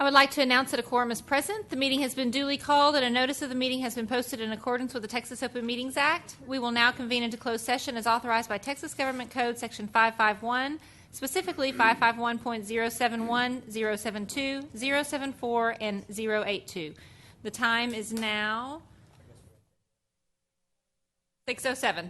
I would like to announce that a quorum is present. The meeting has been duly called and a notice of the meeting has been posted in accordance with the Texas Open Meetings Act. We will now convene into closed session as authorized by Texas Government Code Section 551, specifically 551.071, 072, 074, and 082. The time is now 6:07.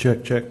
Check, check.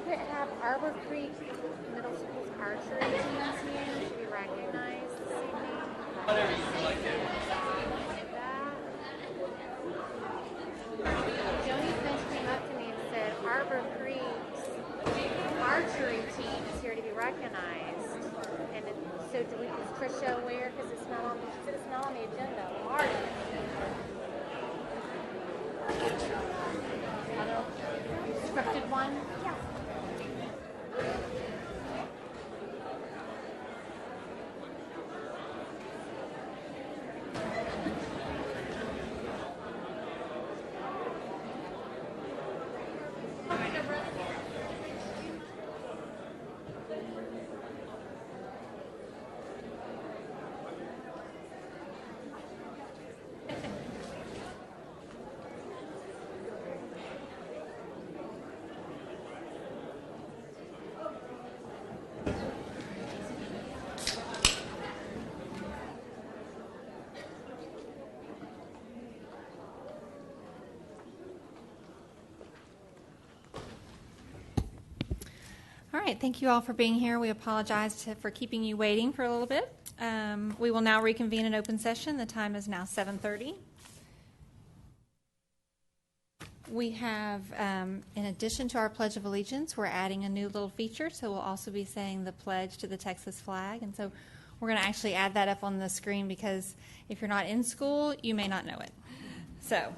could have Arbor Creek Middle School's archery teams here to be recognized this evening. Whatever you like to. Joni Finch came up to me and said Arbor Creek's archery team is here to be recognized. And so do we, is Trisha aware? Because it's not on, she said it's not on the agenda. Marty. Scripted one? Yeah. All right, thank you all for being here. We apologize for keeping you waiting for a little bit. We will now reconvene in open session. The time is now 7:30. We have, in addition to our Pledge of Allegiance, we're adding a new little feature, so we'll also be saying the pledge to the Texas flag. And so we're going to actually add that up on the screen because if you're not in school, you may not know it. So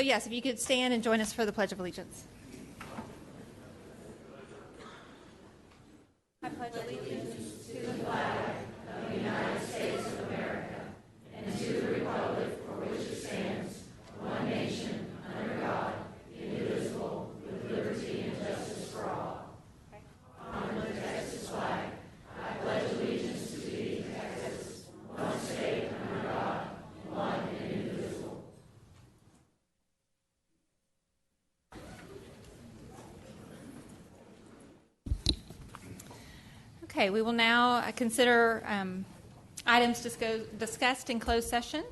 yes, if you could stand and join us for the Pledge of Allegiance. I pledge allegiance to the flag of the United States of America and to the republic for which it stands, one nation, under God, indivisible, with liberty and justice for all. On the Texas flag, I pledge allegiance to thee, Texas, one state, under God, one and indivisible. Okay, we will now consider items discussed in closed session.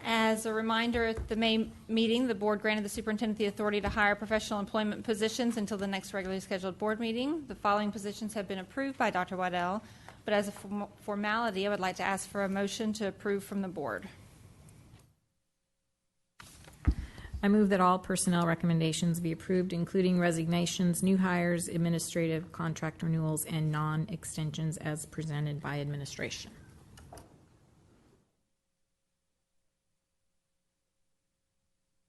As a reminder, at the May meeting, the board granted the superintendent the authority to hire professional employment positions until the next regularly scheduled board meeting. The following positions have been approved by Dr. Waddell, but as a formality, I would like to ask for a motion to approve from the board. I move that all personnel recommendations be approved, including resignations, new hires, administrative contract renewals, and non-extensions as presented by administration.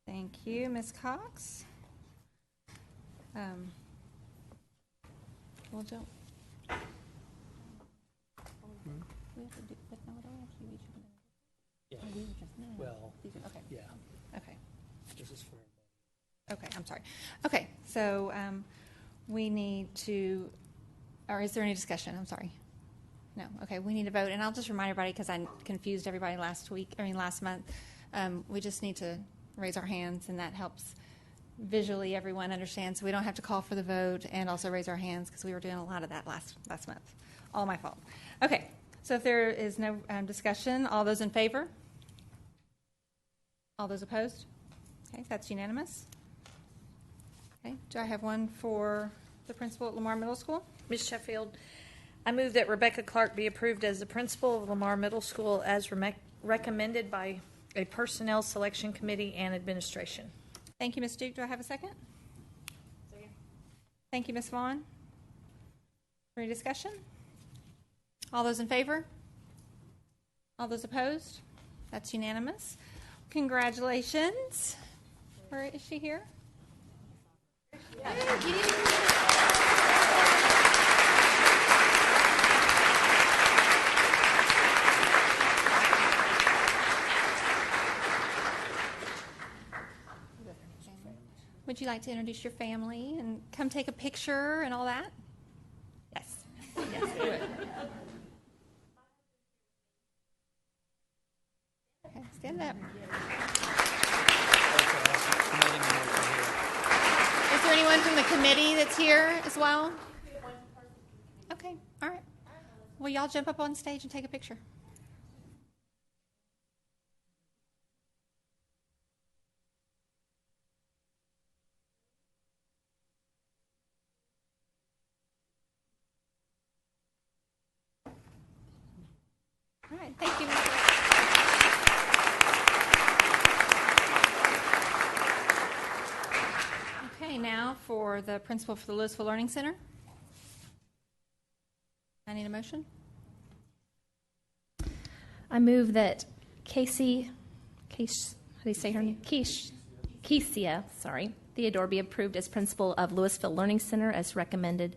Thank you, Ms. Cox. We'll do. We have to do, but no, it all actually reach. Yeah. Oh, we were just, no. Well, Okay. yeah, Okay. this is for. Okay, I'm sorry. Okay, so we need to, or is there any discussion? I'm sorry. No. Okay, we need to vote, and I'll just remind everybody because I confused everybody last month. We just need to raise our hands, and that helps visually everyone understand, so we don't have to call for the vote and also raise our hands because we were doing a lot of that last month. All my fault. Okay, so if there is no discussion, all those in favor? All those opposed? Okay, that's unanimous. Okay, do I have one for the principal at Lamar Middle School? Ms. Sheffield, I move that Rebecca Clark be approved as the principal of Lamar Middle School as recommended by a personnel selection committee and administration. Thank you, Ms. Duke. Do I have a second? Thank you, Ms. Vaughn. Any discussion? All those in favor? All those opposed? That's unanimous. Congratulations. Where is she here? Thank you. Would you like to introduce your family and come take a picture and all that? Yes. Yes, do it. Okay, stand up. Is there anyone from the committee that's here as well? Okay, all right. Well, y'all jump up on stage and take a picture. right, thank you. Okay, now for the principal for the Lewisville Learning Center. I need a motion. I move that Casey, how do you say her name? Kesia, Theodore be approved as principal of Lewisville Learning Center as recommended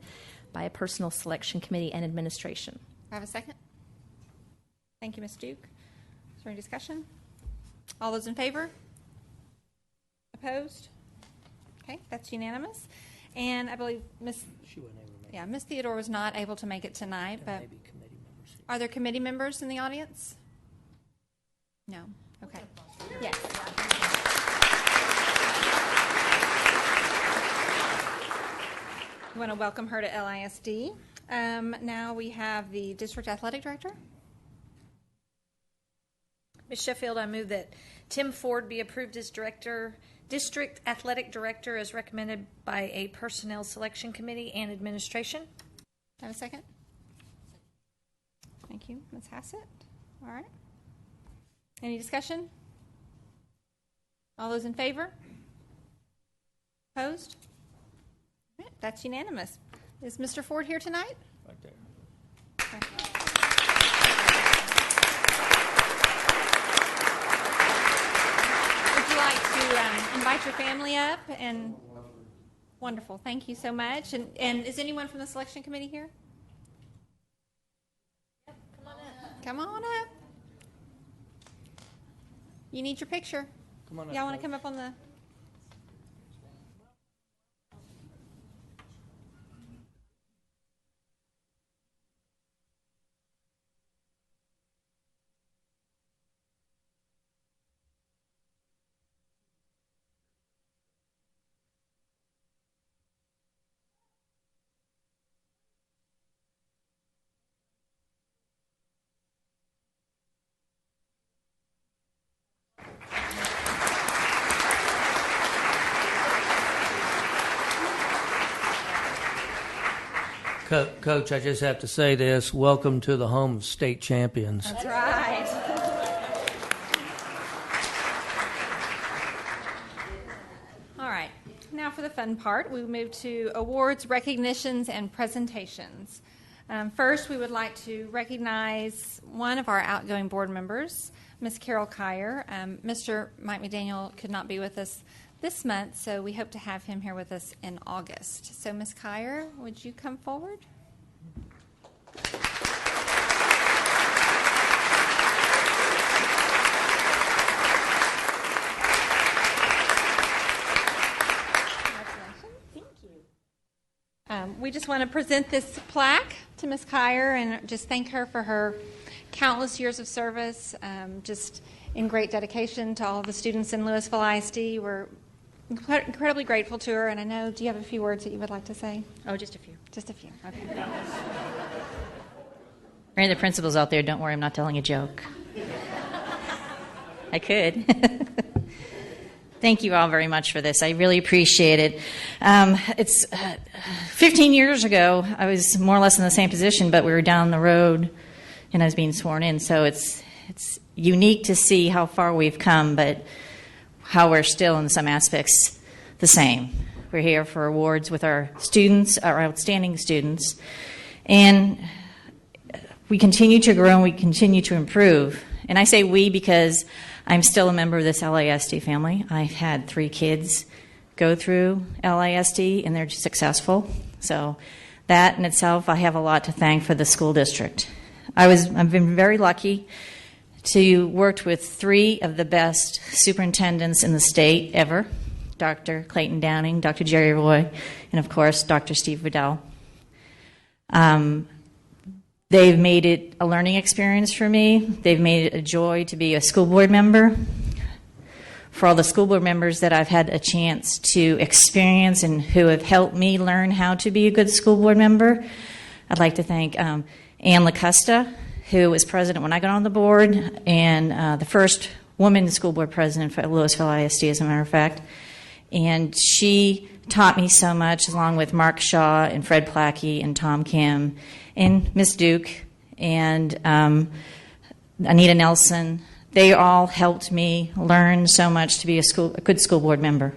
by a personal selection committee and administration. I have a second. Thank you, Ms. Duke. Is there any discussion? All those in favor? Opposed? Okay, that's unanimous. And I believe She wasn't able to make it. Ms. Theodore was not able to make it tonight, There but may be committee members here. are there committee members in the audience? No. Okay. Yes. We want to welcome her to LISD. Now we have the district athletic director. Ms. Sheffield, I move that Tim Ford be approved as district athletic director as recommended by a personnel selection committee and administration. Have a second? Thank you, Ms. Hassett. All right. Any discussion? All those in favor? Opposed? All right, that's unanimous. Is Mr. Ford here tonight? Right there. Okay. Would you like to invite your family up? And wonderful. Thank you so much. And is anyone from the selection committee here? Come on up. You need your picture. Come on up. Y'all want to come up on the... Coach, I just have to say this. Welcome to the home of state champions. That's right. All right. Now for the fun part, we move to awards, recognitions, and presentations. First, we would like to recognize one of our outgoing board members, Ms. Carol Kyer. Mr. Mike McDaniel could not be with us this month, so we hope to have him here with us in August. So, Ms. Kyer, would you come forward? We just want to present this plaque to Ms. Kyer and just thank her for her countless years of service, just in great dedication to all of the students in Lewisville ISD. We're incredibly grateful to her, and I know, do you have a few words that you would like to say? Oh, just a few. Just a few, okay. For any of the principals out there, don't worry, I'm not telling a joke. I could. Thank you all very much for this. I really appreciate it. It's 15 years ago, I was more or less in the same position, but we were down the road, and I was being sworn in. So it's unique to see how far we've come, but how we're still in some aspects the same. We're here for awards with our students, our outstanding students, and we continue to grow and we continue to improve. And I say we because I'm still a member of this LISD family. I've had 3 kids go through LISD, and they're successful. So that in itself, I have a lot to thank for the school district. I've been very lucky to work with 3 of the best superintendents in the state ever, Dr. Clayton Downing, Dr. Jerry Roy, and of course, Dr. Steve Riddell. They've made it a learning experience for me. They've made it a joy to be a school board member. For all the school board members that I've had a chance to experience and who have helped me learn how to be a good school board member, I'd like to thank Ann LaCusta, who was president when I got on the board, and the first woman school board president for Lewisville ISD, as a matter of fact. And she taught me so much, along with Mark Shaw and Fred Plackey and Tom Kim and Miss Duke. And Anita Nelson. They all helped me learn so much to be a good school board member.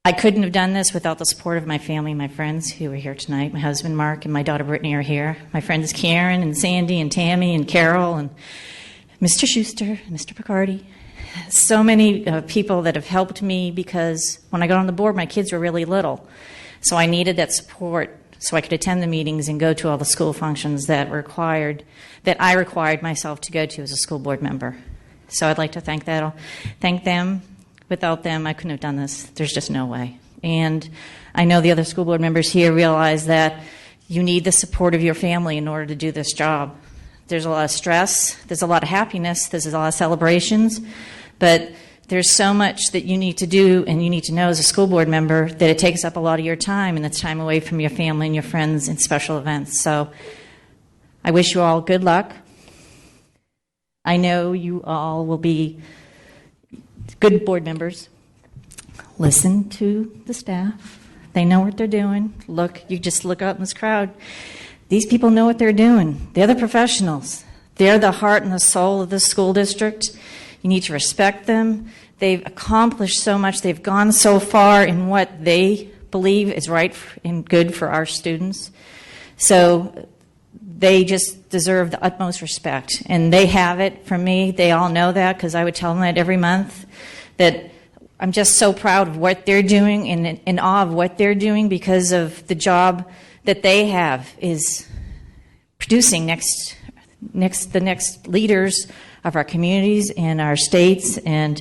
I couldn't have done this without the support of my family, my friends who are here tonight. My husband, Mark, and my daughter, Brittany, are here. My friends, Karen and Sandy and Tammy and Carol and Mr. Schuster and Mr. Picardi. So many people that have helped me, because when I got on the board, my kids were really little. So I needed that support so I could attend the meetings and go to all the school functions that I required myself to go to as a school board member. So I'd like to thank them. Without them, I couldn't have done this. There's just no way. And I know the other school board members here realize that you need the support of your family in order to do this job. There's a lot of stress. There's a lot of happiness. There's a lot of celebrations. But there's so much that you need to do and you need to know as a school board member that it takes up a lot of your time, and that's time away from your family and your friends and special events. So I wish you all good luck. I know you all will be good board members. Listen to the staff. They know what they're doing. You just look out in this crowd. These people know what they're doing. They're the professionals. They're the heart and the soul of this school district. You need to respect them. They've accomplished so much. They've gone so far in what they believe is right and good for our students. So they just deserve the utmost respect. And they have it from me. They all know that, because I would tell them that every month, that I'm just so proud of what they're doing and in awe of what they're doing, because of the job that they have is producing the next leaders of our communities and our states and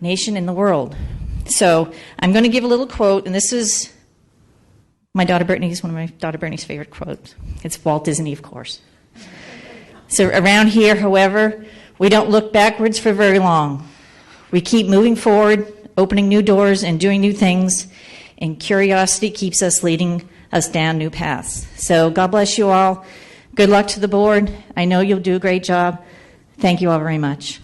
nation and the world. So I'm going to give a little quote, and this is one of my daughter Brittany's favorite quotes. It's Walt Disney, of course. So around here, however, we don't look backwards for very long. We keep moving forward, opening new doors and doing new things, and curiosity keeps us leading us down new paths. So God bless you all. Good luck to the board. I know you'll do a great job. Thank you all very much.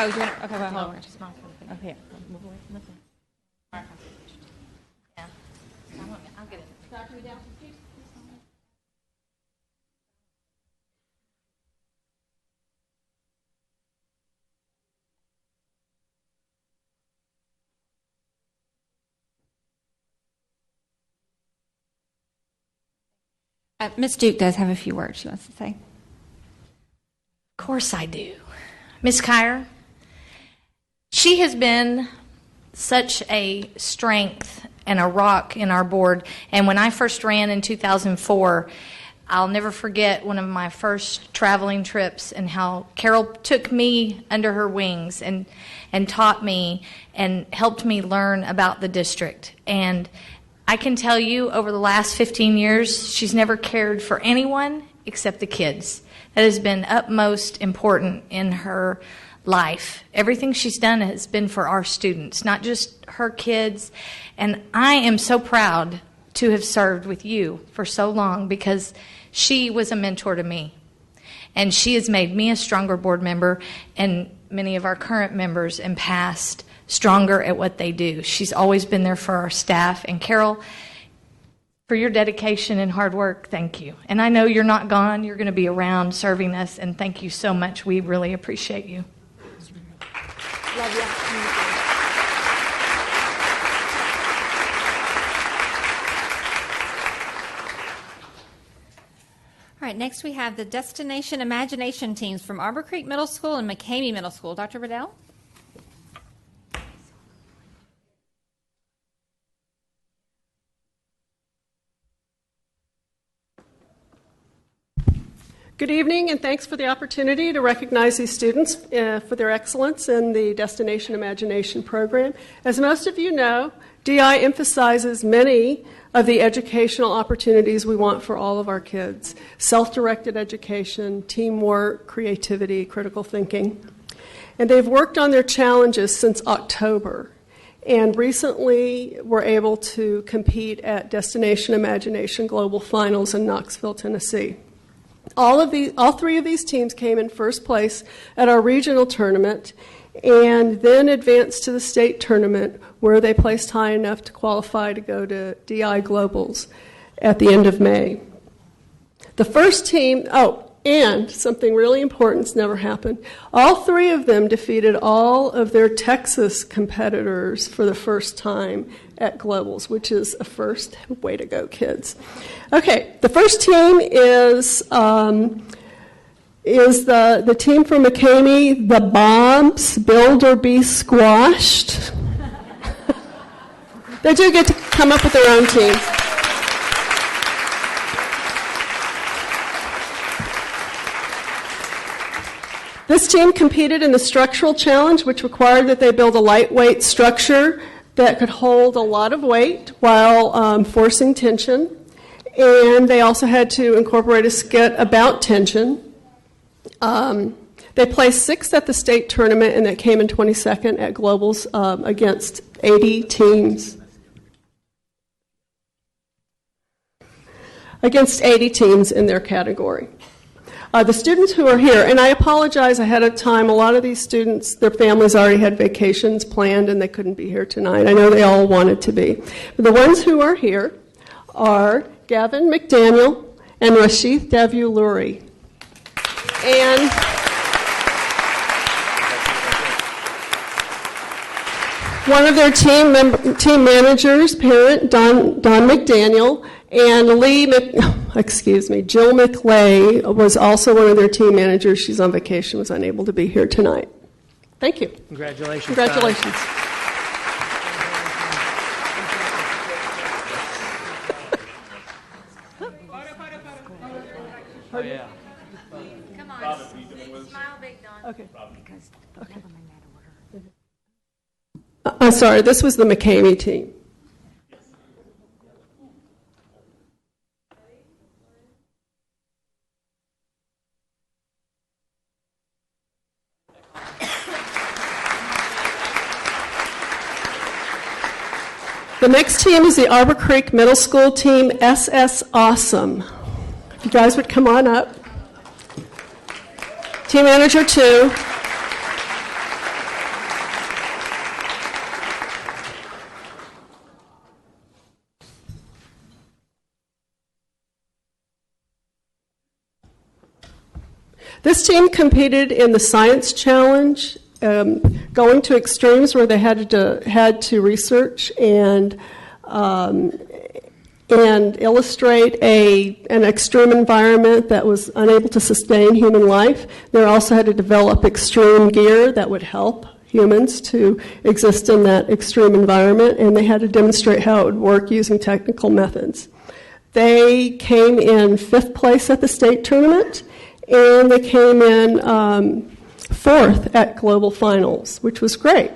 Oh, you want to, okay, well, hold on. Okay, move away from the thing. Yeah. I'll get it. Dr. Riddell, please. Ms. Duke does have a few words she wants to say. Of course I do. Ms. Kyer, she has been such a strength and a rock in our board. And when I first ran in 2004, I'll never forget one of my first traveling trips and how Carol took me under her wings and taught me and helped me learn about the district. And I can tell you, over the last 15 years, she's never cared for anyone except the kids. That has been utmost important in her life. Everything she's done has been for our students, not just her kids. And I am so proud to have served with you for so long, because she was a mentor to me. And she has made me a stronger board member, and many of our current members and past stronger at what they do. She's always been there for our staff. And Carol, for your dedication and hard work, thank you. And I know you're not gone. You're going to be around serving us, and thank you so much. We really appreciate you. Love you. All right, next we have the Destination Imagination teams from Arbor Creek Middle School and McCamey Middle School. Dr. Riddell? Good evening, and thanks for the opportunity to recognize these students for their excellence in the Destination Imagination program. As most of you know, DI emphasizes many of the educational opportunities we want for all of our kids: self-directed education, teamwork, creativity, critical thinking. And they've worked on their challenges since October. and recently were able to compete at Destination Imagination Global Finals in Knoxville, Tennessee. All three of these teams came in first place at our regional tournament and then advanced to the state tournament where they placed high enough to qualify to go to DI Globals at the end of May. The first team, and something really important's never happened. All three of them defeated all of their Texas competitors for the first time at Globals, which is a first. Way to go, kids. Okay, the first team is the team from McCamey, the Bombs, Build or Be Squashed. They do get to come up with their own teams. This team competed in the structural challenge, which required that they build a lightweight structure that could hold a lot of weight while forcing tension. And they also had to incorporate a skit about tension. They placed 6th at the state tournament, and they came in 22nd at Globals against 80 teams. Against 80 teams in their category. The students who are here, and I apologize ahead of time, a lot of these students, their families already had vacations planned and they couldn't be here tonight. I know they all wanted to be. But the ones who are here are Gavin McDaniel and Rashith Davuluri. And one of their team managers, parent, Don McDaniel, and Jill McLay was also one of their team managers. She's on vacation, was unable to be here tonight. Thank you. Congratulations. Congratulations. Oh, yeah. Come on, smile big, Don. Okay. I'm sorry, this was the McCamey team. The next team is the Arbor Creek Middle School team, SS Awesome. If you guys would come on up. Team manager 2. This team competed in the science challenge, going to extremes where they had to research and illustrate an extreme environment that was unable to sustain human life. They also had to develop extreme gear that would help humans to exist in that extreme environment, and they had to demonstrate how it would work using technical methods. They came in 5th place at the state tournament, and they came in 4th at global finals, which was great.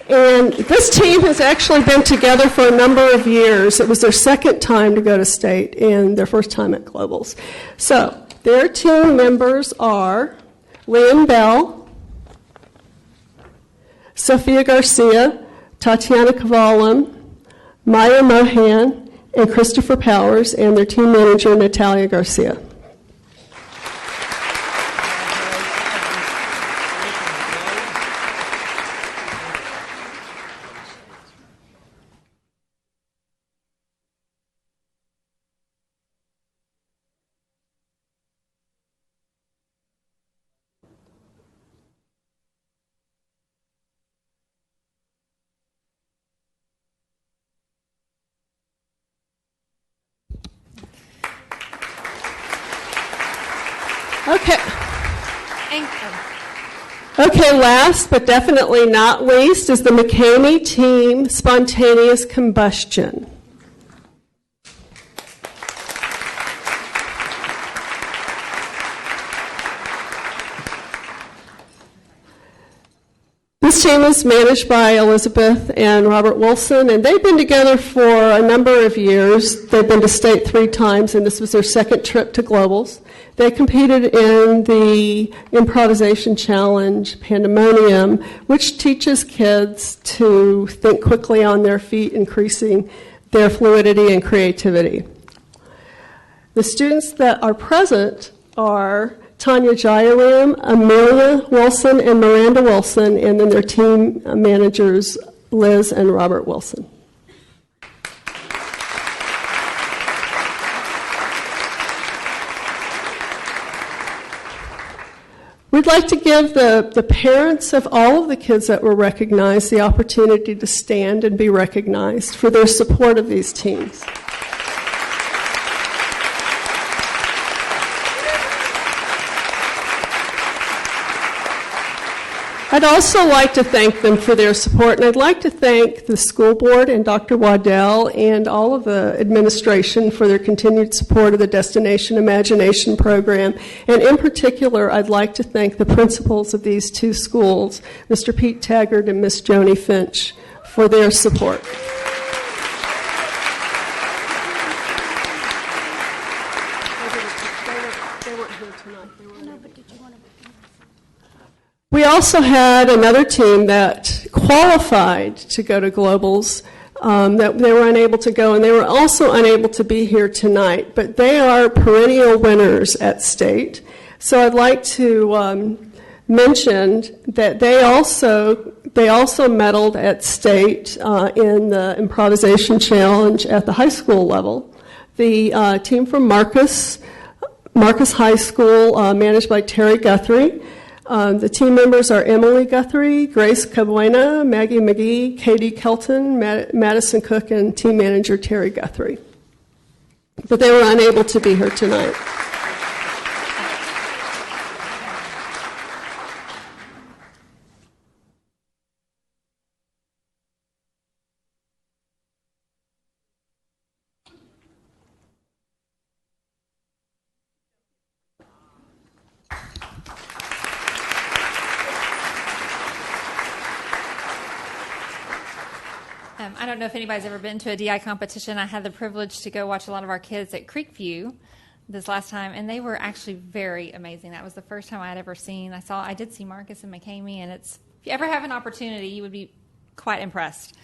And this team has actually been together for a number of years. It was their second time to go to state and their first time at globals. So their team members are Liam Bell, Sophia Garcia, Tatiana Kavalam, Maya Mohan, and Christopher Powers, and their team manager, Natalia Garcia. Okay, last but definitely not least is the McCamey team, Spontaneous Combustion. This team is managed by Elizabeth and Robert Wilson, and they've been together for a number of years. They've been to state 3 times, and this was their second trip to globals. They competed in the improvisation challenge Pandemonium, which teaches kids to think quickly on their feet, increasing their fluidity and creativity. The students that are present are Tanya Jayaram, Amelia Wilson, and Miranda Wilson, and then their team managers, Liz and Robert Wilson. We'd like to give the parents of all of the kids that were recognized the opportunity to stand and be recognized for their support of these teams. I'd also like to thank them for their support, and I'd like to thank the school board and Dr. Waddell and all of the administration for their continued support of the Destination Imagination program. And in particular, I'd like to thank the principals of these two schools, Mr. Pete Taggart and Miss Joni Finch, for their support. We also had another team that qualified to go to Globals that they were unable to go, and they were also unable to be here tonight, but they are perennial winners at state. So I'd like to mention that they also medaled at state in the improvisation challenge at the high school level. The team from Marcus High School, managed by Terry Guthrie. The team members are Emily Guthrie, Grace Cabuena, Maggie McGee, Katie Kelton, Madison Cook, and team manager Terry Guthrie. But they were unable to be here tonight. I don't know if anybody's ever been to a DI competition. I had the privilege to go watch a lot of our kids at Creekview this last time, and they were actually very amazing. That was the first time I had ever seen. I did see Marcus and McCamey, and if you ever have an opportunity, you would be quite impressed.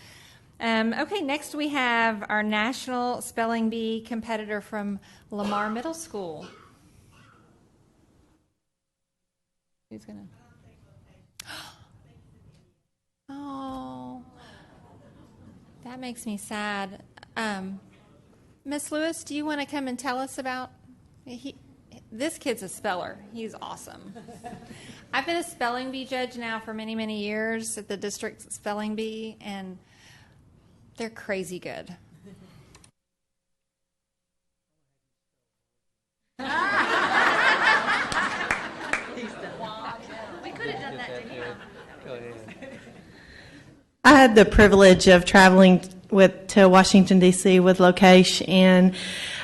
Okay, next we have our National Spelling Bee competitor from Lamar Middle School. Who's gonna? Oh. That makes me sad. Miss Lewis, do you want to come and tell us about... This kid's a speller. He's awesome. I've been a spelling bee judge now for many, many years at the district spelling bee, and they're crazy good. We could have done that together. Go ahead. I had the privilege of traveling to Washington, D.C. with Lokesh, and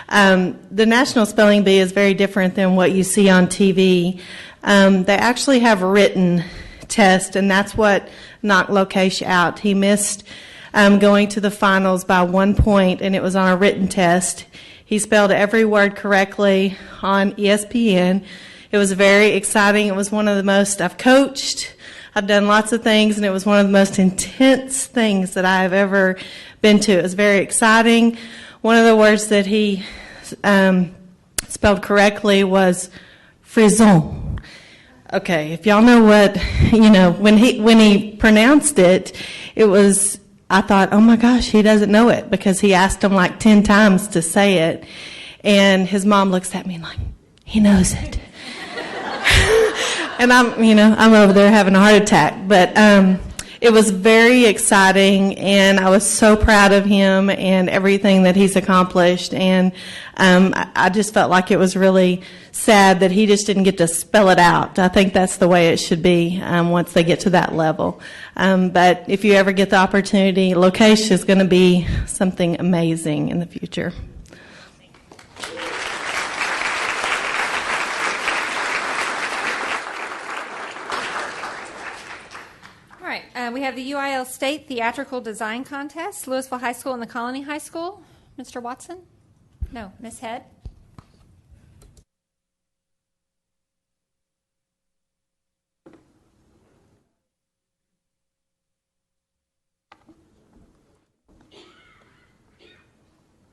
the National Spelling Bee is very different than what you see on TV. They actually have a written test, and that's what knocked Lokesh out. He missed going to the finals by 1 point, and it was on a written test. He spelled every word correctly on ESPN. It was very exciting. It was one of the most I've coached. I've done lots of things, and it was one of the most intense things that I have ever been to. It was very exciting. One of the words that he spelled correctly was frisson. Okay, if y'all know what, when he pronounced it, it was, I thought, oh my gosh, he doesn't know it, because he asked him like 10 times to say it, and his mom looks at me like, he knows it. And I'm over there having a heart attack. But it was very exciting, and I was so proud of him and everything that he's accomplished. And I just felt like it was really sad that he just didn't get to spell it out. I think that's the way it should be once they get to that level. But if you ever get the opportunity, Lokesh is going to be something amazing in the future. We have the UIL State Theatrical Design Contest, Lewisville High School and the Colony High School. Mr. Watson? No, Miss Head?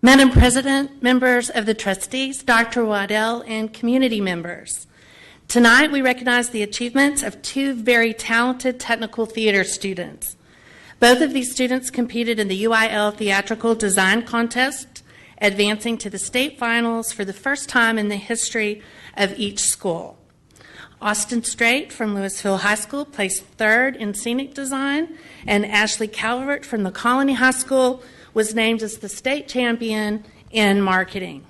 Madam President, members of the trustees, Dr. Waddell, and community members. Tonight we recognize the achievements of two very talented technical theater students. Both of these students competed in the UIL Theatrical Design Contest, advancing to the state finals for the first time in the history of each school. Austin Strait from Lewisville High School placed third in scenic design, and Ashley Calvert from the Colony High School was named as the state champion in marketing.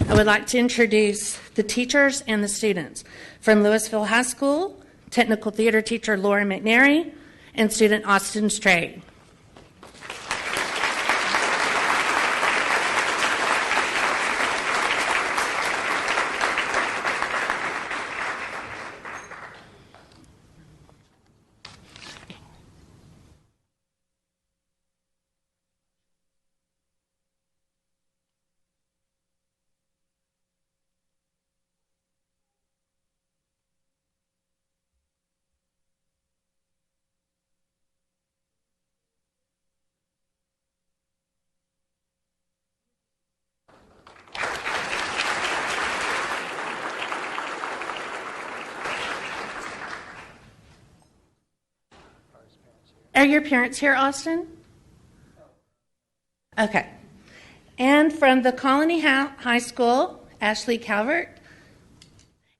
I would like to introduce the teachers and the students. From Lewisville High School, technical theater teacher Laura McNary and student Austin Strait. Are your parents here, Austin? Okay. And from the Colony High School, Ashley Calvert.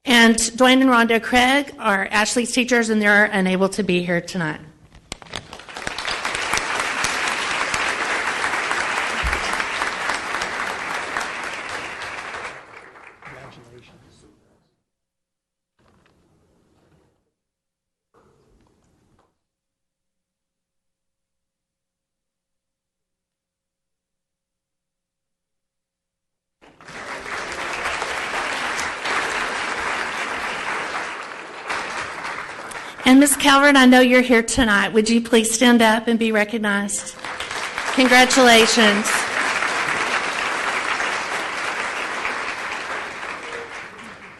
And Dwayne and Rhonda Craig are Ashley's teachers, and they're unable to be here tonight. And Ms. Calvert, I know you're here tonight. Would you please stand up and be recognized? Congratulations.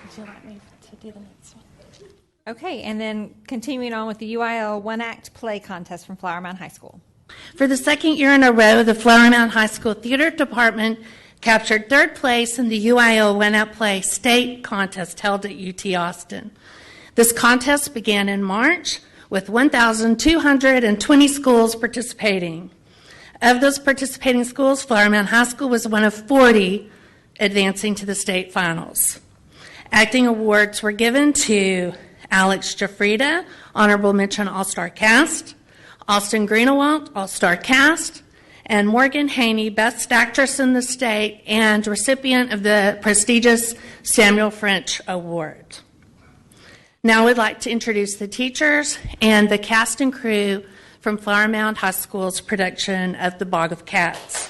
Would you like me to do the next one? Okay, and then continuing on with the UIL one-act play contest from Flower Mound High School. For the second year in a row, the Flower Mound High School Theater Department captured third place in the UIL one-act play state contest held at UT Austin. This contest began in March with 1,220 schools participating. Of those participating schools, Flower Mound High School was one of 40 advancing to the state finals. Acting awards were given to Alex Jafrida, Honorable Mention All-Star Cast, Austin Greenewalt, All-Star Cast, and Morgan Haney, Best Actress in the State and recipient of the prestigious Samuel French Award. Now I would like to introduce the teachers and the cast and crew from Flower Mound High School's production of The Bog of Cats.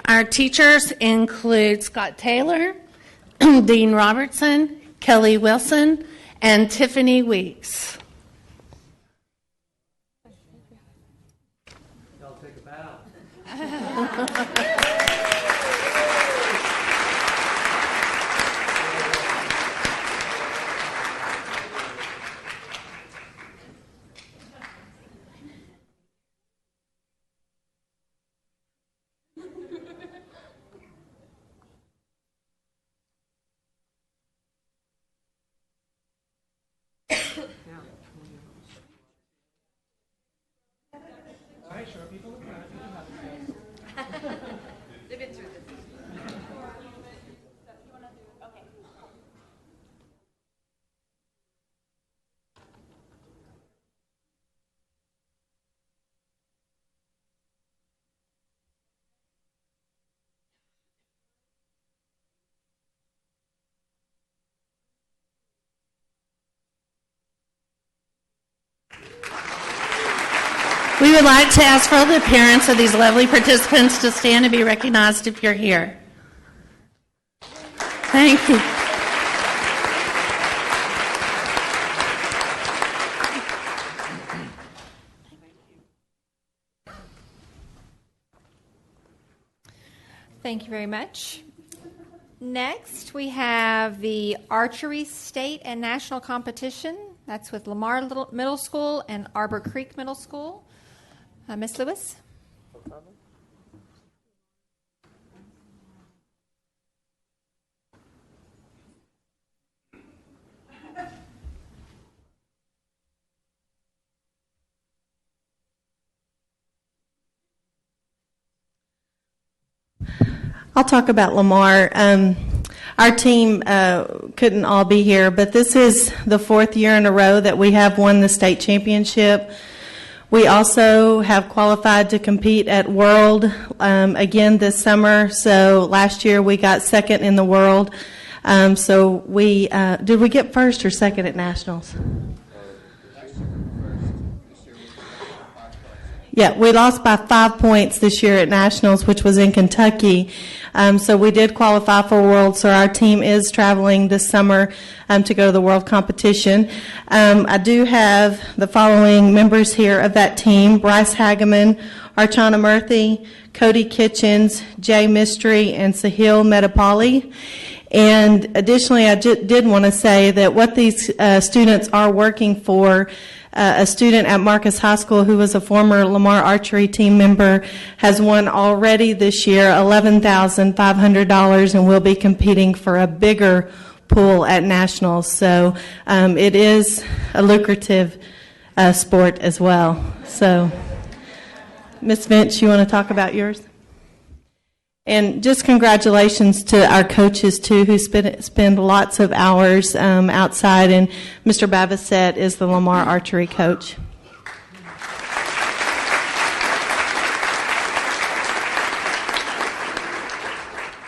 Our teachers include Scott Taylor, Dean Robertson, Kelly Wilson, and Tiffany Weeks. Y'all take a bow. We would like to ask for all the parents of these lovely participants to stand and be recognized if you're here. Thank you. Thank you very much. Next, we have the archery state and national competition. That's with Lamar Middle School and Arbor Creek Middle School. Ms. Lewis? I'll talk about Lamar. Our team couldn't all be here, but this is the 4th year in a row that we have won the state championship. We also have qualified to compete at World again this summer. So last year we got 2nd in the world. So we did we get 1st or 2nd at nationals? Yeah, we lost by 5 points this year at nationals, which was in Kentucky. So we did qualify for World. So our team is traveling this summer to go to the World competition. I do have the following members here of that team: Bryce Hageman, Archana Murthy, Cody Kitchens, Jay Mystery, and Sahil Medapali. And additionally, I did want to say that what these students are working for, a student at Marcus High School who was a former Lamar archery team member has won already this year $11,500 and will be competing for a bigger pool at nationals. So it is a lucrative sport as well. So, Ms. Finch, you want to talk about yours? And just congratulations to our coaches, too, who spend lots of hours outside. And Mr. Babisette is the Lamar archery coach.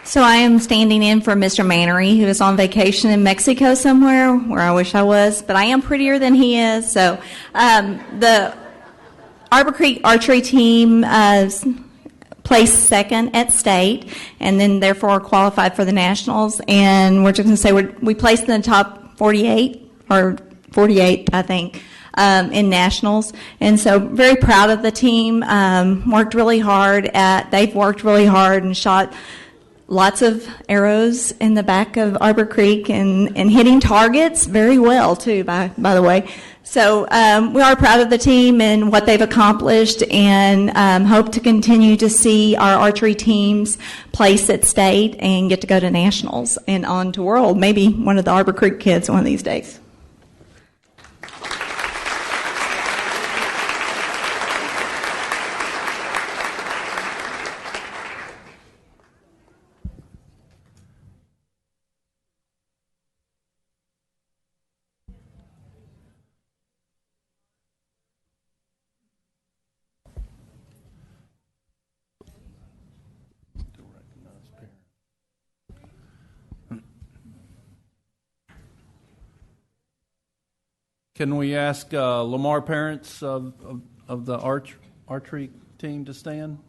So I am standing in for Mr. Mannery, who is on vacation in Mexico somewhere, where I wish I was, but I am prettier than he is. So the Arbor Creek archery team placed 2nd at state, and then therefore qualified for the nationals. And we're just going to say we placed in the top 48 or 48, I think, in nationals. And so very proud of the team. They've worked really hard and shot lots of arrows in the back of Arbor Creek and hitting targets very well too, by the way. So we are proud of the team and what they've accomplished, and hope to continue to see our archery teams place at state and get to go to nationals and on to world. Maybe one of the Arbor Creek kids one of these days. Can we ask Lamar parents of the archery team to stand?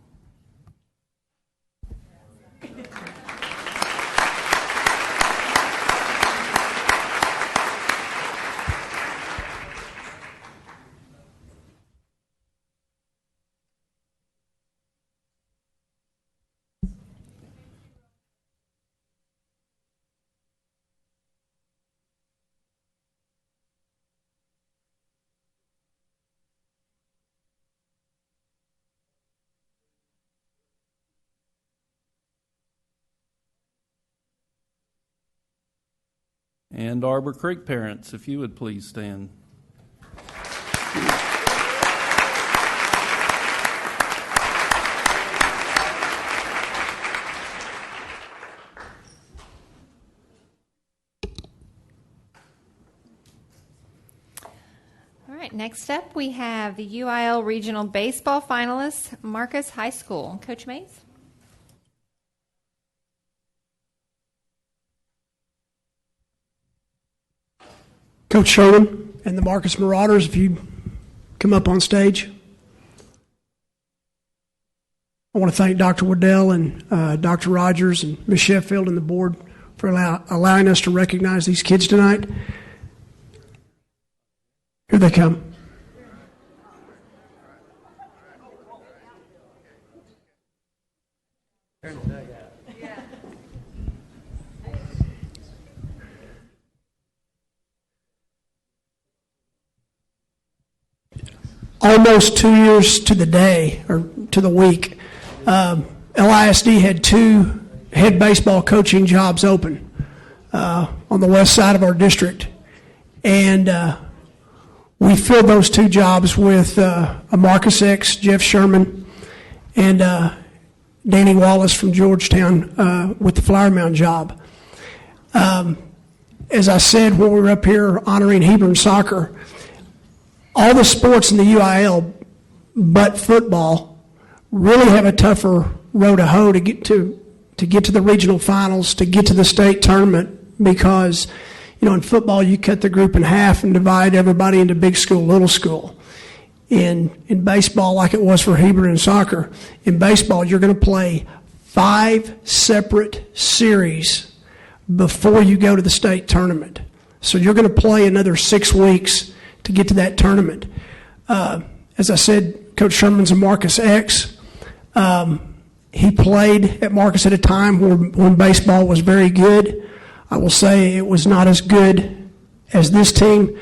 And Arbor Creek parents, if you would please stand. All right, next up we have the UIL Regional Baseball finalists, Marcus High School. Coach Mays? Coach Sherman and the Marcus Marauders, if you come up on stage. I want to thank Dr. Waddell and Dr. Rogers and Ms. Sheffield and the board for allowing us to recognize these kids tonight. Here they come. almost 2 years to the day or to the week, LISD had 2 head baseball coaching jobs open on the west side of our district. And we filled those 2 jobs with a Marcus X, Jeff Sherman, and Danny Wallace from Georgetown with the Flower Mound job. As I said when we were up here honoring Hebron soccer, all the sports in the UIL but football really have a tougher road to hoe to get to the regional finals, to get to the state tournament, because in football you cut the group in half and divide everybody into big school, little school. In baseball, like it was for Hebron and soccer, in baseball you're going to play 5 separate series before you go to the state tournament. So you're going to play another 6 weeks to get to that tournament. As I said, Coach Sherman's a Marcus X. He played at Marcus at a time when baseball was very good. I will say it was not as good as this team.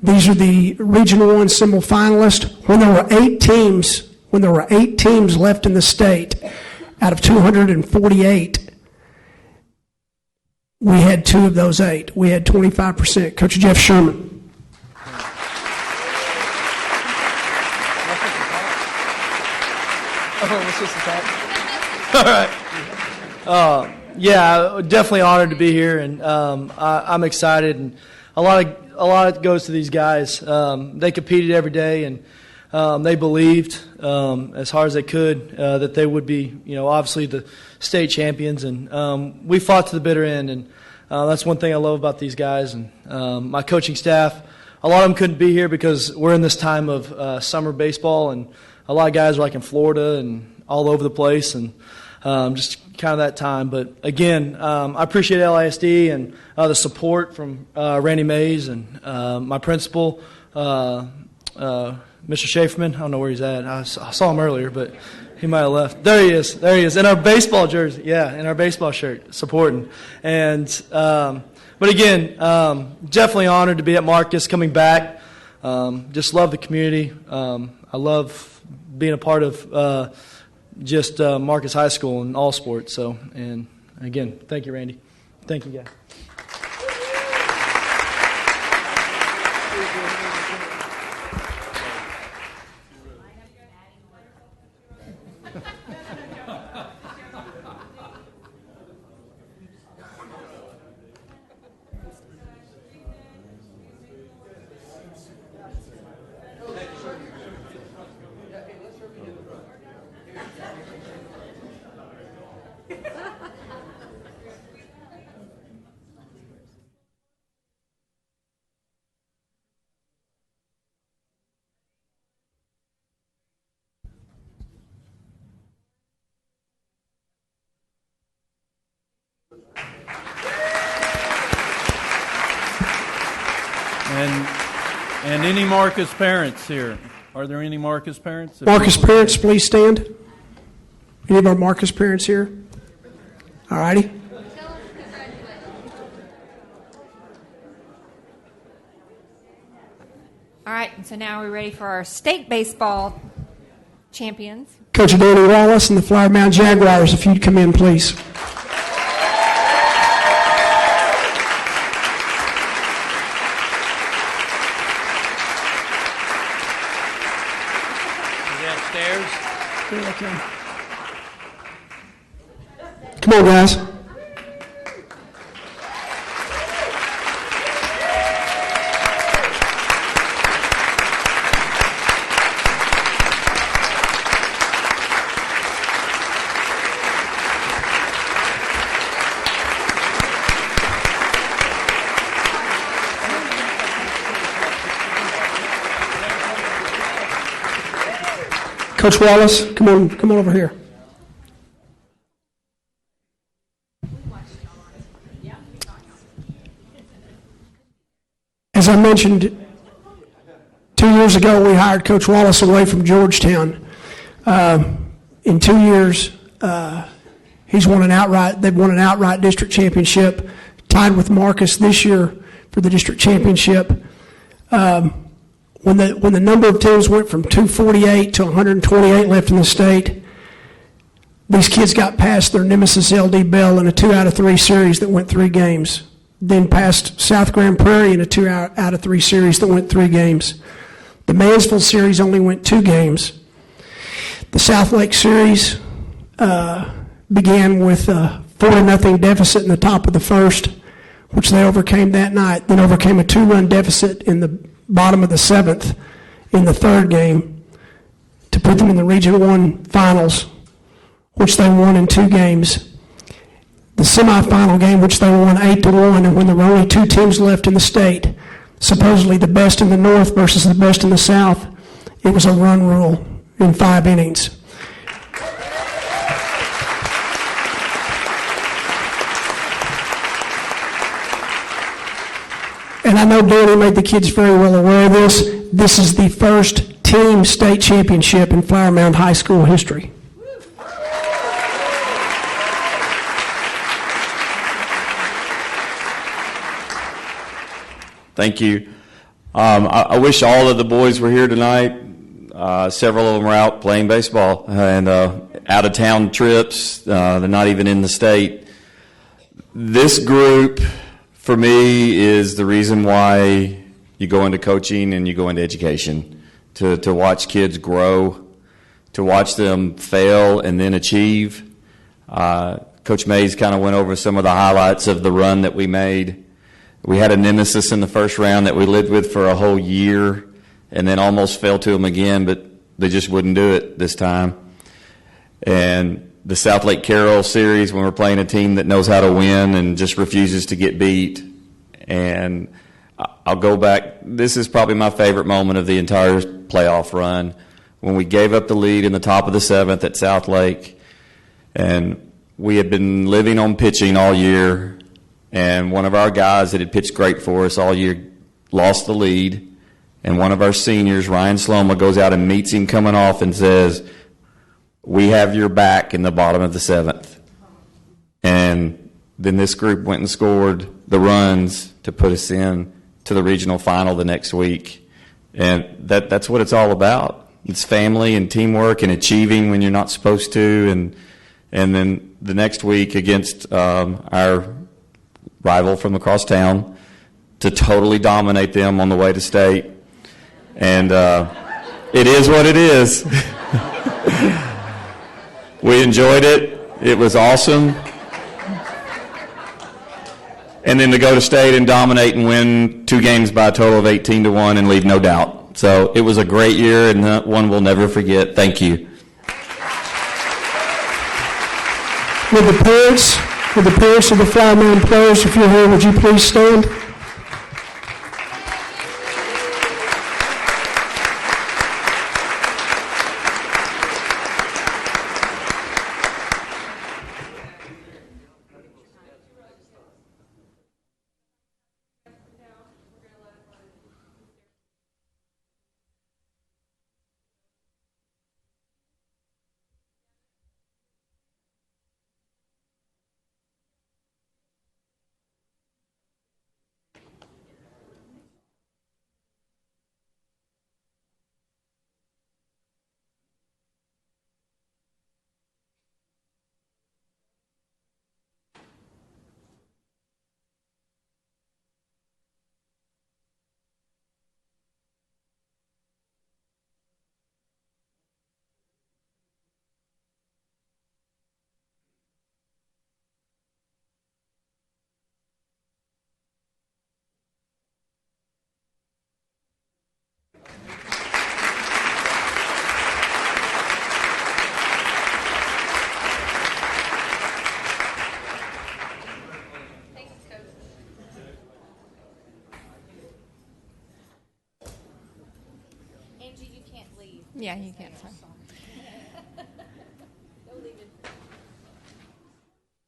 These are the Regional 1 semifinalists. When there were 8 teams left in the state out of 248, we had 2 of those 8. We had 25%. Coach Jeff Sherman. All right. Yeah, definitely honored to be here, and I'm excited. And a lot goes to these guys. They competed every day, and they believed as hard as they could that they would be, obviously the state champions. And we fought to the bitter end, and that's one thing I love about these guys. And my coaching staff, a lot of them couldn't be here because we're in this time of summer baseball, and a lot of guys are like in Florida and all over the place, and just kind of that time. But again, I appreciate LISD and the support from Randy Mays and my principal, Mr. Schaeferman. I don't know where he's at. I saw him earlier, but he might have left. There he is. In our baseball jersey. Yeah, in our baseball shirt, supporting. And but again, definitely honored to be at Marcus, coming back. Just love the community. I love being a part of just Marcus High School and all sports. So, and again, thank you, Randy. Thank you, guys. And any Marcus parents here? Are there any Marcus parents? Marcus parents, please stand. Any of our Marcus parents here? All righty. All right, and so now we're ready for our state baseball champions. Coach Danny Wallace and the Flower Mound Jaguars, if you'd come in, please. Come on, guys. Coach Wallace, come on over here. As I mentioned, 2 years ago we hired Coach Wallace away from Georgetown. In 2 years, they've won an outright district championship, tied with Marcus this year for the district championship. when the number of teams went from 248 to 128 left in the state, these kids got past their nemesis LD Bell in a 2 out of 3 series that went 3 games. Then past South Grand Prairie in a 2 out of 3 series that went 3 games. The Mansfield series only went 2 games. The South Lake series began with a 4-0 deficit in the top of the first, which they overcame that night, then overcame a 2-run deficit in the bottom of the 7th in the 3rd game to put them in the Region 1 finals, which they won in 2 games. The semifinal game, which they won 8-1, and when there were only 2 teams left in the state, supposedly the best in the North versus the best in the South, it was a run rule in 5 innings. And I know Danny made the kids very well aware of this. This is the first team state championship in Flower Mound High School history. Thank you. I wish all of the boys were here tonight. Several of them are out playing baseball and out-of-town trips. They're not even in the state. This group, for me, is the reason why you go into coaching and you go into education, to watch kids grow, to watch them fail and then achieve. Coach Mays kind of went over some of the highlights of the run that we made. We had a nemesis in the first round that we lived with for a whole year and then almost fell to them again, but they just wouldn't do it this time. And the South Lake Carroll series, when we're playing a team that knows how to win and just refuses to get beat. And I'll go back. This is probably my favorite moment of the entire playoff run, when we gave up the lead in the top of the 7th at South Lake. And we had been living on pitching all year. And one of our guys that had pitched great for us all year lost the lead. And one of our seniors, Ryan Sloma, goes out and meets him coming off and says, "We have your back in the bottom of the 7th. And then this group went and scored the runs to put us in to the regional final the next week. And that's what it's all about. It's family and teamwork and achieving when you're not supposed to. And then the next week against our rival from across town, to totally dominate them on the way to state. And it is what it is. We enjoyed it. It was awesome. And then to go to state and dominate and win 2 games by a total of 18-1 and leave no doubt. So it was a great year and one we'll never forget. Thank you. Would the parents of the Flower Mound players, if you're here, would you please stand? Yeah, you can't.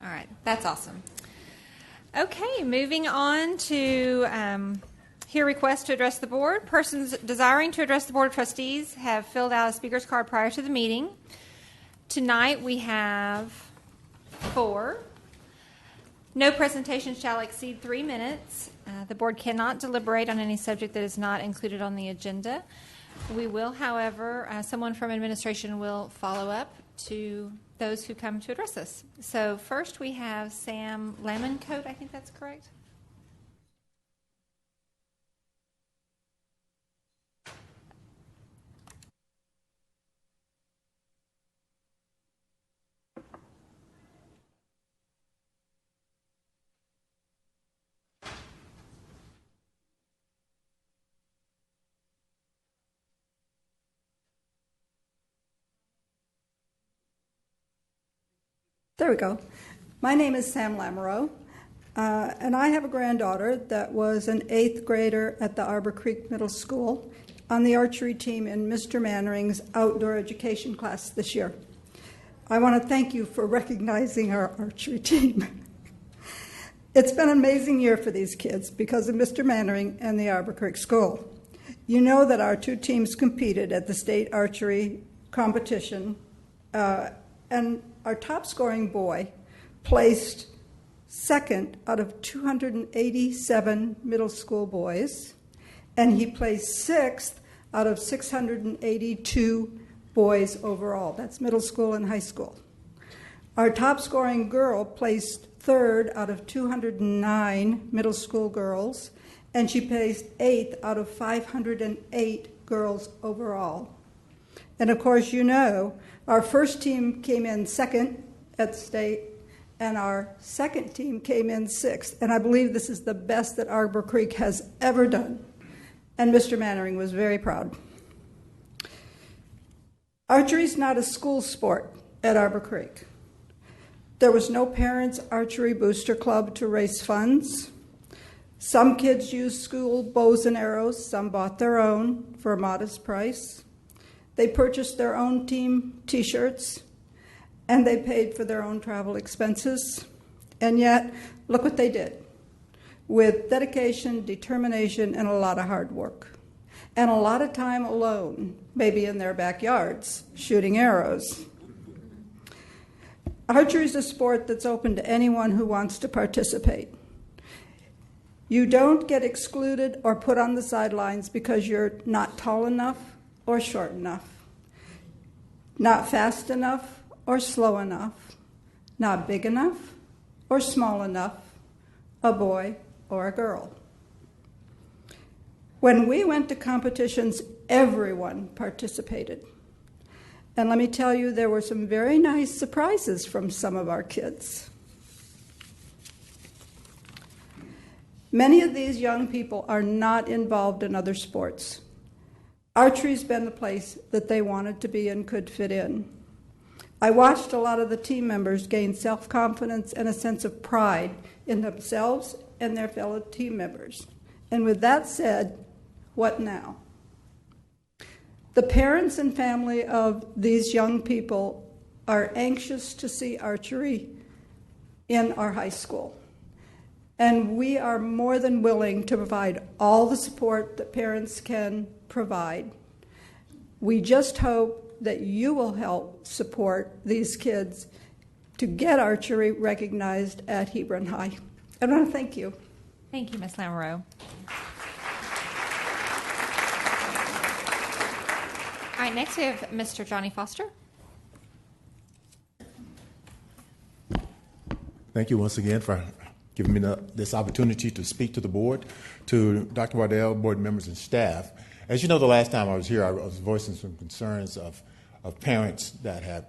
All right, that's awesome. Okay, moving on to hear requests to address the board. Persons desiring to address the Board of Trustees have filled out a speaker's card prior to the meeting. Tonight we have 4. No presentation shall exceed 3 minutes. The board cannot deliberate on any subject that is not included on the agenda. We will, however, someone from administration will follow up to those who come to address us. So first we have Sam Lamoncote, I think that's correct. There we go. My name is Sam Lamoureux, and I have a granddaughter that was an 8th grader at the Arbor Creek Middle School on the archery team in Mr. Mannering's outdoor education class this year. I want to thank you for recognizing our archery team. It's been an amazing year for these kids because of Mr. Mannering and the Arbor Creek School. You know that our 2 teams competed at the state archery competition, and our top scoring boy placed 2nd out of 287 middle school boys, and he placed 6th out of 682 boys overall. That's middle school and high school. Our top scoring girl placed 3rd out of 209 middle school girls, and she placed 8th out of 508 girls overall. And of course, you know, our first team came in 2nd at state, and our second team came in 6th. And I believe this is the best that Arbor Creek has ever done. And Mr. Mannering was very proud. Archery is not a school sport at Arbor Creek. There was no parents' archery booster club to raise funds. Some kids used school bows and arrows. Some bought their own for a modest price. They purchased their own team T-shirts, and they paid for their own travel expenses. And yet, look what they did, with dedication, determination, and a lot of hard work. And a lot of time alone, maybe in their backyards, shooting arrows. Archery is a sport that's open to anyone who wants to participate. You don't get excluded or put on the sidelines because you're not tall enough or short enough, not fast enough or slow enough, not big enough or small enough, a boy or a girl. When we went to competitions, everyone participated. And let me tell you, there were some very nice surprises from some of our kids. Many of these young people are not involved in other sports. Archery's been the place that they wanted to be and could fit in. I watched a lot of the team members gain self-confidence and a sense of pride in themselves and their fellow team members. And with that said, what now? The parents and family of these young people are anxious to see archery in our high school. And we are more than willing to provide all the support that parents can provide. We just hope that you will help support these kids to get archery recognized at Hebron High. I want to thank you. Thank you, Ms. Lamoureux. All right, next we have Mr. Johnny Foster. Thank you once again for giving me this opportunity to speak to the board, to Dr. Waddell, board members, and staff. As you know, the last time I was here, I was voicing some concerns of parents that have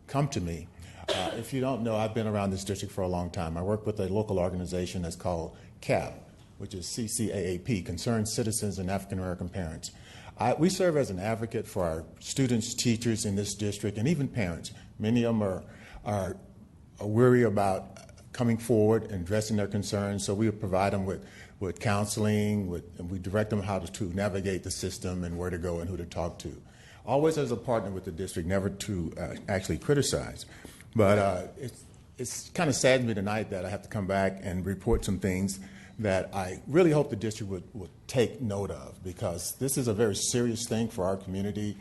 come to me. If you don't know, I've been around this district for a long time. I work with a local organization that's called CAP, which is CCAAP, Concerned Citizens and African American Parents. We serve as an advocate for our students, teachers in this district, and even parents. Many of them are weary about coming forward and addressing their concerns, so we provide them with counseling, and we direct them how to navigate the system and where to go and who to talk to. Always as a partner with the district, never to actually criticize. But it's kind of saddens me tonight that I have to come back and report some things that I really hope the district would take note of, because this is a very serious thing for our community.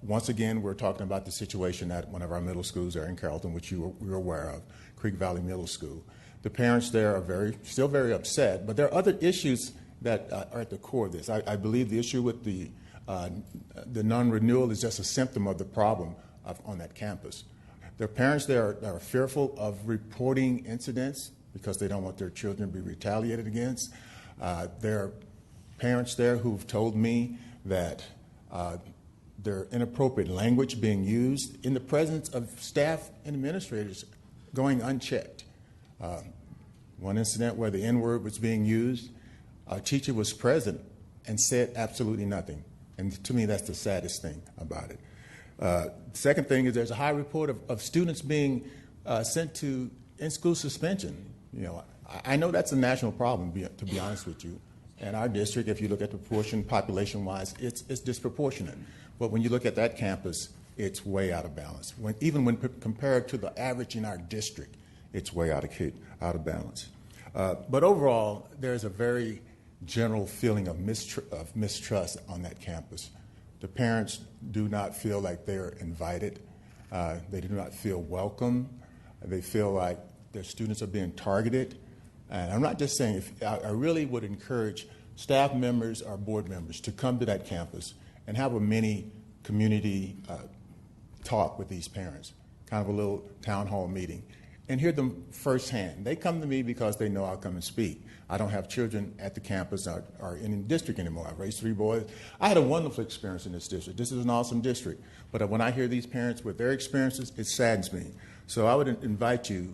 Once again, we're talking about the situation at one of our middle schools there in Carrollton, which you're aware of, Creek Valley Middle School. The parents there are still very upset, but there are other issues that are at the core of this. I believe the issue with the non-renewal is just a symptom of the problem on that campus. There are parents there that are fearful of reporting incidents because they don't want their children to be retaliated against. There are parents there who've told me that there are inappropriate language being used in the presence of staff and administrators going unchecked. One incident where the N-word was being used, a teacher was present and said absolutely nothing. And to me, that's the saddest thing about it. The second thing is there's a high report of students being sent to in-school suspension. You know, I know that's a national problem, to be honest with you. In our district, if you look at the proportion population-wise, it's disproportionate. But when you look at that campus, it's way out of balance. Even when compared to the average in our district, it's way out of balance. But overall, there's a very general feeling of mistrust on that campus. The parents do not feel like they're invited. They do not feel welcome. They feel like their students are being targeted. And I'm not just saying, I really would encourage staff members or board members to come to that campus and have a mini community talk with these parents, kind of a little town hall meeting, and hear them firsthand. They come to me because they know I'll come and speak. I don't have children at the campus or in the district anymore. I've raised 3 boys. I had a wonderful experience in this district. This is an awesome district. But when I hear these parents with their experiences, it saddens me. So I would invite you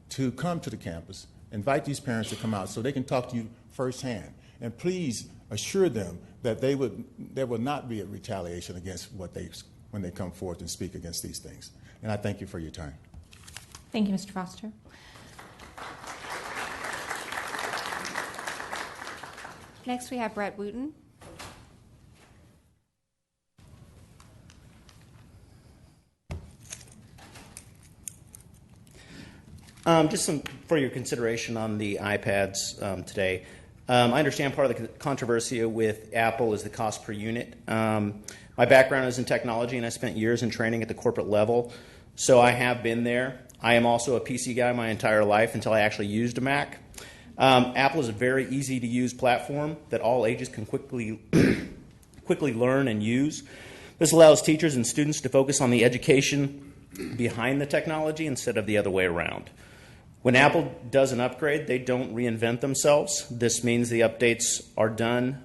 to come to the campus, invite these parents to come out so they can talk to you firsthand. And please assure them that there will not be a retaliation against when they come forth and speak against these things. And I thank you for your time. Thank you, Mr. Foster. Next, we have Brett Wooten. Just some for your consideration on the iPads today. I understand part of the controversy with Apple is the cost per unit. My background is in technology, and I spent years in training at the corporate level, so I have been there. I am also a PC guy my entire life until I actually used a Mac. Apple is a very easy-to-use platform that all ages can quickly learn and use. This allows teachers and students to focus on the education behind the technology instead of the other way around. When Apple does an upgrade, they don't reinvent themselves. This means the updates are done.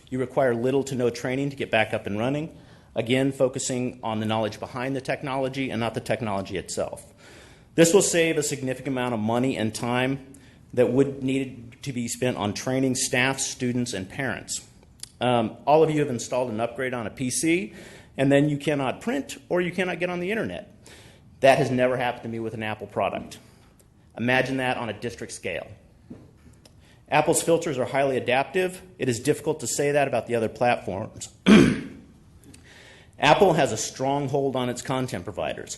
You require little to no training to get back up and running. Again, focusing on the knowledge behind the technology and not the technology itself. This will save a significant amount of money and time that would need to be spent on training staff, students, and parents. All of you have installed an upgrade on a PC, and then you cannot print or you cannot get on the internet. That has never happened to me with an Apple product. Imagine that on a district scale. Apple's filters are highly adaptive. It is difficult to say that about the other platforms. Apple has a strong hold on its content providers.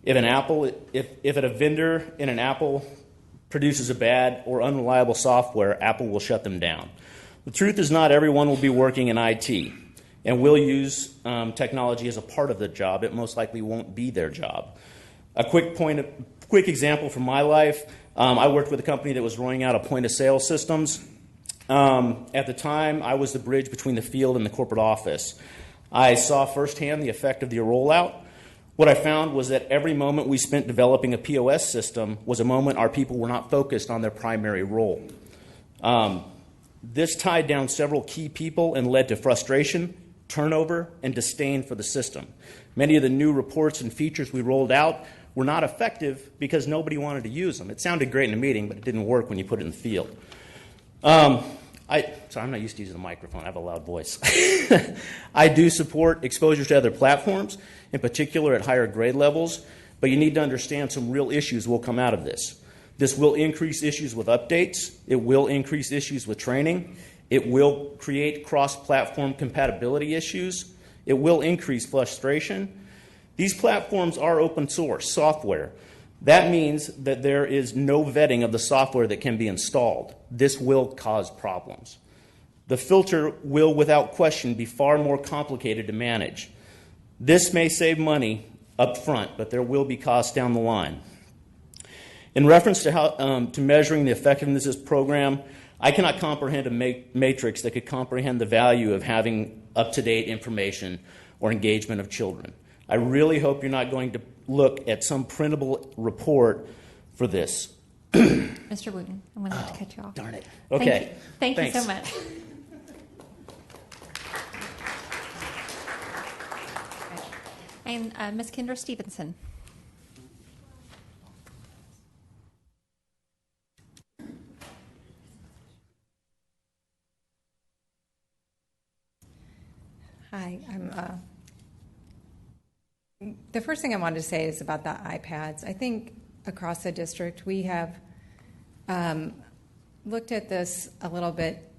If a vendor in an Apple produces a bad or unreliable software, Apple will shut them down. The truth is not everyone will be working in IT and will use technology as a part of the job. It most likely won't be their job. A quick example from my life, I worked with a company that was rolling out a point-of-sale systems. At the time, I was the bridge between the field and the corporate office. I saw firsthand the effect of the rollout. What I found was that every moment we spent developing a POS system was a moment our people were not focused on their primary role. This tied down several key people and led to frustration, turnover, and disdain for the system. Many of the new reports and features we rolled out were not effective because nobody wanted to use them. It sounded great in a meeting, but it didn't work when you put it in the field. I'm not used to using the microphone. I have a loud voice. I do support exposure to other platforms, in particular at higher grade levels, but you need to understand some real issues will come out of this. This will increase issues with updates. It will increase issues with training. It will create cross-platform compatibility issues. It will increase frustration. These platforms are open source software. That means that there is no vetting of the software that can be installed. This will cause problems. The filter will, without question, be far more complicated to manage. This may save money up front, but there will be costs down the line. In reference to how to measuring the effectiveness of this program, I cannot comprehend a matrix that could comprehend the value of having up-to-date information or engagement of children. I really hope you're not going to look at some printable report for this. Mr. Wooten, I'm going to have to cut you off. Darn it. Okay. Thank you Thanks. so much. And Ms. Kendra Stevenson. Hi, the first thing I wanted to say is about the iPads. I think across the district we have looked at this a little bit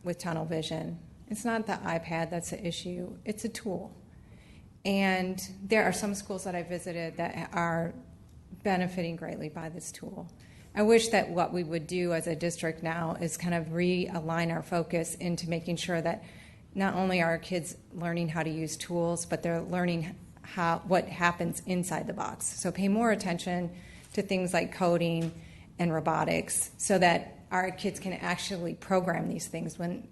with tunnel vision. It's not the iPad that's the issue, it's a tool. And there are some schools that I visited that are benefiting greatly by this tool. I wish that what we would do as a district now is kind of realign our focus into making sure that not only are our kids learning how to use tools, but they're learning what happens inside the box. So pay more attention to things like coding and robotics so that our kids can actually program these things when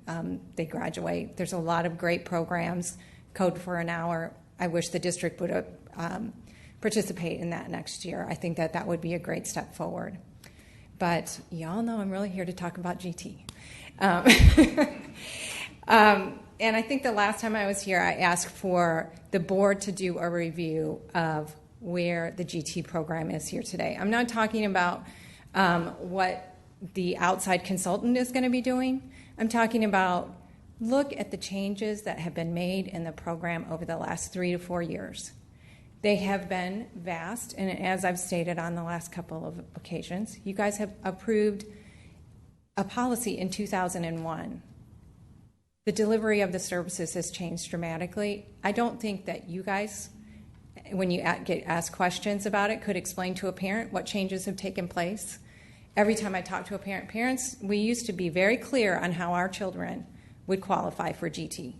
they graduate. There's a lot of great programs, Code for an Hour. I wish the district would participate in that next year. I think that would be a great step forward. But y'all know I'm really here to talk about GT. And I think the last time I was here, I asked for the board to do a review of where the GT program is here today. I'm not talking about what the outside consultant is going to be doing. I'm talking about look at the changes that have been made in the program over the last 3 to 4 years. They have been vast, and as I've stated on the last couple of occasions, you guys have approved a policy in 2001. The delivery of the services has changed dramatically. I don't think that you guys, when you get asked questions about it, could explain to a parent what changes have taken place. Every time I talk to a parent, parents, we used to be very clear on how our children would qualify for GT.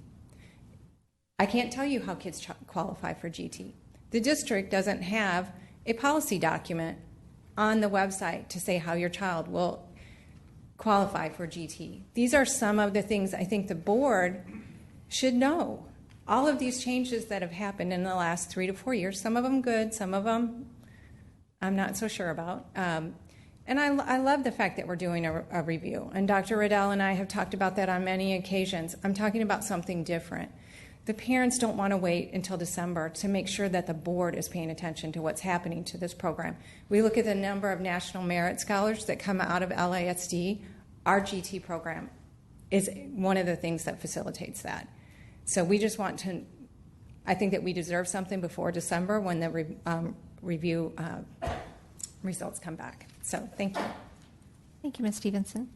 I can't tell you how kids qualify for GT. The district doesn't have a policy document on the website to say how your child will qualify for GT. These are some of the things I think the board should know. All of these changes that have happened in the last 3 to 4 years, some of them good, some of them I'm not so sure about. And I love the fact that we're doing a review. And Dr. Riddell and I have talked about that on many occasions. I'm talking about something different. The parents don't want to wait until December to make sure that the board is paying attention to what's happening to this program. We look at the number of national merit scholars that come out of LASD. Our GT program is one of the things that facilitates that. So we just want to, I think that we deserve something before December when the review results come back. So thank you. Thank you, Ms. Stevenson.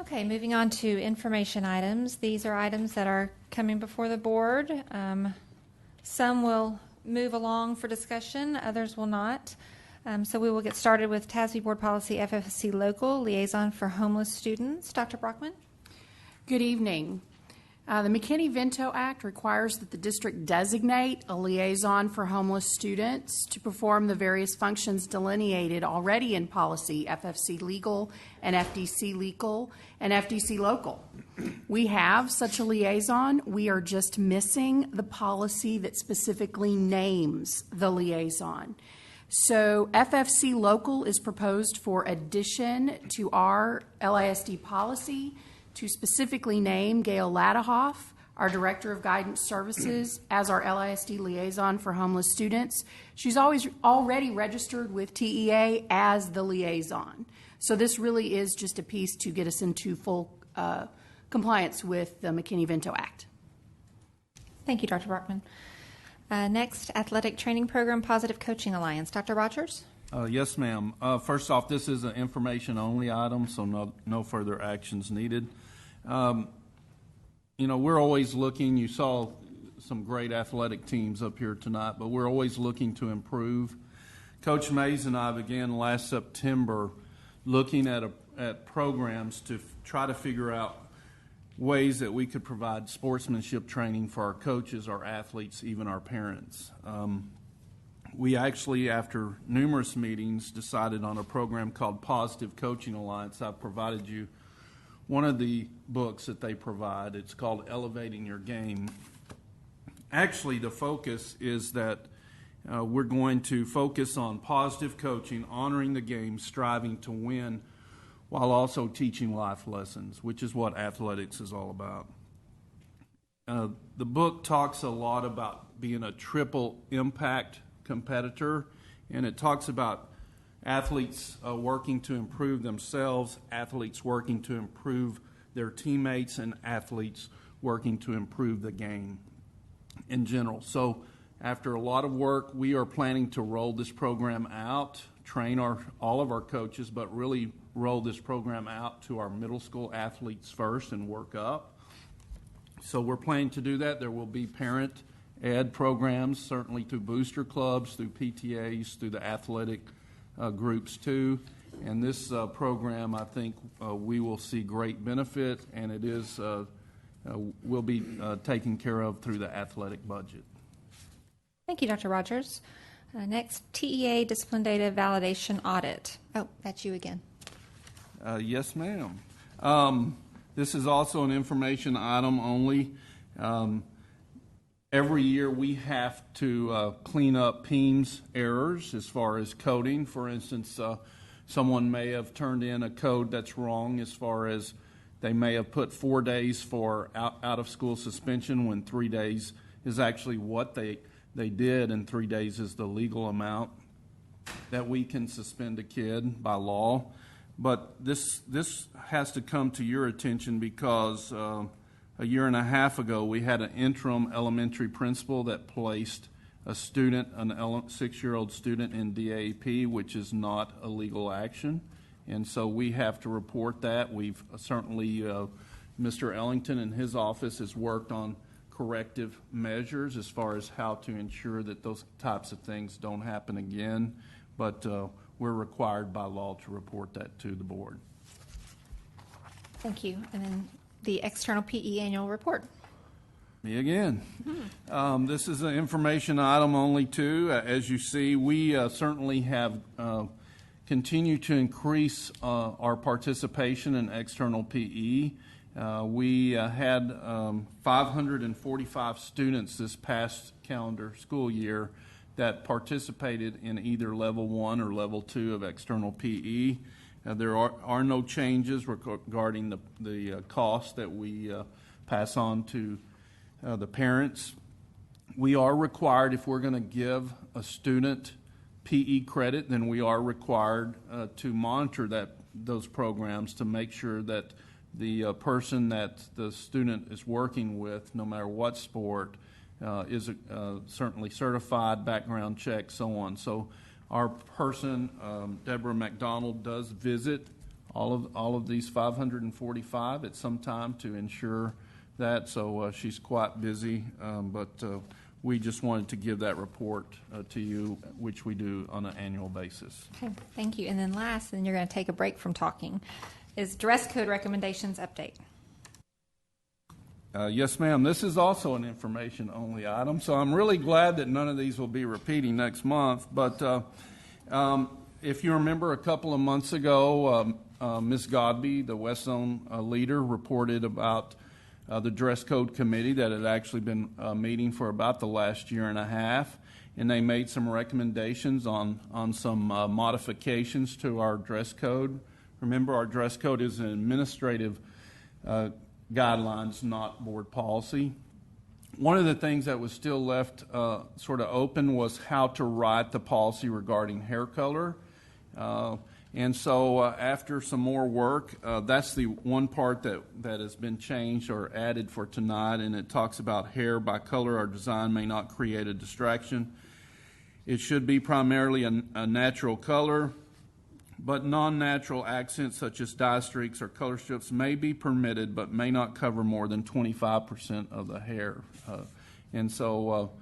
Okay, moving on to information items. These are items that are coming before the board. Some will move along for discussion, others will not. So we will get started with TASB Board Policy FFC Local Liaison for Homeless Students. Dr. Brockman? Good evening. The McKinney-Vento Act requires that the district designate a liaison for homeless students to perform the various functions delineated already in policy FFC Legal and FDC Legal and FDC Local. We have such a liaison. We are just missing the policy that specifically names the liaison. So FFC Local is proposed for addition to our LISD policy to specifically name Gail Ladahoff, our Director of Guidance Services, as our LISD liaison for homeless students. She's already registered with TEA as the liaison. So this really is just a piece to get us into full compliance with the McKinney-Vento Act. Thank you, Dr. Brockman. Next, Athletic Training Program Positive Coaching Alliance. Dr. Rogers? Yes, ma'am. First off, this is an information-only item, so no further actions needed. We're always looking. You saw some great athletic teams up here tonight, but we're always looking to improve. Coach Mays and I began last September looking at programs to try to figure out ways that we could provide sportsmanship training for our coaches, our athletes, even our parents. We actually, after numerous meetings, decided on a program called Positive Coaching Alliance. I've provided you one of the books that they provide. It's called Elevating Your Game. Actually, the focus is that we're going to focus on positive coaching, honoring the game, striving to win, while also teaching life lessons, which is what athletics is all about. The book talks a lot about being a triple impact competitor, and it talks about athletes working to improve themselves, athletes working to improve their teammates, and athletes working to improve the game in general. So after a lot of work, we are planning to roll this program out, train all of our coaches, but really roll this program out to our middle school athletes first and work up. So we're planning to do that. There will be parent ed programs, certainly through booster clubs, through PTAs, through the athletic groups too. And this program, I think, we will see great benefit, and it is will be taken care of through the athletic budget. Thank you, Dr. Rogers. Next, TEA Discipline Data Validation Audit. Oh, that's you again. Yes, ma'am. This is also an information item only. Every year we have to clean up PEAMS errors as far as coding. For instance, someone may have turned in a code that's wrong as far as they may have put 4 days for out-of-school suspension when 3 days is actually what they did, and 3 days is the legal amount that we can suspend a kid by law. But this has to come to your attention because a year and a half ago we had an interim elementary principal that placed a student, an 6-year-old student, in DAP, which is not a legal action. And so we have to report that. We've certainly, Mr. Ellington and his office has worked on corrective measures as far as how to ensure that those types of things don't happen again. But we're required by law to report that to the board. Thank you. And then the external PE annual report. Me again. Mm-hmm. This is an information item only too. As you see, we certainly have continued to increase our participation in external PE. We had 545 students this past calendar school year that participated in either level 1 or level 2 of external PE. There are no changes regarding the cost that we pass on to the parents. We are required, if we're going to give a student PE credit, then we are required to monitor those programs to make sure that the person that the student is working with, no matter what sport, is certainly certified, background check, so on. So our person, Deborah McDonald, does visit all of these 545 at some time to ensure that. So she's quite busy, but we just wanted to give that report to you, which we do on an annual basis. Okay, thank you. And then last, and you're going to take a break from talking, is dress code recommendations update. Yes, ma'am. This is also an information-only item, so I'm really glad that none of these will be repeating next month. But if you remember, a couple of months ago, Ms. Godby, the West Zone leader, reported about the dress code committee that had actually been meeting for about the last year and a half, and they made some recommendations on some modifications to our dress code. Remember, our dress code is an administrative guidelines, not board policy. One of the things that was still left sort of open was how to write the policy regarding hair color. And so after some more work, that's the one part that has been changed or added for tonight, and it talks about hair by color or design may not create a distraction. It should be primarily a natural color, but non-natural accents such as dye streaks or color strips may be permitted but may not cover more than 25% of the hair. And so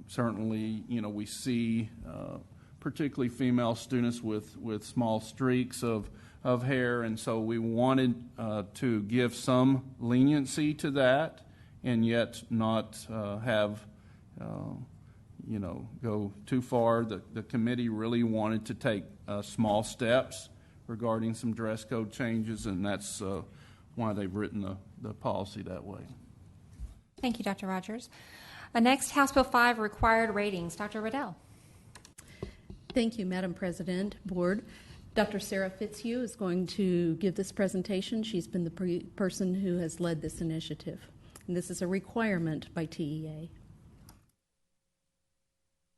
certainly, we see particularly female students with small streaks of of hair, and so we wanted to give some leniency to that, and yet not have, go too far. The committee really wanted to take small steps regarding some dress code changes, and that's why they've written the policy that way. Thank you, Dr. Rogers. Next, House Bill 5, required ratings. Dr. Riddell. Thank you, Madam President, Board. Dr. Sarah Fitzhugh is going to give this presentation. She's been the person who has led this initiative. And this is a requirement by TEA.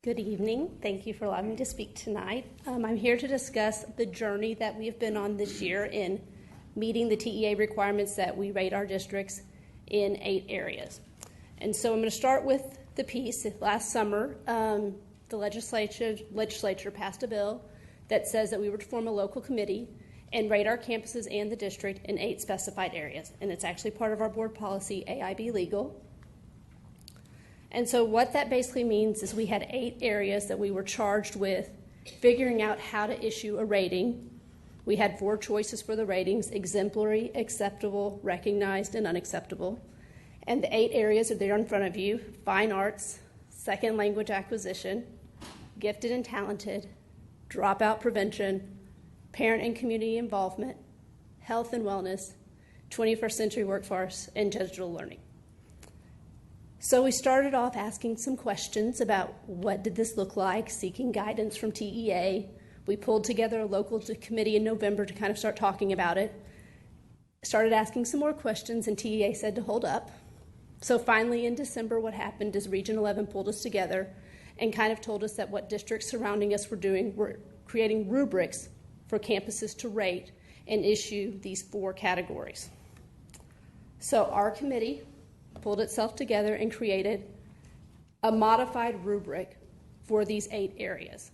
Good evening. Thank you for allowing me to speak tonight. I'm here to discuss the journey that we have been on this year in meeting the TEA requirements that we rate our districts in 8 areas. And so I'm going to start with the piece. Last summer, the legislature passed a bill that says that we were to form a local committee and rate our campuses and the district in 8 specified areas. And it's actually part of our board policy, AIB Legal. And so what that basically means is we had 8 areas that we were charged with figuring out how to issue a rating. We had 4 choices for the ratings: exemplary, acceptable, recognized, and unacceptable. And the 8 areas are there in front of you: fine arts, second language acquisition, gifted and talented, dropout prevention, parent and community involvement, health and wellness, 21st century workforce, and digital learning. So we started off asking some questions about what did this look like, seeking guidance from TEA. We pulled together a local committee in November to kind of start talking about it. Started asking some more questions, and TEA said to hold up. So finally in December, what happened is Region 11 pulled us together and kind of told us that what districts surrounding us were doing were creating rubrics for campuses to rate and issue these 4 categories. So our committee pulled itself together and created a modified rubric for these 8 areas.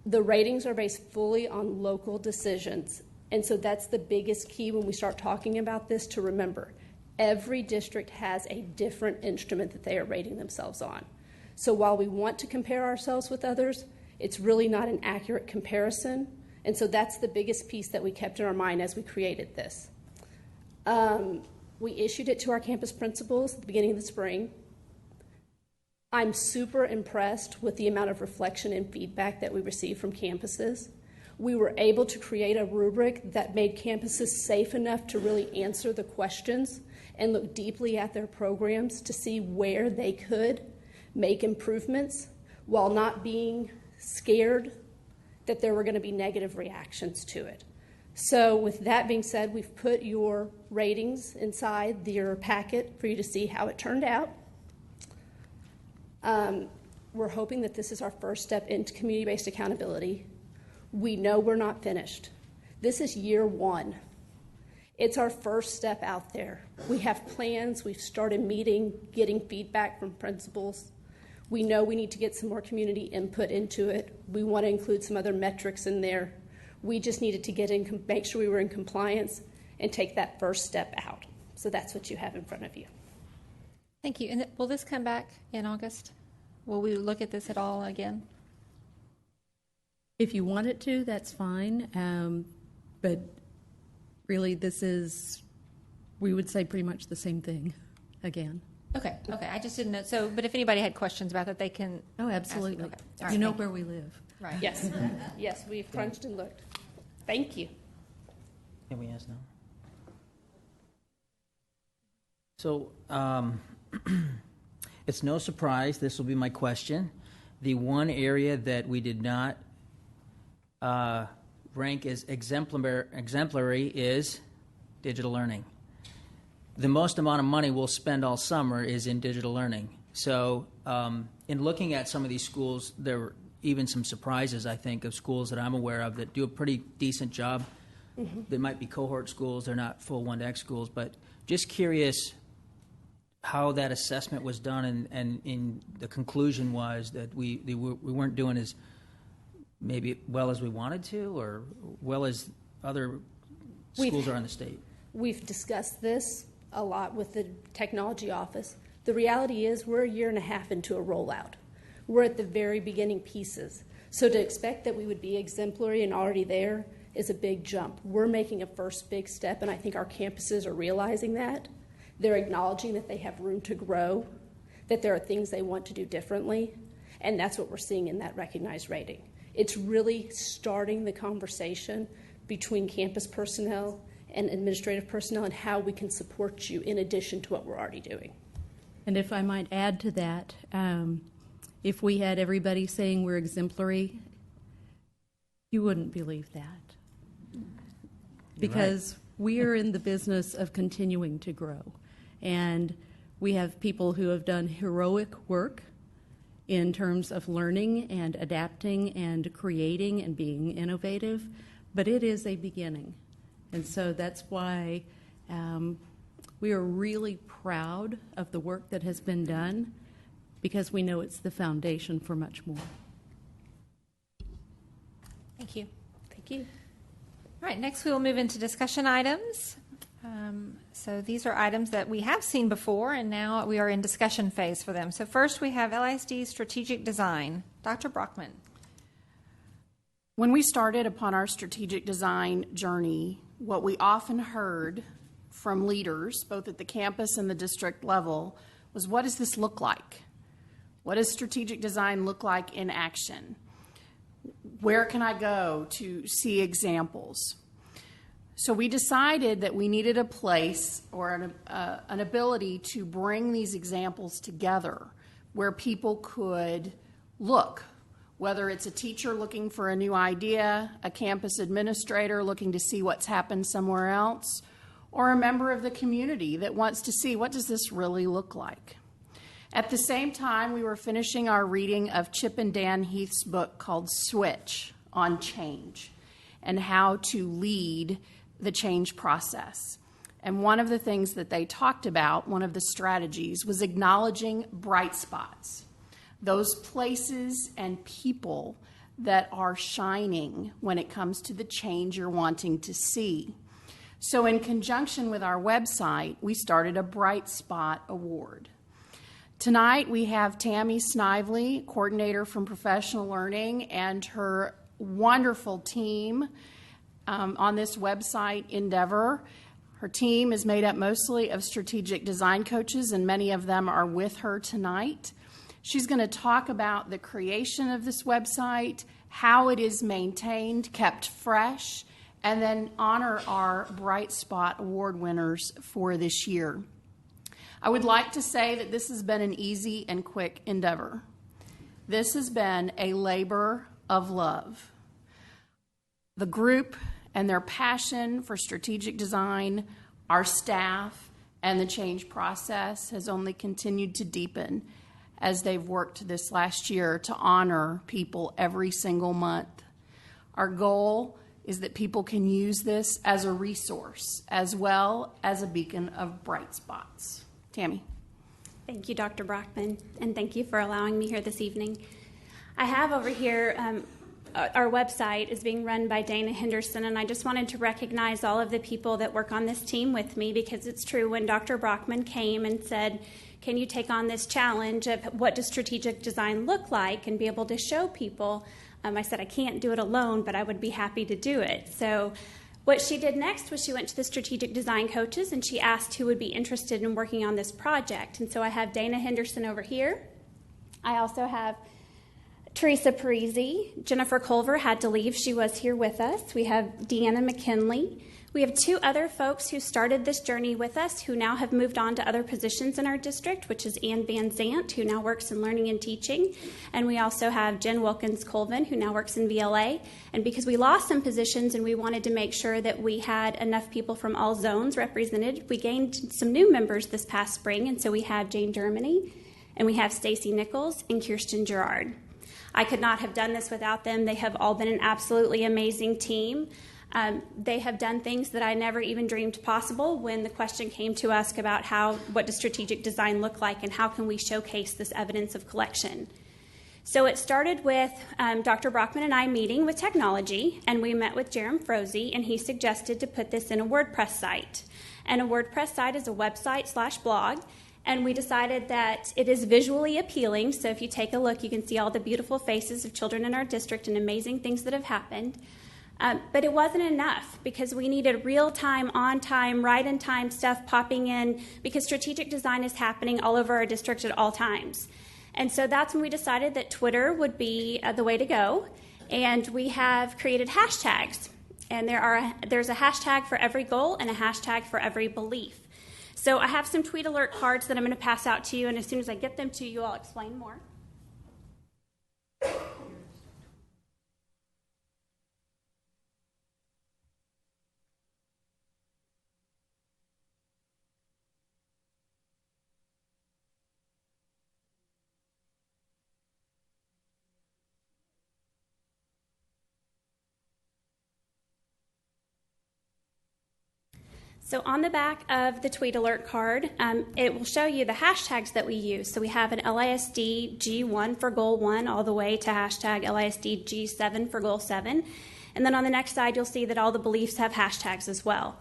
The ratings are based fully on local decisions, and so that's the biggest key when we start talking about this to remember. Every district has a different instrument that they are rating themselves on. So while we want to compare ourselves with others, it's really not an accurate comparison, and so that's the biggest piece that we kept in our mind as we created this. We issued it to our campus principals at the beginning of the spring. I'm super impressed with the amount of reflection and feedback that we received from campuses. We were able to create a rubric that made campuses safe enough to really answer the questions and look deeply at their programs to see where they could make improvements while not being scared that there were going to be negative reactions to it. So with that being said, we've put your ratings inside your packet for you to see how it turned out. We're hoping that this is our first step into community-based accountability. We know we're not finished. This is year 1. It's our first step out there. We have plans. We've started meeting, getting feedback from principals. We know we need to get some more community input into it. We want to include some other metrics in there. We just needed to get in, make sure we were in compliance and take that first step out. So that's what you have in front of you. Thank you. And will this come back in August? Will we look at this at all again? If you want it to, that's fine. But really, this is, we would say pretty much the same thing again. Okay. I just didn't know. So, but if anybody had questions about that, they can. Oh, absolutely. Okay. All right, you know where we live. Right. Yes. Yes, we've crunched and looked. Thank you. Can we ask now? So, it's no surprise, this will be my question. The one area that we did not rank as exemplary is digital learning. The most amount of money we'll spend all summer is in digital learning. So in looking at some of these schools, there were even some surprises, I think, of schools that I'm aware of that do a pretty decent job. Mm-hmm. They might be cohort schools, they're not full 1-to-X schools, but just curious how that assessment was done, and in the conclusion was that we weren't doing as maybe well as we wanted to, or well as other schools are in the state. We've discussed this a lot with the technology office. The reality is we're 1.5 years into a rollout. We're at the very beginning pieces. So to expect that we would be exemplary and already there, is a big jump. We're making a first big step, and I think our campuses are realizing that. They're acknowledging that they have room to grow, that there are things they want to do differently, and that's what we're seeing in that recognized rating. It's really starting the conversation between campus personnel and administrative personnel and how we can support you in addition to what we're already doing. And if I might add to that, if we had everybody saying we're exemplary, you wouldn't believe that. Because we are in the business of continuing to grow. And we have people who have done heroic work in terms of learning and adapting and creating and being innovative, but it is a beginning. And so that's why we are really proud of the work that has been done, because we know it's the foundation for much more. Thank you. Thank you. All right, next we will move into discussion items. So these are items that we have seen before, and now we are in discussion phase for them. So first we have LISD strategic design. Dr. Brockman. When we started upon our strategic design journey, what we often heard from leaders, both at the campus and the district level, was, what does this look like? What does strategic design look like in action? Where can I go to see examples? So we decided that we needed a place or an ability to bring these examples together where people could look, whether it's a teacher looking for a new idea, a campus administrator looking to see what's happened somewhere else, or a member of the community that wants to see, what does this really look like? At the same time, we were finishing our reading of Chip and Dan Heath's book called Switch on Change and how to lead the change process. And one of the things that they talked about, one of the strategies, was acknowledging bright spots, those places and people that are shining when it comes to the change you're wanting to see. So in conjunction with our website, we started a Bright Spot Award. Tonight we have Tammy Snively, coordinator from Professional Learning, and her wonderful team on this website endeavor. Her team is made up mostly of strategic design coaches, and many of them are with her tonight. She's going to talk about the creation of this website, how it is maintained, kept fresh, and then honor our Bright Spot Award winners for this year. I would like to say that this has been an easy and quick endeavor. This has been a labor of love. The group and their passion for strategic design, our staff, and the change process has only continued to deepen as they've worked this last year to honor people every single month. Our goal is that people can use this as a resource as well as a beacon of bright spots. Tammy. Thank you, Dr. Brockman, and thank you for allowing me here this evening. I have over here, our website is being run by Dana Henderson, and I just wanted to recognize all of the people that work on this team with me, because it's true, when Dr. Brockman came and said, can you take on this challenge of what does strategic design look like and be able to show people, I said I can't do it alone, but I would be happy to do it. So what she did next was she went to the strategic design coaches and she asked who would be interested in working on this project. And so I have Dana Henderson over here. I also have Teresa Parisi. Jennifer Culver had to leave. She was here with us. We have Deanna McKinley. We have two other folks who started this journey with us who now have moved on to other positions in our district, which is Ann Van Zant, who now works in learning and teaching. And we also have Jen Wilkins-Colvin, who now works in VLA. And because we lost some positions and we wanted to make sure that we had enough people from all zones represented, we gained some new members this past spring. And so we have Jane Germany, and we have Stacy Nichols and Kirsten Gerard. I could not have done this without them. They have all been an absolutely amazing team. They have done things that I never even dreamed possible when the question came to us about what does strategic design look like and how can we showcase this evidence of collection. So it started with Dr. Brockman and I meeting with technology, and we met with Jerem Froese, and he suggested to put this in a WordPress site. And a WordPress site is a website/blog, and we decided that it is visually appealing, so if you take a look, you can see all the beautiful faces of children in our district and amazing things that have happened. But it wasn't enough because we needed real-time, on-time, right-in-time stuff popping in because strategic design is happening all over our district at all times. And so that's when we decided that Twitter would be the way to go. And we have created hashtags. And there's a hashtag for every goal and a hashtag for every belief. So I have some tweet alert cards that I'm going to pass out to you, and as soon as I get them to you, I'll explain more. So on the back of the tweet alert card, it will show you the hashtags that we use. So we have an LISD G1 for goal 1 all the way to hashtag LISD G7 for goal 7. And then on the next side, you'll see that all the beliefs have hashtags as well.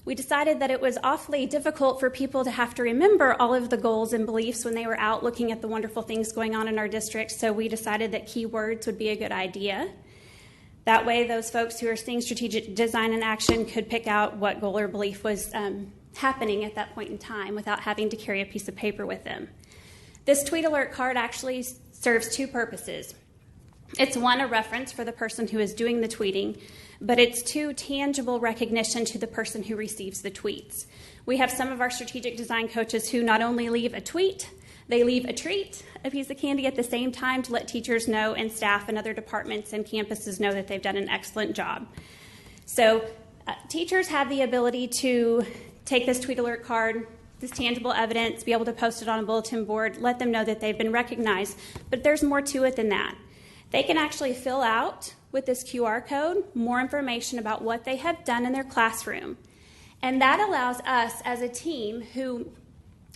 We decided that it was awfully difficult for people to have to remember all of the goals and beliefs when they were out looking at the wonderful things going on in our district. So we decided that keywords would be a good idea. That way, those folks who are seeing strategic design in action could pick out what goal or belief was happening at that point in time without having to carry a piece of paper with them. This tweet alert card actually serves two purposes. It's one, a reference for the person who is doing the tweeting, but it's two, tangible recognition to the person who receives the tweets. We have some of our strategic design coaches who not only leave a tweet, they leave a treat, a piece of candy at the same time to let teachers know and staff and other departments and campuses know that they've done an excellent job. So teachers have the ability to take this tweet alert card, this tangible evidence, be able to post it on a bulletin board, let them know that they've been recognized. But there's more to it than that. They can actually fill out with this QR code more information about what they have done in their classroom. And that allows us as a team who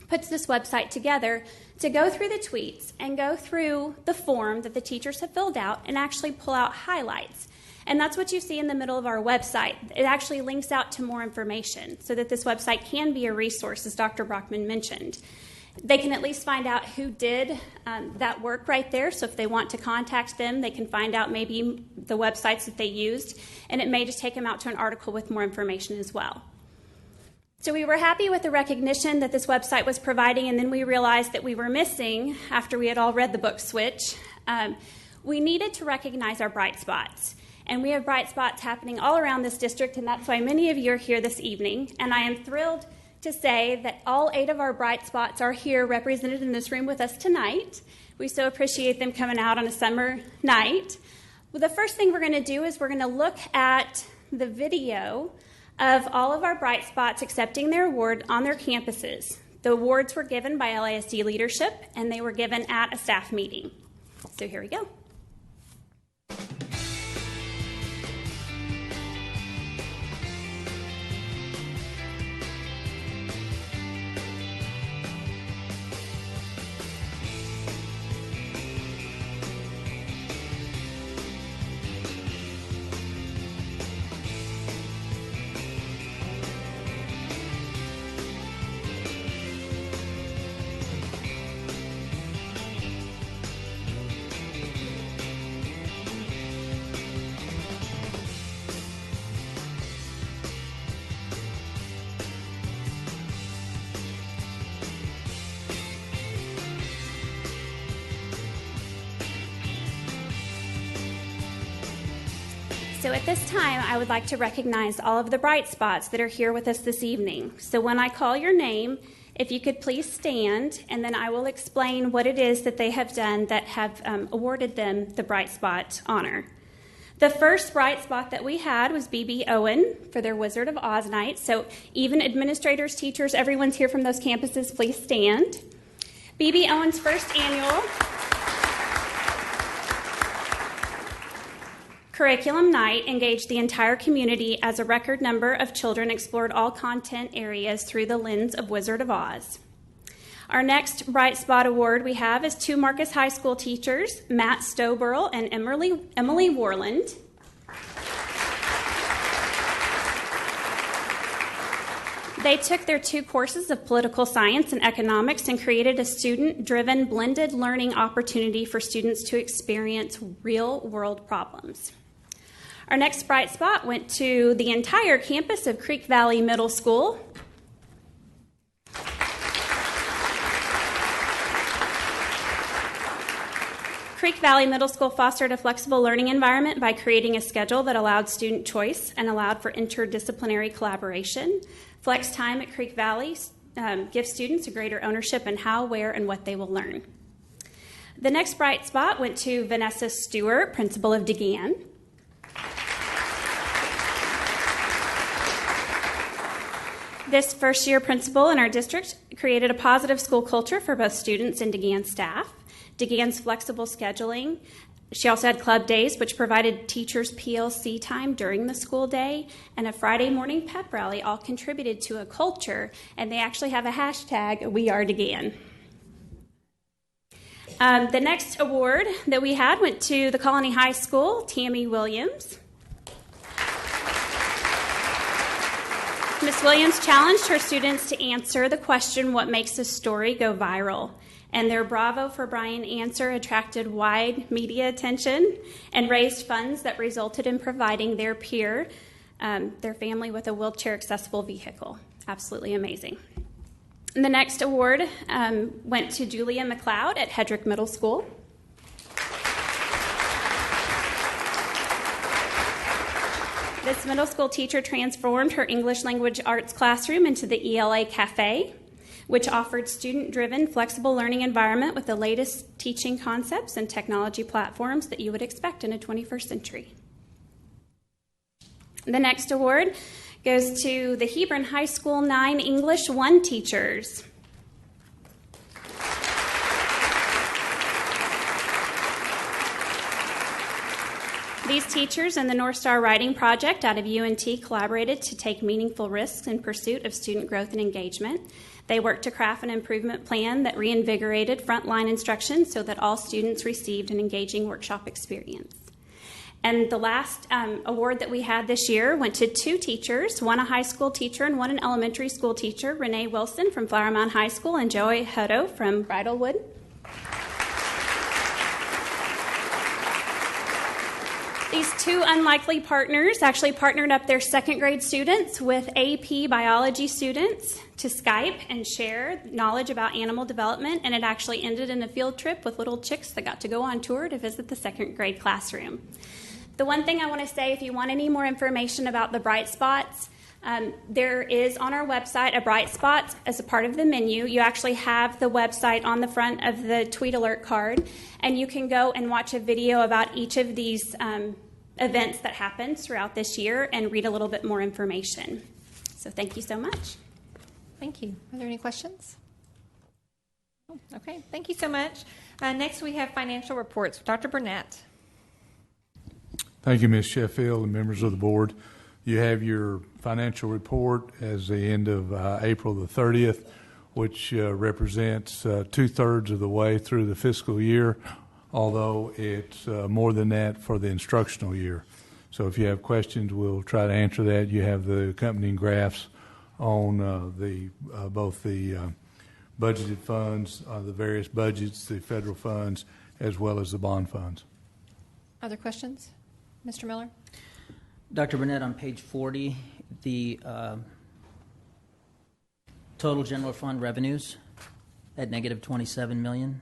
puts this website together to go through the tweets and go through the form that the teachers have filled out and actually pull out highlights. And that's what you see in the middle of our website. It actually links out to more information so that this website can be a resource, as Dr. Brockman mentioned. They can at least find out who did that work right there. So if they want to contact them, they can find out maybe the websites that they used, and it may just take them out to an article with more information as well. So we were happy with the recognition that this website was providing, and then we realized that we were missing, after we had all read the book Switch, we needed to recognize our bright spots. And we have bright spots happening all around this district, and that's why many of you are here this evening. And I am thrilled to say that all 8 of our bright spots are here represented in this room with us tonight. We so appreciate them coming out on a summer night. Well, the first thing we're going to do is we're going to look at the video of all of our bright spots accepting their award on their campuses. The awards were given by LISD leadership, and they were given at a staff meeting. So here we go. So at this time, I would like to recognize all of the bright spots that are here with us this evening. So when I call your name, if you could please stand, and then I will explain what it is that they have done that have awarded them the Bright Spot honor. The first bright spot that we had was B.B. Owen for their Wizard of Oz night. So even administrators, teachers, everyone's here from those campuses, please stand. B.B. Owen's first annual curriculum night engaged the entire community as a record number of children explored all content areas through the lens of Wizard of Oz. Our next Bright Spot Award we have is 2 Marcus High School teachers, Matt Stoburl and Emily Warland. They took their 2 courses of political science and economics and created a student-driven blended learning opportunity for students to experience real-world problems. Our next bright spot went to the entire campus of Creek Valley Middle School. Creek Valley Middle School fostered a flexible learning environment by creating a schedule that allowed student choice and allowed for interdisciplinary collaboration. Flex time at Creek Valley gives students a greater ownership in how, where, and what they will learn. The next bright spot went to Vanessa Stewart, principal of DeGan. This first-year principal in our district created a positive school culture for both students and DeGan staff. DeGan's flexible scheduling. She also had club days, which provided teachers PLC time during the school day, and a Friday morning pep rally all contributed to a culture, and they actually have a hashtag, We Are DeGan. The next award that we had went to the Colony High School, Tammy Williams. Ms. Williams challenged her students to answer the question, what makes a story go viral? And their Bravo for Brian answer attracted wide media attention and raised funds that resulted in providing their peer, their family, with a wheelchair-accessible vehicle. Absolutely amazing. And the next award went to Julia McLeod at Hedrick Middle School. This middle school teacher transformed her English language arts classroom into the ELA Cafe, which offered student-driven, flexible learning environment with the latest teaching concepts and technology platforms that you would expect in a 21st century. The next award goes to the Hebron High School 9 English 1 teachers. These teachers and the North Star Writing Project out of UNT collaborated to take meaningful risks in pursuit of student growth and engagement. They worked to craft an improvement plan that reinvigorated frontline instruction so that all students received an engaging workshop experience. And the last award that we had this year went to two teachers, one a high school teacher and one an elementary school teacher, Renee Wilson from Flower Mound High School and Joey Hutto from Bridlewood. These two unlikely partners actually partnered up their second grade students with AP biology students to Skype and share knowledge about animal development, and it actually ended in a field trip with little chicks that got to go on tour to visit the second grade classroom. The one thing I want to say, if you want any more information about the Bright Spots, there is on our website a Bright Spots as a part of the menu. You actually have the website on the front of the tweet alert card, and you can go and watch a video about each of these events that happened throughout this year and read a little bit more information. So thank you so much. Thank you. Are there any questions? Oh, okay, thank you so much. Next we have financial reports. Dr. Burnett. Thank you, Ms. Sheffield and members of the board. You have your financial report as the end of April the 30th, which represents 2/3 of the way through the fiscal year, although it's more than that for the instructional year. So if you have questions, we'll try to answer that. You have the accompanying graphs on both the budgeted funds, the various budgets, the federal funds, as well as the bond funds. Other questions? Mr. Miller? Dr. Burnett, on page 40, the total general fund revenues at negative $27 million.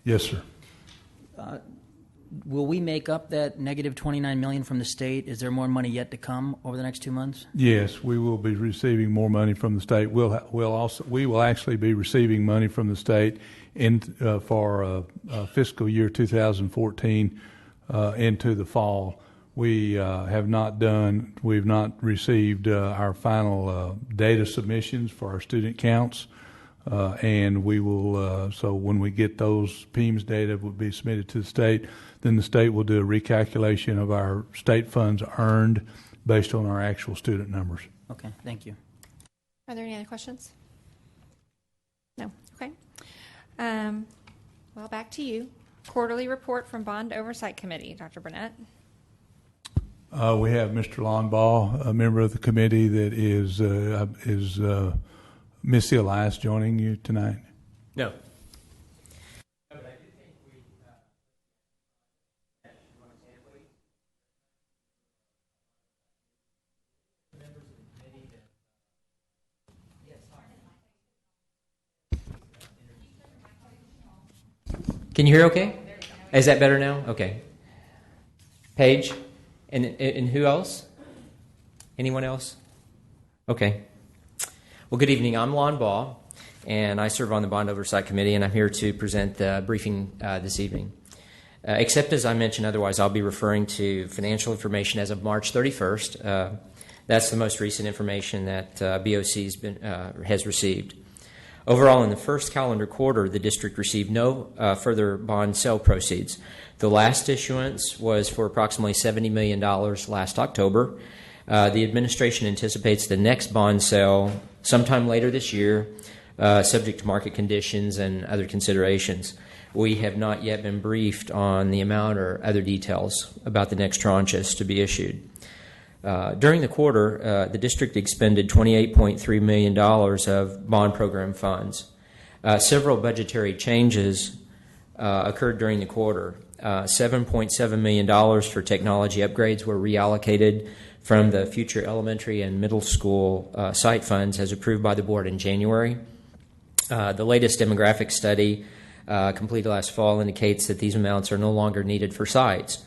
Yes, sir. Will we make up that negative $29 million from the state? Is there more money yet to come over the next 2 months? Yes, we will be receiving more money from the state. We will actually be receiving money from the state for fiscal year 2014 into the fall. We've not received our final data submissions for our student counts. And we will, so when we get those PEMS data will be submitted to the state, then the state will do a recalculation of our state funds earned based on our actual student numbers. Okay, thank you. Are there any other questions? No. Okay. Well, back to you. Quarterly report from Bond Oversight Committee, Dr. Burnett. We have Mr. Longbaugh, a member of the committee that is Missy Elias joining you tonight? No. Can you hear okay? Is that better now? Okay. Paige? And who else? Anyone else? Okay. Well, good evening. I'm Lon Baugh, and I serve on the Bond Oversight Committee, and I'm here to present the briefing this evening. Except as I mentioned otherwise, I'll be referring to financial information as of March 31st. That's the most recent information that BOC has received. Overall, in the first calendar quarter, the district received no further bond sale proceeds. The last issuance was for approximately $70 million last October. The administration anticipates the next bond sale sometime later this year, subject to market conditions and other considerations. We have not yet been briefed on the amount or other details about the next tranches to be issued. During the quarter, the district expended $28.3 million of bond program funds. Several budgetary changes occurred during the quarter. $7.7 million for technology upgrades were reallocated from the future elementary and middle school site funds as approved by the board in January. The latest demographic study completed last fall indicates that these amounts are no longer needed for sites.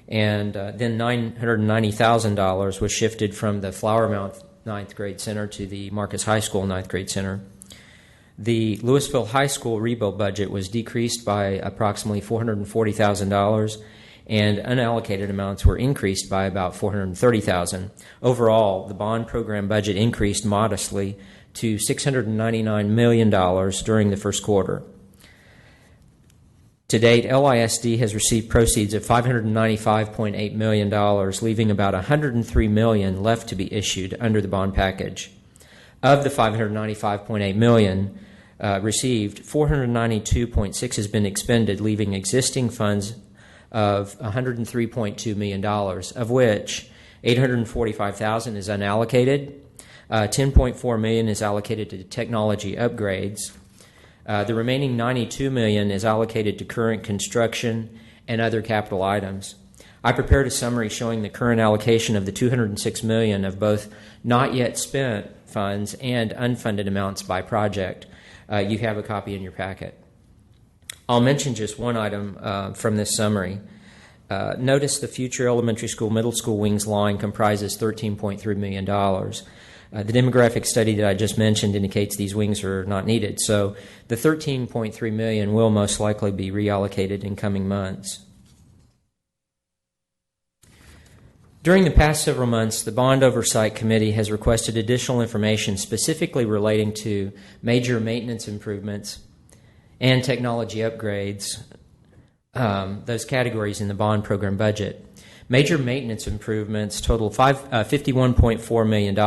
And then $990,000 was shifted from the Flower Mount 9th grade center to the Marcus High School 9th grade center. The Lewisville High School rebuild budget was decreased by approximately $440,000, and unallocated amounts were increased by about $430,000. Overall, the bond program budget increased modestly to $699 million during the first quarter. To date, LISD has received proceeds of $595.8 million, leaving about $103 million left to be issued under the bond package. Of the $595.8 million received, $492.6 has been expended, leaving existing funds of $103.2 million, of which $845,000 is unallocated, $10.4 million is allocated to technology upgrades. The remaining $92 million is allocated to current construction and other capital items. I prepared a summary showing the current allocation of the $206 million of both not yet spent funds and unfunded amounts by project. You have a copy in your packet. I'll mention just one item from this summary. Notice the future elementary school, middle school wings line comprises $13.3 million. The demographic study that I just mentioned indicates these wings are not needed, so the $13.3 million will most likely be reallocated in coming months. During the past several months, the Bond Oversight Committee has requested additional information specifically relating to major maintenance improvements and technology upgrades, those categories in the bond program budget. Major maintenance improvements total $51.4 million,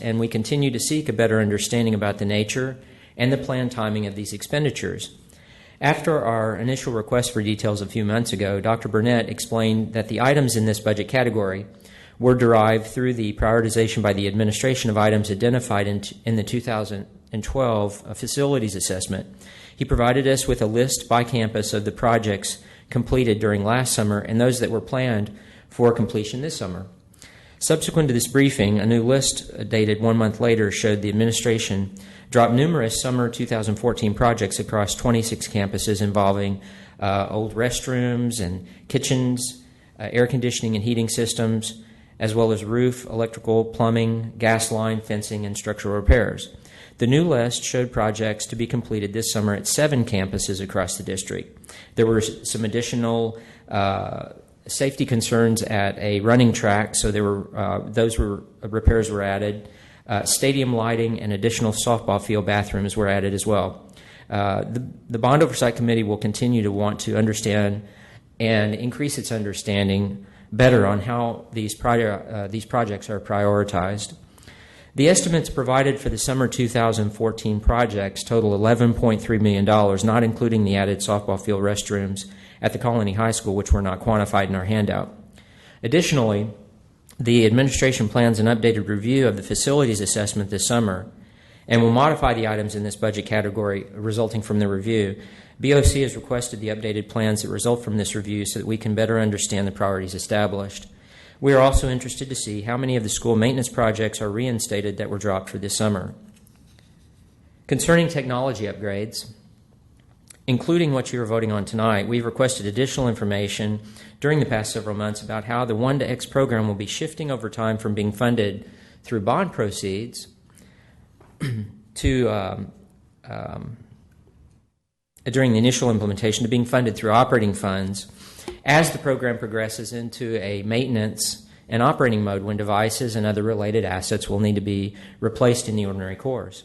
and we continue to seek a better understanding about the nature and the planned timing of these expenditures. After our initial request for details a few months ago, Dr. Burnett explained that the items in this budget category were derived through the prioritization by the administration of items identified in the 2012 facilities assessment. He provided us with a list by campus of the projects completed during last summer and those that were planned for completion this summer. Subsequent to this briefing, a new list dated 1 month later showed the administration dropped numerous summer 2014 projects across 26 campuses involving old restrooms and kitchens, air conditioning and heating systems, as well as roof, electrical, plumbing, gas line, fencing, and structural repairs. The new list showed projects to be completed this summer at 7 campuses across the district. There were some additional safety concerns at a running track, so repairs were added. Stadium lighting and additional softball field bathrooms were added as well. The Bond Oversight Committee will continue to want to understand and increase its understanding better on how these projects are prioritized. The estimates provided for the summer 2014 projects total $11.3 million, not including the added softball field restrooms at the Colony High School, which were not quantified in our handout. Additionally, the administration plans an updated review of the facilities assessment this summer and will modify the items in this budget category resulting from the review. BOC has requested the updated plans that result from this review so that we can better understand the priorities established. We are also interested to see how many of the school maintenance projects are reinstated that were dropped for this summer. Concerning technology upgrades, including what you are voting on tonight, we've requested additional information during the past several months about how the 1 to X program will be shifting over time from being funded through bond proceeds to during the initial implementation to being funded through operating funds as the program progresses into a maintenance and operating mode when devices and other related assets will need to be replaced in the ordinary course.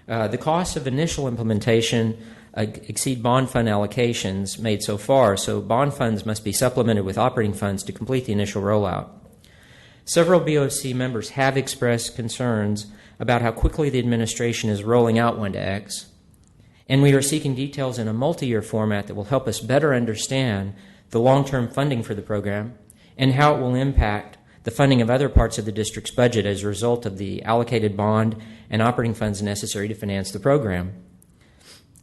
The costs of initial implementation exceed bond fund allocations made so far, so bond funds must be supplemented with operating funds to complete the initial rollout. Several BOC members have expressed concerns about how quickly the administration is rolling out 1 to X, and we are seeking details in a multi-year format that will help us better understand the long-term funding for the program and how it will impact the funding of other parts of the district's budget as a result of the allocated bond and operating funds necessary to finance the program.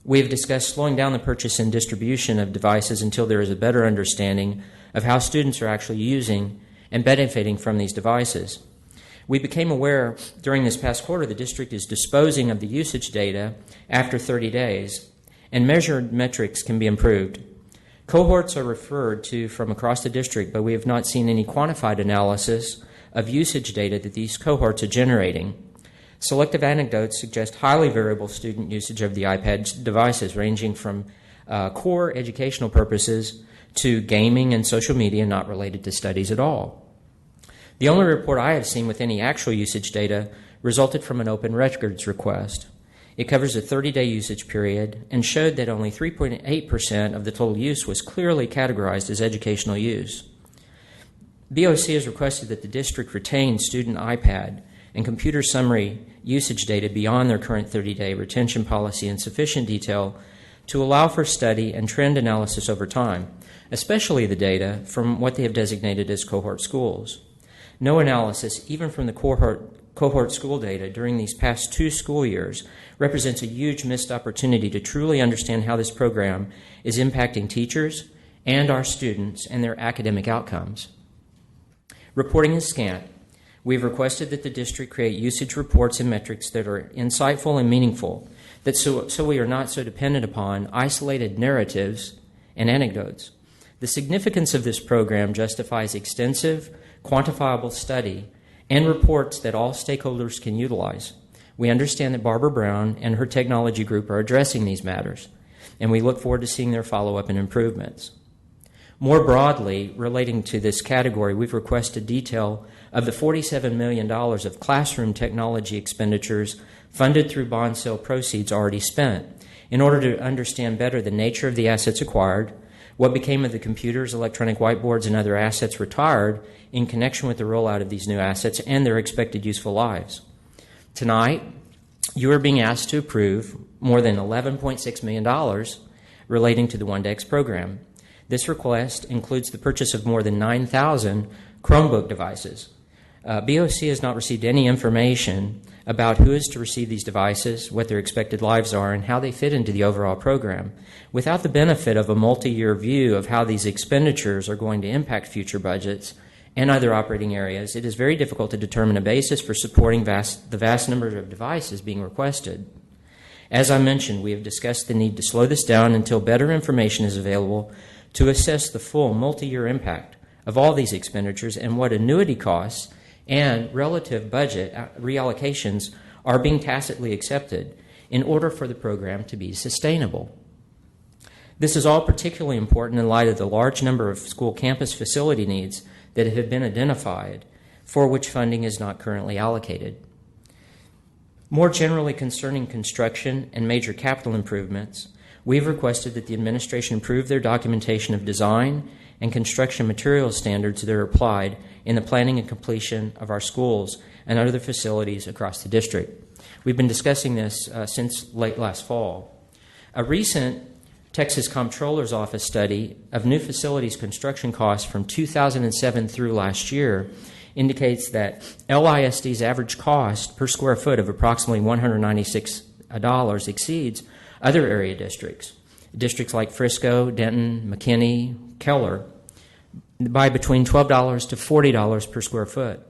We have discussed slowing down the purchase and distribution of devices until there is a better understanding of how students are actually using and benefiting from these devices. We became aware during this past quarter the district is disposing of the usage data after 30 days, and measured metrics can be improved. Cohorts are referred to from across the district, but we have not seen any quantified analysis of usage data that these cohorts are generating. Selective anecdotes suggest highly variable student usage of the iPad devices, ranging from core educational purposes to gaming and social media not related to studies at all. The only report I have seen with any actual usage data resulted from an open records request. It covers a 30-day usage period and showed that only 3.8% of the total use was clearly categorized as educational use. BOC has requested that the district retain student iPad and computer summary usage data beyond their current 30-day retention policy in sufficient detail to allow for study and trend analysis over time, especially the data from what they have designated as cohort schools. No analysis, even from the cohort school data during these past 2 school years, represents a huge missed opportunity to truly understand how this program is impacting teachers and our students and their academic outcomes. Reporting is scant. We've requested that the district create usage reports and metrics that are insightful and meaningful, so we are not so dependent upon isolated narratives and anecdotes. The significance of this program justifies extensive, quantifiable study and reports that all stakeholders can utilize. We understand that Barbara Brown and her technology group are addressing these matters, and we look forward to seeing their follow-up and improvements. More broadly, relating to this category, we've requested detail of the $47 million of classroom technology expenditures funded through bond sale proceeds already spent in order to understand better the nature of the assets acquired, what became of the computers, electronic whiteboards, and other assets retired in connection with the rollout of these new assets and their expected useful lives. Tonight, you are being asked to approve more than $11.6 million relating to the 1 to X program. This request includes the purchase of more than 9,000 Chromebook devices. BOC has not received any information about who is to receive these devices, what their expected lives are, and how they fit into the overall program. Without the benefit of a multi-year view of how these expenditures are going to impact future budgets and other operating areas, it is very difficult to determine a basis for supporting the vast number of devices being requested. As I mentioned, we have discussed the need to slow this down until better information is available to assess the full multi-year impact of all these expenditures and what annuity costs and relative budget reallocations are being tacitly accepted in order for the program to be sustainable. This is all particularly important in light of the large number of school campus facility needs that have been identified for which funding is not currently allocated. More generally concerning construction and major capital improvements, we've requested that the administration improve their documentation of design and construction materials standards that are applied in the planning and completion of our schools and other facilities across the district. We've been discussing this since late last fall. A recent Texas Comptroller's Office study of new facilities construction costs from 2007 through last year indicates that LISD's average cost per square foot of approximately $196 exceeds other area districts, districts like Frisco, Denton, McKinney, Keller, by between $12 to $40 per square foot.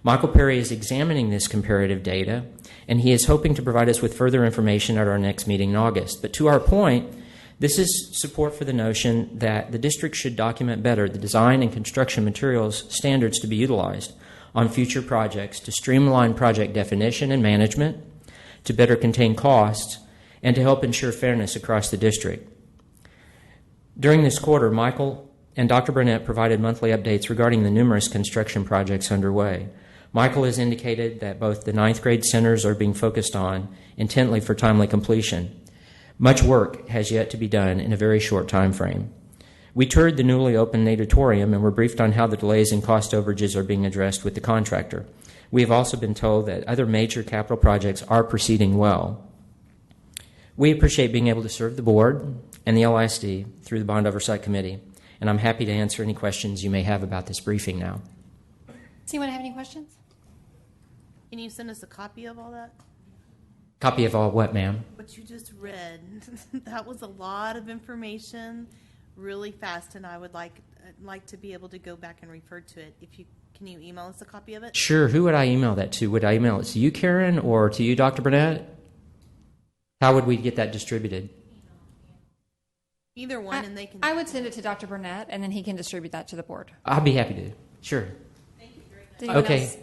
Michael Perry is examining this comparative data, and he is hoping to provide us with further information at our next meeting in August. But to our point, this is support for the notion that the district should document better the design and construction materials standards to be utilized on future projects to streamline project definition and management, to better contain costs, and to help ensure fairness across the district. During this quarter, Michael and Dr. Burnett provided monthly updates regarding the numerous construction projects underway. Michael has indicated that both the ninth grade centers are being focused on intently for timely completion. Much work has yet to be done in a very short time frame. We toured the newly opened natatorium and were briefed on how the delays and cost overages are being addressed with the contractor. We have also been told that other major capital projects are proceeding well. We appreciate being able to serve the board and the LISD through the Bond Oversight Committee, and I'm happy to answer any questions you may have about this briefing now. Does anyone have any questions? Can you send us a copy of all that? Copy of all what, ma'am? What you just read. That was a lot of information, really fast, and I'd like to be able to go back and refer to it. Can you email us a copy of it? Sure. Who would I email that to? Would I email it to you, Karen, or to you, Dr. Burnett? How would we get that distributed? Either one, and they can. I would send it to Dr. Burnett, and then he can distribute that to the board. I'll be happy to. Sure. Thank you very much. Okay. Else?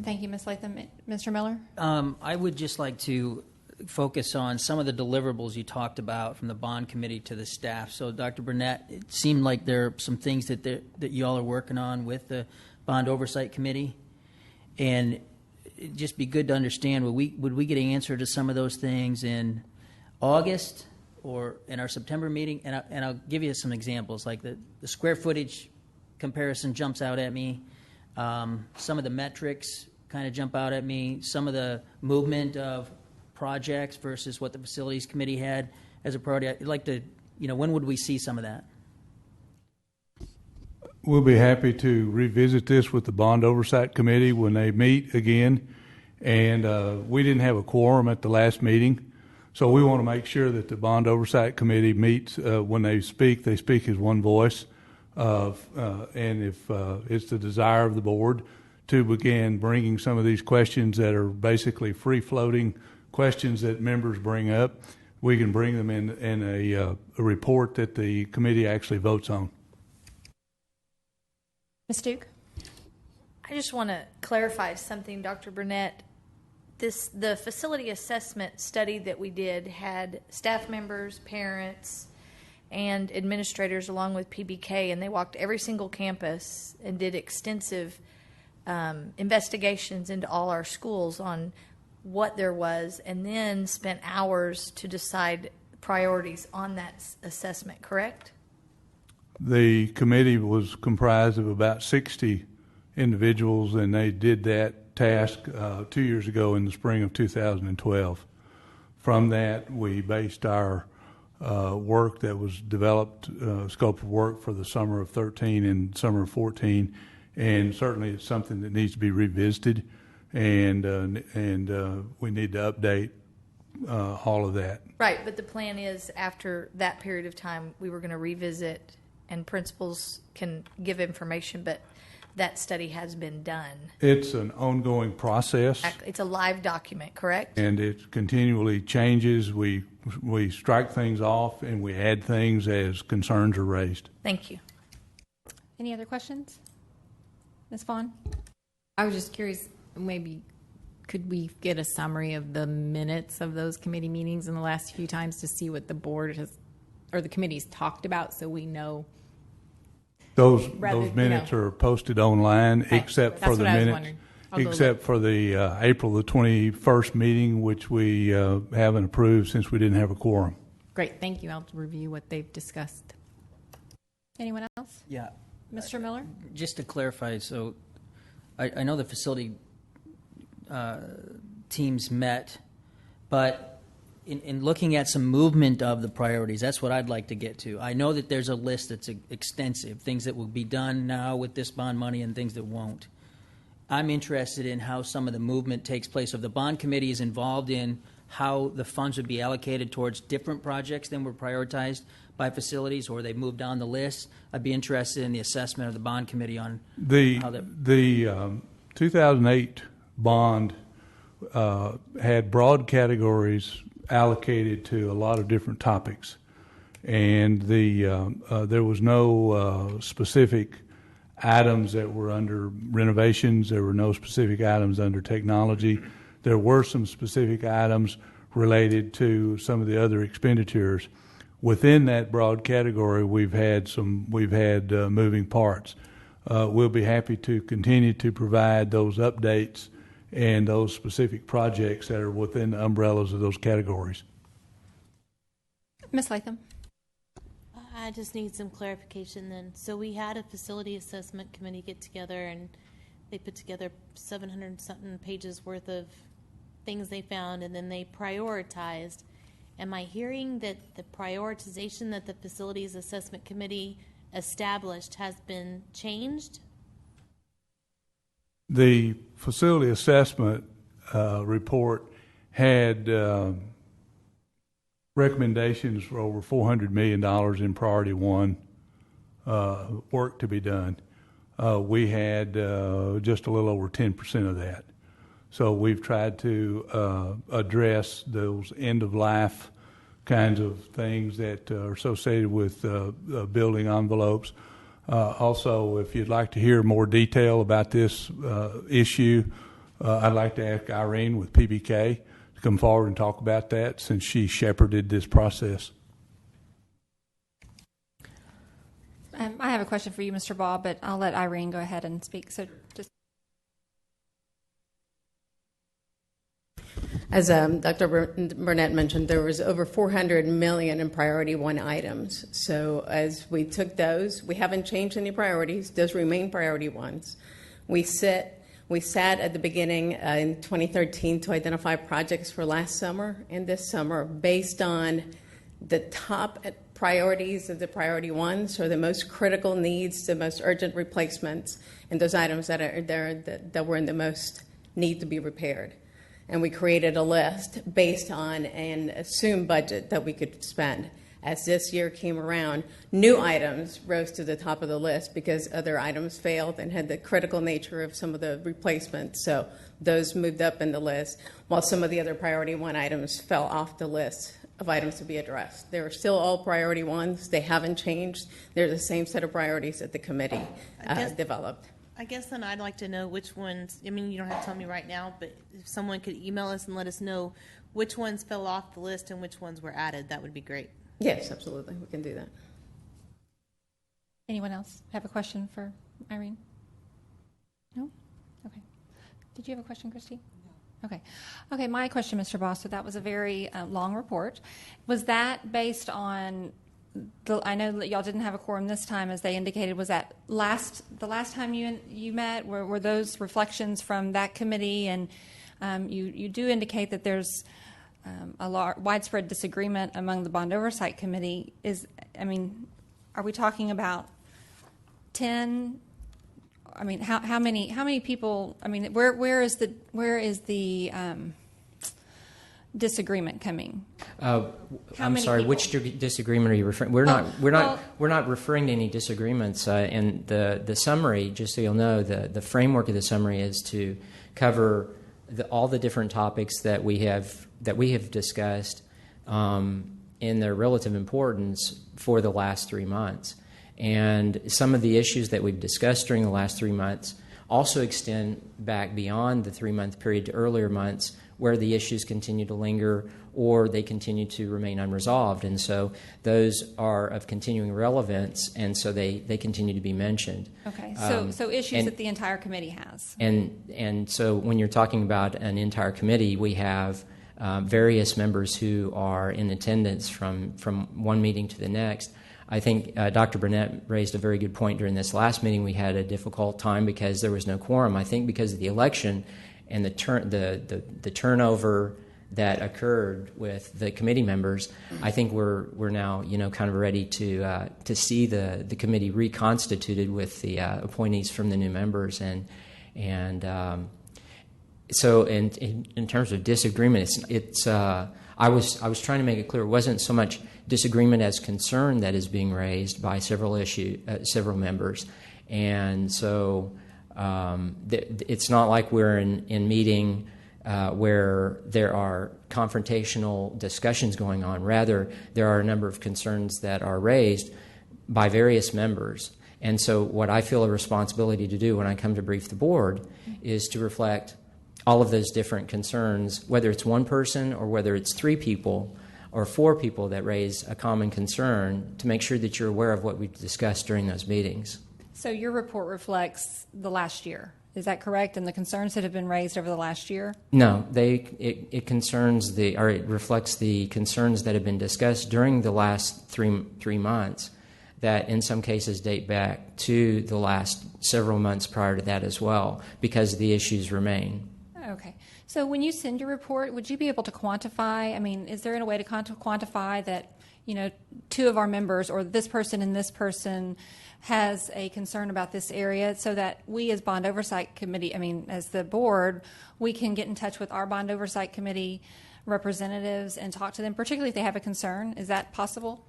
Thank you, Ms. Latham. Mr. Miller? I would just like to focus on some of the deliverables you talked about from the bond committee to the staff. So, Dr. Burnett, it seemed like there are some things that you all are working on with the bond oversight committee, and it'd just be good to understand, would we get an answer to some of those things in August or in our September meeting? And I'll give you some examples, like the square footage comparison jumps out at me. Some of the metrics kind of jump out at me. Some of the movement of projects versus what the facilities committee had as a priority. I'd like to, when would we see some of that? We'll be happy to revisit this with the Bond Oversight Committee when they meet again. And we didn't have a quorum at the last meeting, so we want to make sure that the Bond Oversight Committee meets when they speak as one voice. And if it's the desire of the board to begin bringing some of these questions that are basically free-floating questions that members bring up, we can bring them in a report that the committee actually votes on. Ms. Duke? I just want to clarify something, Dr. Burnett. The facility assessment study that we did had staff members, parents, and administrators along with PBK, and they walked every single campus and did extensive investigations into all our schools on what there was, and then spent hours to decide priorities on that assessment, correct? The committee was comprised of about 60 individuals, and they did that task 2 years ago in the spring of 2012. From that, we based our work that was developed, scope of work for the summer of 13 and summer of 14, and certainly it's something that needs to be revisited, and we need to update all of that. Right, but the plan is after that period of time, we were going to revisit, and principals can give information, but that study has been done. It's an ongoing process. It's a live document, correct? And it continually changes. We strike things off and we add things as concerns are raised. Thank you. Any other questions? Ms. Vaughn? I was just curious, maybe could we get a summary of the minutes of those committee meetings in the last few times to see what the board has, or the committee's talked about, so we know? Those minutes are posted online, okay. except That's for the what I was minutes, wondering. except for the April the 21st meeting, which we haven't approved since we didn't have a quorum. Great, thank you. I'll review what they've discussed. Anyone else? Yeah. Mr. Miller? Just to clarify, so I know the facility teams met, but in looking at some movement of the priorities, that's what I'd like to get to. I know that there's a list that's extensive, things that will be done now with this bond money and things that won't. I'm interested in how some of the movement takes place. If the bond committee is involved in how the funds would be allocated towards different projects than were prioritized by facilities, or they move down the list, I'd be interested in the assessment of the bond committee on how that. The 2008 bond had broad categories allocated to a lot of different topics, and there was no specific items that were under renovations. There were no specific items under technology. There were some specific items related to some of the other expenditures. Within that broad category, we've had moving parts. We'll be happy to continue to provide those updates and those specific projects that are within the umbrellas of those categories. Ms. Latham. I just need some clarification then. So we had a facility assessment committee get together, and they put together 700-something pages worth of things they found, and then they prioritized. Am I hearing that the prioritization that the facilities assessment committee established has been changed? The facility assessment report had recommendations for over $400 million in priority one work to be done. We had just a little over 10% of that. So we've tried to address those end-of-life kinds of things that are associated with building envelopes. Also, if you'd like to hear more detail about this issue, I'd like to ask Irene with PBK to come forward and talk about that, since she shepherded this process. I have a question for you, Mr. Ball, but I'll let Irene go ahead and speak. So just. As Dr. Burnett mentioned, there was over $400 million in priority one items. So as we took those, we haven't changed any priorities. Those remain priority ones. We sat at the beginning in 2013 to identify projects for last summer and this summer based on the top priorities of the priority ones, or the most critical needs, the most urgent replacements, and those items that are there that were in the most need to be repaired. And we created a list based on an assumed budget that we could spend. As this year came around, new items rose to the top of the list because other items failed and had the critical nature of some of the replacements. So those moved up in the list, while some of the other priority one items fell off the list of items to be addressed. They were still all priority ones. They haven't changed. They're the same set of priorities that the committee developed. I guess then I'd like to know which ones, I mean, you don't have to tell me right now, but if someone could email us and let us know which ones fell off the list and which ones were added, that would be great. Yes, absolutely. We can do that. Anyone else have a question for Irene? No? Okay. Did you have a question, Christy? No. Okay. Okay, my question, Mr. Boss, so that was a very long report. Was that based on... I know that y'all didn't have a quorum this time, as they indicated. Was that the last time you met? Were those reflections from that committee? And you do indicate that there's a widespread disagreement among the Bond Oversight Committee. Are we talking about 10? I mean, how many people? I mean, where is the disagreement coming? I'm sorry. People? Which disagreement are you referring? We're not referring to any disagreements. And the summary, just so you'll know, the framework of the summary is to cover all the different topics that we have discussed in their relative importance for the last 3 months. And some of the issues that we've discussed during the last 3 months also extend back beyond the 3-month period to earlier months, where the issues continue to linger or they continue to remain unresolved. And so those are of continuing relevance, and so they continue to be mentioned. Okay, so issues that the entire committee has. And so when you're talking about an entire committee, we have various members who are in attendance from one meeting to the next. I think Dr. Burnett raised a very good point during this last meeting. We had a difficult time because there was no quorum. I think because of the election and the turnover that occurred with the committee members, I think we're now kind of ready to see the committee reconstituted with the appointees from the new members, so in terms of disagreement, it's I was trying to make it clear it wasn't so much disagreement as concern that is being raised by several members, and so it's not like we're in meeting where there are confrontational discussions going on. Rather, there are a number of concerns that are raised by various members. And so what I feel a responsibility to do when I come to brief the board is to reflect all of those different concerns, whether it's one person or whether it's 3 people or 4 people that raise a common concern, to make sure that you're aware of what we've discussed during those meetings. So your report reflects the last year. Is that correct? And the concerns that have been raised over the last year? No, it reflects the concerns that have been discussed during the last three months, that in some cases date back to the last several months prior to that as well, because the issues remain. Okay. So when you send your report, would you be able to quantify? I mean, is there a way to quantify that, 2 of our members or this person and this person has a concern about this area, so that we as Bond Oversight Committee, as the board, we can get in touch with our Bond Oversight Committee representatives and talk to them, particularly if they have a concern? Is that possible?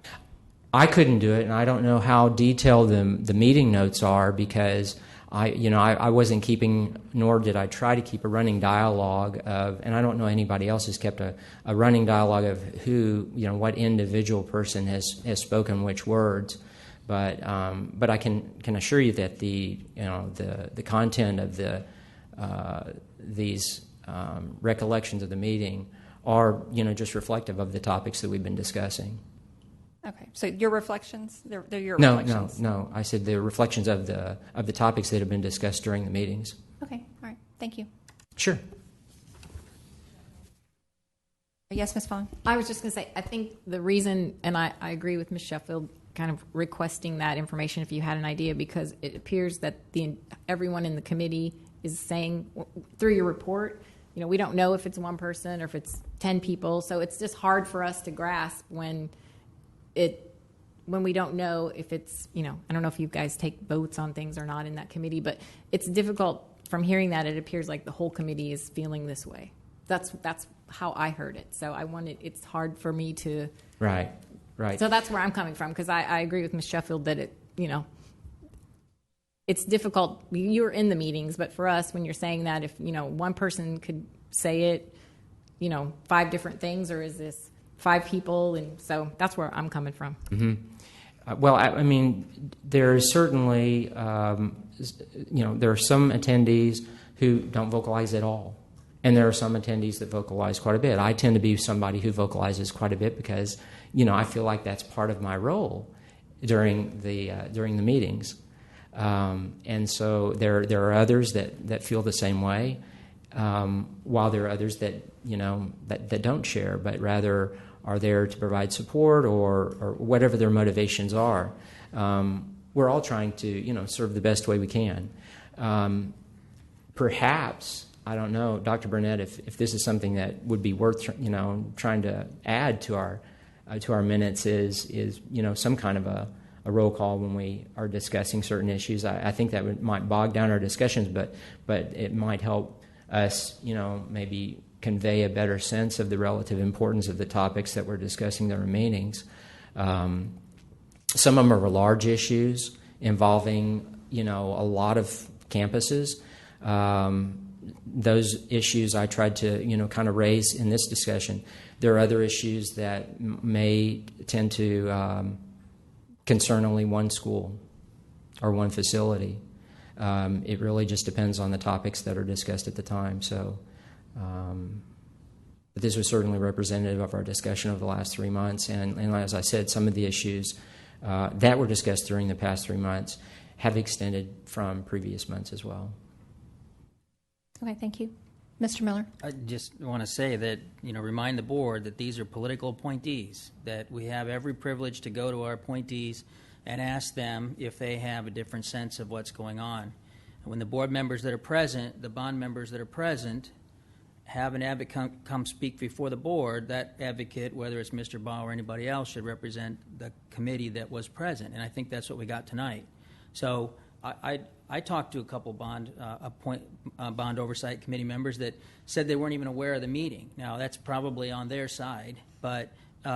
I couldn't do it, and I don't know how detailed the meeting notes are, because I wasn't keeping, nor did I try to keep a running dialogue of, and I don't know anybody else has kept a running dialogue of who, what individual person has spoken which words. But I can assure you that the content of these recollections of the meeting are just reflective of the topics that we've been discussing. Okay, so your reflections? They're your reflections? No. I said the reflections of the topics that have been discussed during the meetings. Okay, all right. Thank you. Sure. Yes, Ms. Vaughn? I was just going to say, I think the reason, and I agree with Ms. Sheffield, kind of requesting that information if you had an idea, because it appears that everyone in the committee is saying, through your report, we don't know if it's one person or if it's 10 people, so it's just hard for us to grasp when we don't know if it's, I don't know if you guys take votes on things or not in that committee, but it's difficult. From hearing that, it appears like the whole committee is feeling this way. That's how I heard it. So it's hard for me to. Right. So that's where I'm coming from, because I agree with Ms. Sheffield that it's difficult. You're in the meetings, but for us, when you're saying that, if, one person could say it, 5 different things, or is this 5 people? And so that's where I'm coming from. Mm-hmm. Well, I mean, there is certainly, there are some attendees who don't vocalize at all. And there are some attendees that vocalize quite a bit. I tend to be somebody who vocalizes quite a bit because, I feel like that's part of my role during the meetings. And so there are others that feel the same way, while there are others that that don't share, but rather are there to provide support or whatever their motivations are. We're all trying to serve the best way we can. Perhaps, I don't know, Dr. Burnett, if this is something that would be worth trying to add to our minutes is some kind of a roll call when we are discussing certain issues. I think that might bog down our discussions, but it might help us maybe convey a better sense of the relative importance of the topics that we're discussing during our meetings. Some of them are large issues involving a lot of campuses. Those issues I tried to kind of raise in this discussion. There are other issues that may tend to concern only one school or one facility. It really just depends on the topics that are discussed at the time. So, but this was certainly representative of our discussion over the last 3 months. And as I said, some of the issues that were discussed during the past 3 months have extended from previous months as well. Okay, thank you. Mr. Miller? I just want to say that, remind the board that these are political appointees, that we have every privilege to go to our appointees and ask them if they have a different sense of what's going on. And when the board members that are present, the bond members that are present, have an advocate come speak before the board, that advocate, whether it's Mr. Baugh or anybody else, should represent the committee that was present. And I think that's what we got tonight. So I talked to a couple bond oversight committee members that said they weren't even aware of the meeting. Now, that's probably on their side, but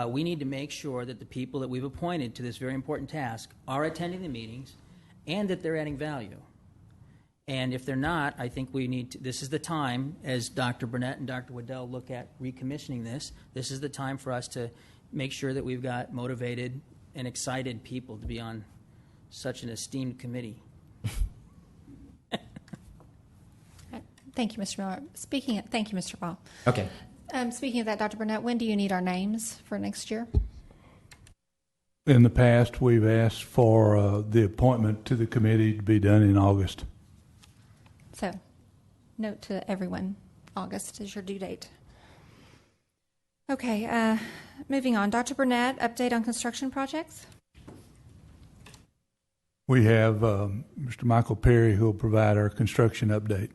we need to make sure that the people that we've appointed to this very important task are attending the meetings and that they're adding value. And if they're not, I think we need to, this is the time, as Dr. Burnett and Dr. Waddell look at recommissioning this is the time for us to make sure that we've got motivated and excited people to be on such an esteemed committee. Thank you, Mr. Miller. Thank you, Mr. Ball. Okay. Speaking of that, Dr. Burnett, when do you need our names for next year? In the past, we've asked for the appointment to the committee to be done in August. So, note to everyone, August is your due date. Okay, moving on. Dr. Burnett, update on construction projects? We have Mr. Michael Perry who will provide our construction update.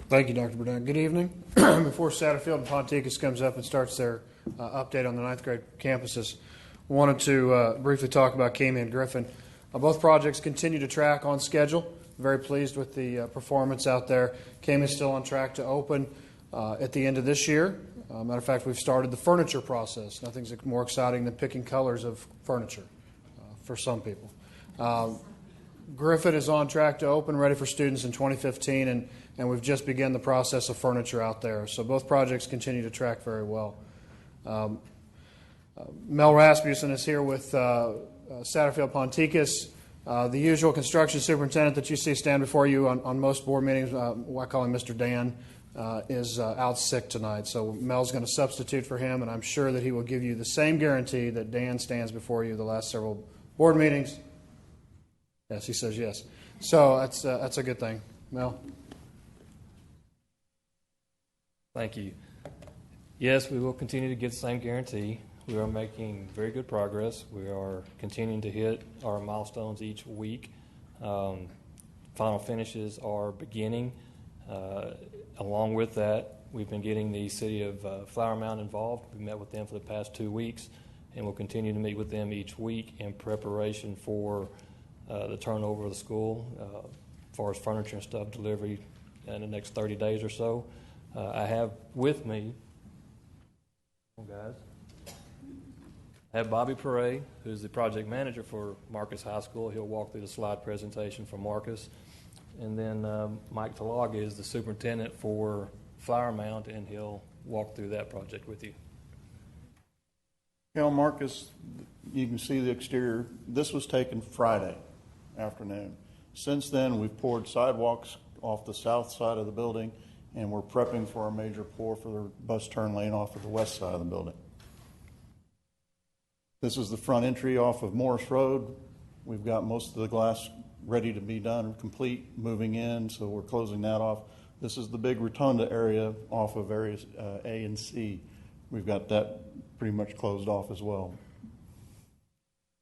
Thank you, Dr. Burnett. Good evening. Before Satterfield and Ponticus comes up and starts their update on the 9th grade campuses, wanted to briefly talk about Cayman and Griffin. Both projects continue to track on schedule. Very pleased with the performance out there. Cayman is still on track to open at the end of this year. Matter of fact, we've started the furniture process. Nothing's more exciting than picking colors of furniture for some people. Griffin is on track to open, ready for students in 2015, and we've just begun the process of furniture out there. So both projects continue to track very well. Mel Rasmussen is here with Satterfield Ponticus. The usual construction superintendent that you see stand before you on most board meetings, I call him Mr. Dan, is out sick tonight. So Mel's going to substitute for him, and I'm sure that he will give you the same guarantee that Dan stands before you the last several board meetings. Yes, he says yes. So that's a good thing. Mel? Thank you. Yes, we will continue to get the same guarantee. We are making very good progress. We are continuing to hit our milestones each week. Final finishes are beginning. Along with that, we've been getting the city of Flower Mound involved. We met with them for the past 2 weeks, and we'll continue to meet with them each week in preparation for the turnover of the school, as far as furniture and stuff delivery in the next 30 days or so. I have with me, guys, I have Bobby Perret, who's the project manager for Marcus High School. He'll walk through the slide presentation for Marcus. And then Mike Talaga is the superintendent for Flower Mound, and he'll walk through that project with you. Marcus, you can see the exterior. This was taken Friday afternoon. Since then, we've poured sidewalks off the south side of the building, and we're prepping for our major pour for the bus turn lane off of the west side of the building. This is the front entry off of Morris Road. We've got most of the glass ready to be done, complete, moving in, so we're closing that off. This is the big rotunda area off of areas A and C. We've got that pretty much closed off as well.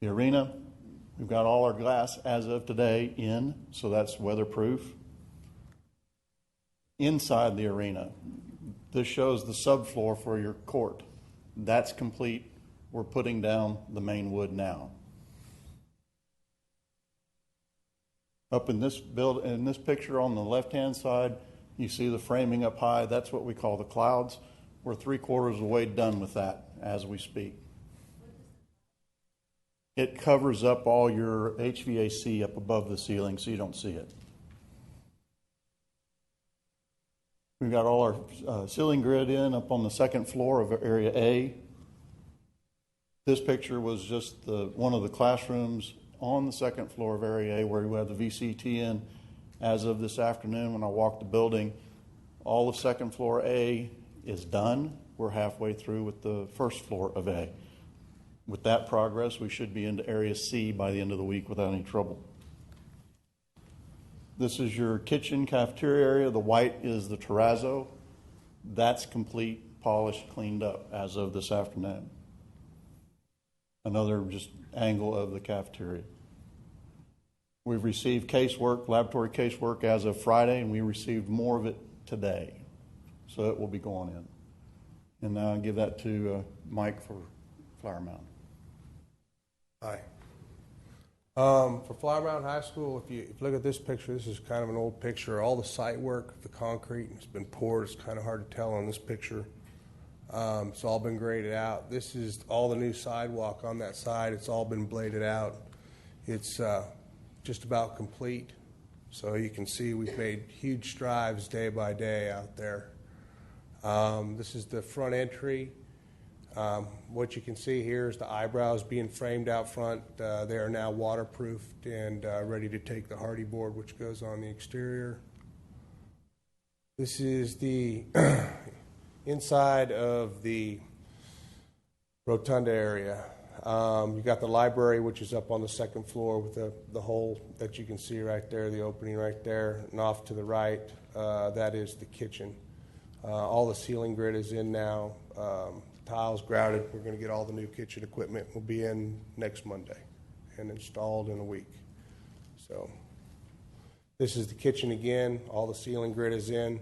The arena, we've got all our glass as of today in, so that's weatherproof. Inside the arena, this shows the subfloor for your court. That's complete. We're putting down the main wood now. Up in this picture on the left-hand side, you see the framing up high. That's what we call the clouds. We're 3/4 of the way done with that as we speak. It covers up all your HVAC up above the ceiling so you don't see it. We've got all our ceiling grid in up on the second floor of area A. This picture was just one of the classrooms on the second floor of area A where we have the VCT in. As of this afternoon when I walked the building, all of second floor A is done. We're halfway through with the first floor of A. With that progress, we should be into area C by the end of the week without any trouble. This is your kitchen cafeteria area. The white is the terrazzo. That's complete, polished, cleaned up as of this afternoon. Another just angle of the cafeteria. We've received casework, laboratory casework as of Friday, and we received more of it today. So it will be going in. And now I'll give that to Mike for Flower Mound. Hi. For Flower Mound High School, if you look at this picture, this is kind of an old picture. All the site work, the concrete has been poured. It's kind of hard to tell on this picture. It's all been graded out. This is all the new sidewalk on that side. It's all been bladed out. It's just about complete. So you can see we've made huge strides day by day out there. This is the front entry. What you can see here is the eyebrows being framed out front. They are now waterproofed and ready to take the hardy board, which goes on the exterior. This is the inside of the rotunda area. You got the library, which is up on the second floor with the hole that you can see right there, the opening right there, and off to the right, that is the kitchen. All the ceiling grid is in now. Tiles grouted. We're going to get all the new kitchen equipment. Will be in next Monday and installed in a week. So this is the kitchen again. All the ceiling grid is in.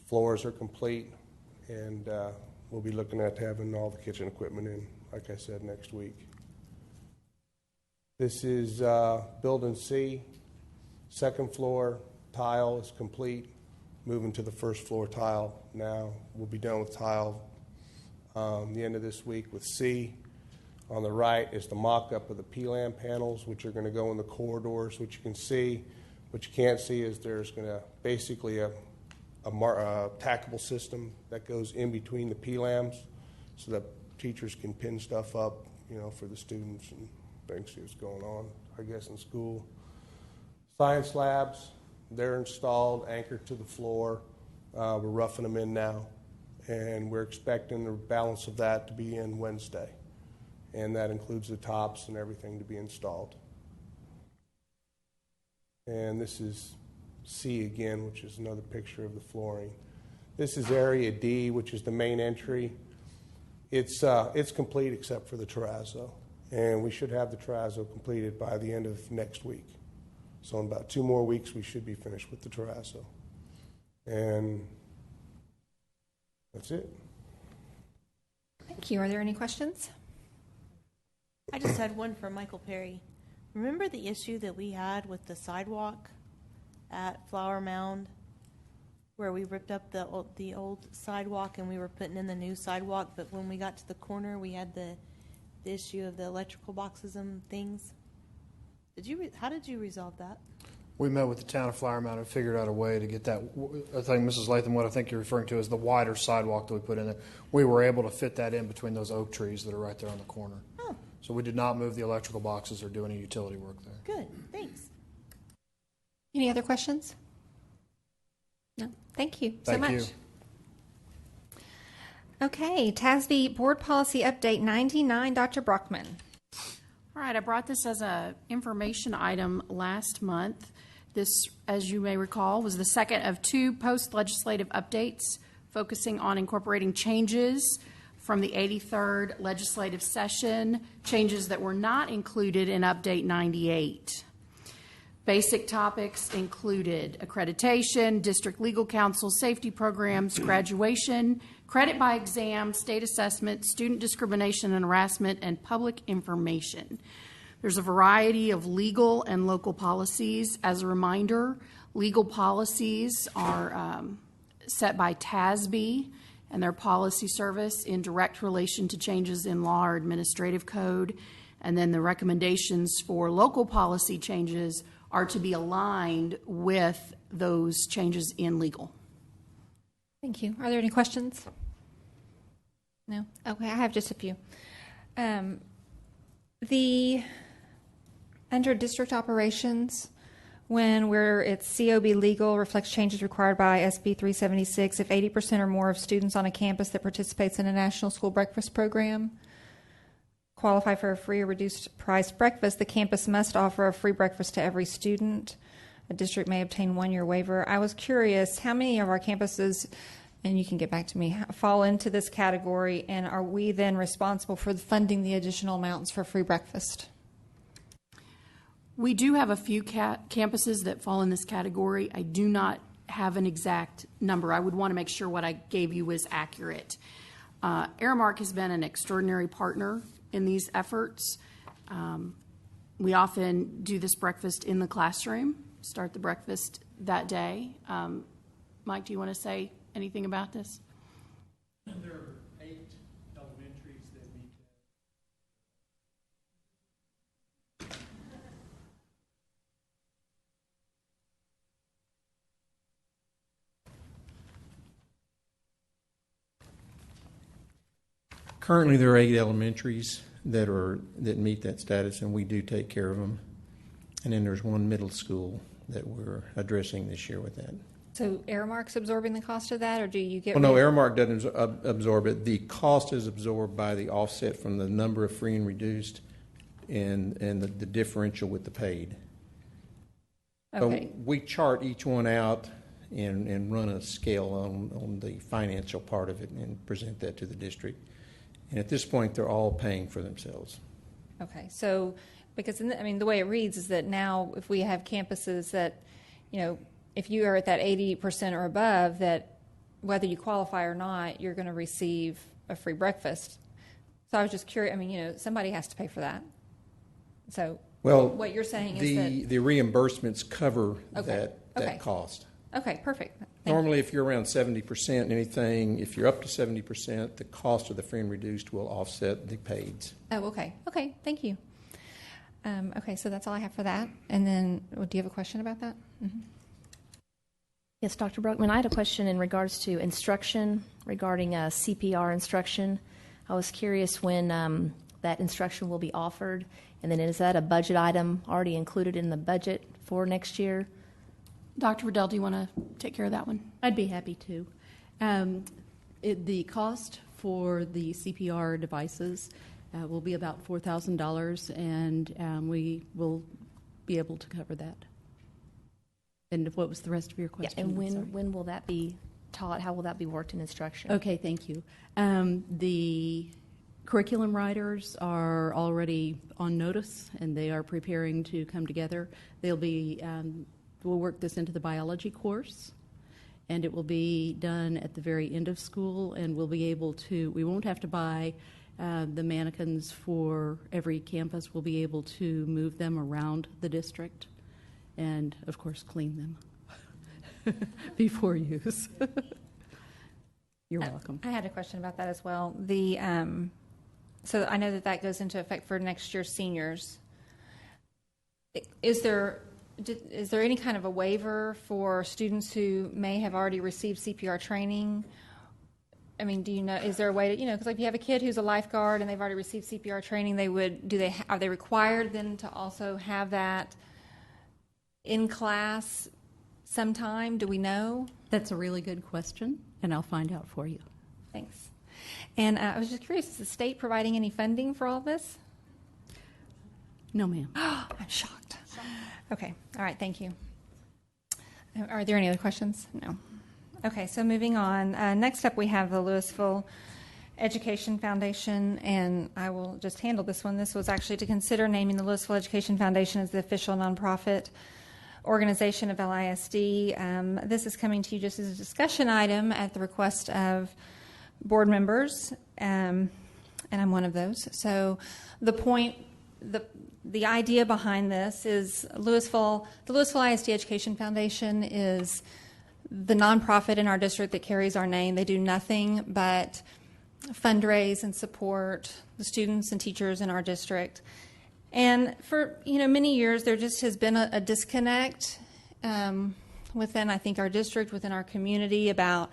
Floors are complete, and we'll be looking at having all the kitchen equipment in, like I said, next week. This is building C. Second floor tile is complete. Moving to the first floor tile now. We'll be done with tile the end of this week with C. On the right is the mock-up of the PLAM panels, which are going to go in the corridors, which you can see. What you can't see is there's going to basically a tackable system that goes in between the PLAMs so that teachers can pin stuff up, for the students and things, see what's going on, I guess, in school. Science labs, they're installed, anchored to the floor. We're roughing them in now, and we're expecting the balance of that to be in Wednesday, and that includes the tops and everything to be installed. And this is C again, which is another picture of the flooring. This is area D, which is the main entry. It's complete except for the terrazzo, and we should have the terrazzo completed by the end of next week. So in about 2 more weeks, we should be finished with the terrazzo. And that's it. Thank you. Are there any questions? I just had one for Michael Perry. Remember the issue that we had with the sidewalk at Flower Mound, where we ripped up the old sidewalk and we were putting in the new sidewalk, but when we got to the corner, we had the issue of the electrical boxes and things? How did you resolve that? We met with the town of Flower Mound and figured out a way to get that. I think, Mrs. Latham, what I think you're referring to is the wider sidewalk that we put in there. We were able to fit that in between those oak trees that are right there on the corner. Oh. So we did not move the electrical boxes or do any utility work there. Good, thanks. Any other questions? No. Thank you so much. Thank you. Okay, TASB Board Policy Update 99, Dr. Brockman. All right, I brought this as an information item last month. This, as you may recall, was the second of 2 post-legislative updates focusing on incorporating changes from the 83rd legislative session, changes that were not included in Update 98. Basic topics included accreditation, district legal counsel, safety programs, graduation, credit by exam, state assessment, student discrimination and harassment, and public information. There's a variety of legal and local policies. As a reminder, legal policies are set by TASB and their policy service in direct relation to changes in law or administrative code. And then the recommendations for local policy changes are to be aligned with those changes in legal. Thank you. Are there any questions? No? Okay, I have just a few. Under district operations, when it's COB legal, reflects changes required by SB 376, if 80% or more of students on a campus that participates in a national school breakfast program qualify for a free or reduced price breakfast, the campus must offer a free breakfast to every student. A district may obtain 1-year waiver. I was curious, how many of our campuses, and you can get back to me, fall into this category, and are we then responsible for funding the additional amounts for free breakfast? We do have a few campuses that fall in this category. I do not have an exact number. I would want to make sure what I gave you was accurate. Aramark has been an extraordinary partner in these efforts. We often do this breakfast in the classroom, start the breakfast that day. Mike, do you want to say anything about this? There are 8 elementaries that meet. Currently, there are 8 elementaries that meet that status, and we do take care of them. And then there's one middle school that we're addressing this year with that. So Aramark's absorbing the cost of that, or do you get? Well, no, Aramark doesn't absorb it. The cost is absorbed by the offset from the number of free and reduced, and the differential with the paid. Okay. So we chart each one out and run a scale on the financial part of it and present that to the district. And at this point, they're all paying for themselves. Okay, so because the way it reads is that now if we have campuses that, if you are at that 80% or above, that whether you qualify or not, you're going to receive a free breakfast. So I was just curious. Somebody has to pay for that. So what you're saying is that the reimbursements cover Okay. that cost. Okay, perfect. Normally, if you're around 70%, if you're up to 70%, the cost of the free and reduced will offset the paids. Oh, okay. Okay, thank you. Okay, so that's all I have for that. And then, do you have a question about that? Mm-hmm. Yes, Dr. Brockman, I had a question in regards to instruction regarding CPR instruction. I was curious when that instruction will be offered, and then is that a budget item already included in the budget for next year? Dr. Riddell, do you want to take care of that one? I'd be happy to. The cost for the CPR devices will be about $4,000, and we will be able to cover that. And what was the rest of your question? Yeah, and when will that be taught? How will that be worked in instruction? Okay, thank you. The curriculum writers are already on notice, and they are preparing to come together. They'll be we'll work this into the biology course, and it will be done at the very end of school, and we'll be able to, we won't have to buy the mannequins for every campus. We'll be able to move them around the district and, of course, clean them before use. You're welcome. I had a question about that as well. So I know that goes into effect for next year's seniors. Is there any kind of a waiver for students who may have already received CPR training? Do you know, is there a way to, because if you have a kid who's a lifeguard and they've already received CPR training, are they required then to also have that in class sometime? Do we know? That's a really good question, and I'll find out for you. Thanks. And I was just curious, is the state providing any funding for all this? No, ma'am. I'm shocked. Okay. All right. Thank you. Are there any other questions? No. Okay. So moving on. Next up, we have the Lewisville Education Foundation, and I will just handle this one. This was actually to consider naming the Lewisville Education Foundation as the official nonprofit organization of LISD. This is coming to you just as a discussion item at the request of board members, and I'm one of those. So the idea behind this is the Lewisville ISD Education Foundation is the nonprofit in our district that carries our name. They do nothing but fundraise and support the students and teachers in our district. And for many years, there just has been a disconnect within, I think, our district, within our community about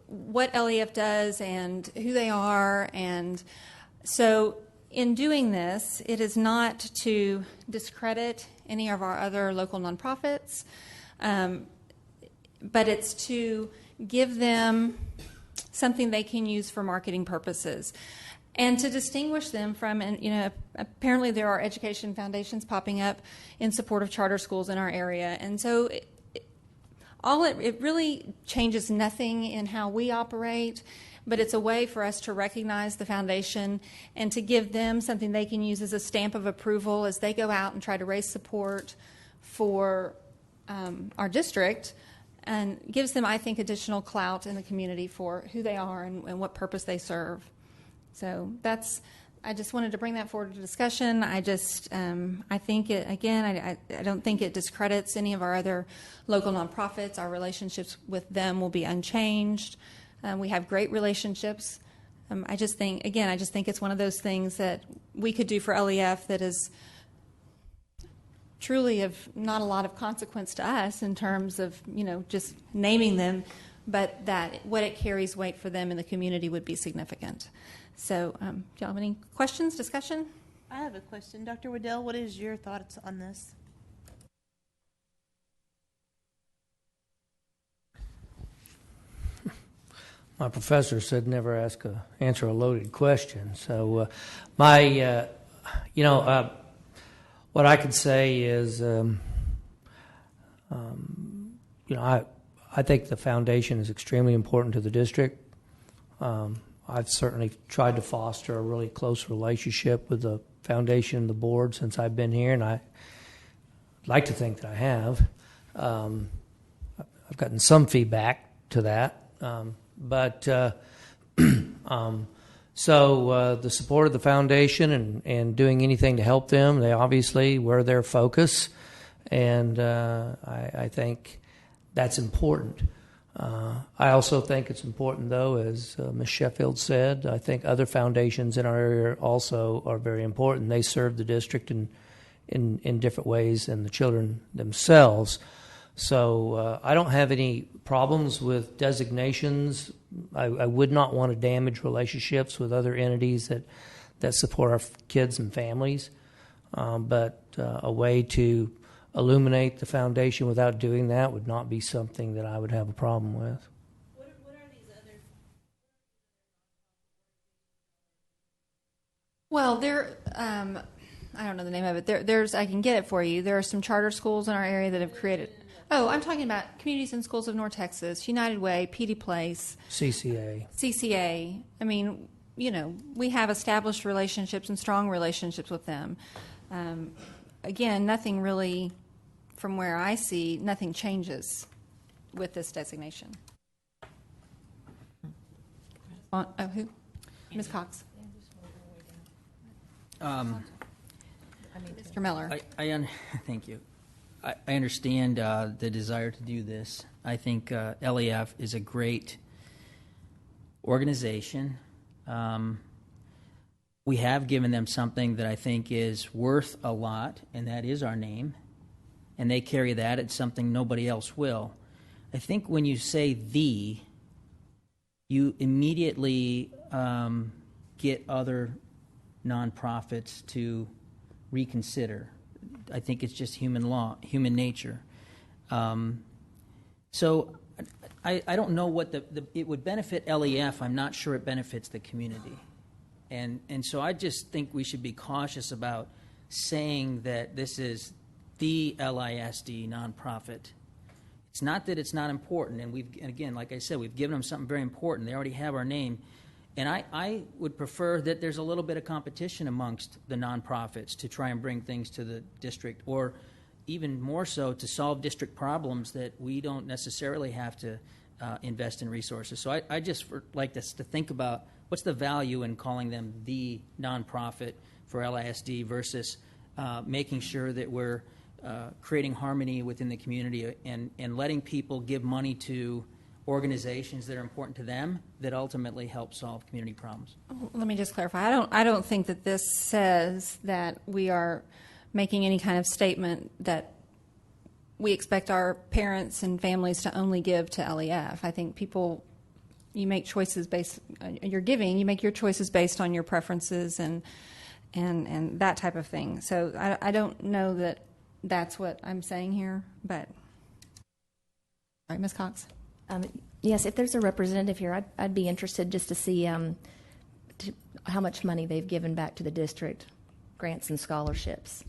what LEF does and who they are. And so in doing this, it is not to discredit any of our other local nonprofits, but it's to give them something they can use for marketing purposes and to distinguish them from, and apparently there are education foundations popping up in support of charter schools in our area. And so it really changes nothing in how we operate. but it's a way for us to recognize the foundation and to give them something they can use as a stamp of approval as they go out and try to raise support for our district, and gives them, I think, additional clout in the community for who they are and what purpose they serve. So I just wanted to bring that forward to discussion. I think it, again, I don't think it discredits any of our other local nonprofits. Our relationships with them will be unchanged. We have great relationships. I just think it's one of those things that we could do for LEF that is truly of not a lot of consequence to us in terms of, just naming them, but that what it carries weight for them in the community would be significant. So, do y'all have any questions, discussion? I have a question. Dr. Waddell, what is your thoughts on this? My professor said never answer a loaded question. So, what I could say is, I think the foundation is extremely important to the district. I've certainly tried to foster a really close relationship with the foundation and the board since I've been here, and I'd like to think that I have. I've gotten some feedback to that. So the support of the foundation and doing anything to help them, they obviously were their focus, and I think that's important. I also think it's important, though, as Ms. Sheffield said, I think other foundations in our area also are very important. They serve the district in different ways than the children themselves. So I don't have any problems with designations. I would not want to damage relationships with other entities that support our kids and families. But a way to illuminate the foundation without doing that would not be something that I would have a problem with. What are these other? Well, I don't know the name of it. There's I can get it for you. There are some charter schools in our area that have created. Oh, I'm talking about Communities and Schools of North Texas, United Way, PD Place, CCA. I mean, we have established relationships and strong relationships with them. Again, nothing really, from where I see, nothing changes with this designation. Who? Ms. Cox. Mr. Miller. Thank you. I understand the desire to do this. I think LEF is a great organization. We have given them something that I think is worth a lot, and that is our name. And they carry that. It's something nobody else will. I think when you say "the," you immediately get other nonprofits to reconsider. I think it's just human human nature. So I don't know what it would benefit LEF. I'm not sure it benefits the community. And so I just think we should be cautious about saying that this is the LISD nonprofit. It's not that it's not important, and again, like I said, we've given them something very important. They already have our name. And I would prefer that there's a little bit of competition amongst the nonprofits to try and bring things to the district, or even more so to solve district problems that we don't necessarily have to invest in resources. So I just like to think about what's the value in calling them the nonprofit for LISD versus making sure that we're creating harmony within the community and letting people give money to organizations that are important to them that ultimately help solve community problems. Let me just clarify. I don't think that this says that we are making any kind of statement that we expect our parents and families to only give to LEF. I think you make choices you make your choices based on your preferences and that type of thing. So I don't know that that's what I'm saying here, but all right, Ms. Cox. Yes, if there's a representative here, I'd be interested just to see how much money they've given back to the district, grants and scholarships.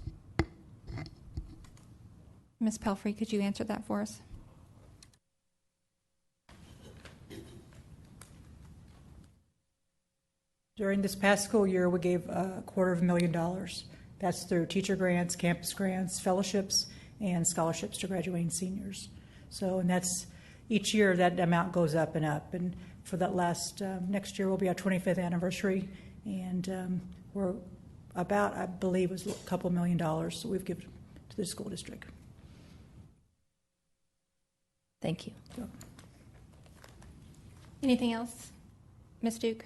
Ms. Pelfrey, could you answer that for us? During this past school year, we gave $250,000. That's through teacher grants, campus grants, fellowships, and scholarships to graduating seniors. So, and that's each year that amount goes up and up. And for that last next year will be our 25th anniversary, and we're about, I believe, it was a couple $1 million that we've given to the school district. Thank you. Anything else? Ms. Duke?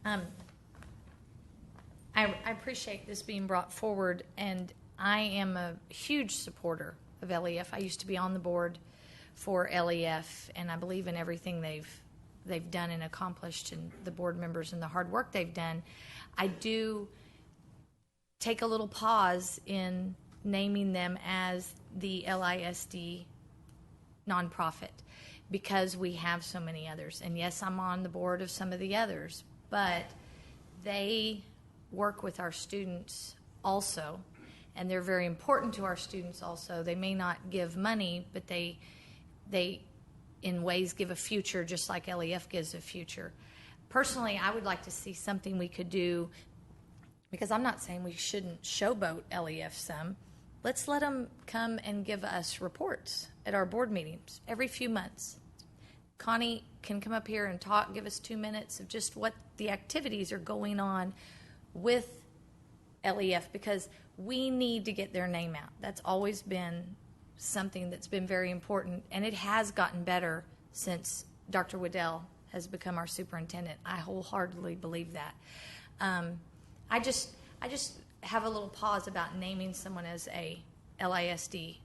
I appreciate this being brought forward, and I am a huge supporter of LEF. I used to be on the board for LEF, and I believe in everything they've done and accomplished, and the board members and the hard work they've done. I do take a little pause in naming them as the LISD nonprofit because we have so many others. And yes, I'm on the board of some of the others, but they work with our students also, and they're very important to our students also. They may not give money, but they in ways give a future, just like LEF gives a future. Personally, I would like to see something we could do, because I'm not saying we shouldn't showboat LEF some. Let's let them come and give us reports at our board meetings every few months. Connie can come up here and talk, give us 2 minutes of just what the activities are going on with LEF, because we need to get their name out. That's always been something that's been very important, and it has gotten better since Dr. Waddell has become our superintendent. I wholeheartedly believe that. I just have a little pause about naming someone as a LISD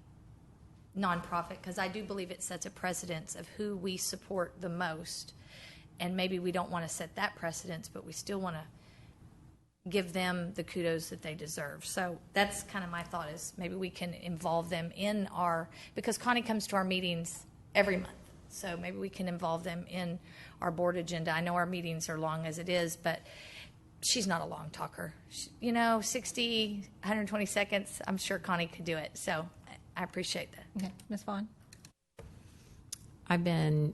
nonprofit, because I do believe it sets a precedence of who we support the most, and maybe we don't want to set that precedence, but we still want to give them the kudos that they deserve. So that's kind of my thought, is maybe we can involve them in our, because Connie comes to our meetings every month, so maybe we can involve them in our board agenda. I know our meetings are long as it is, but she's not a long talker. 60, 120 seconds, I'm sure Connie could do it. So I appreciate that. Okay. Ms. Vaughn? I've been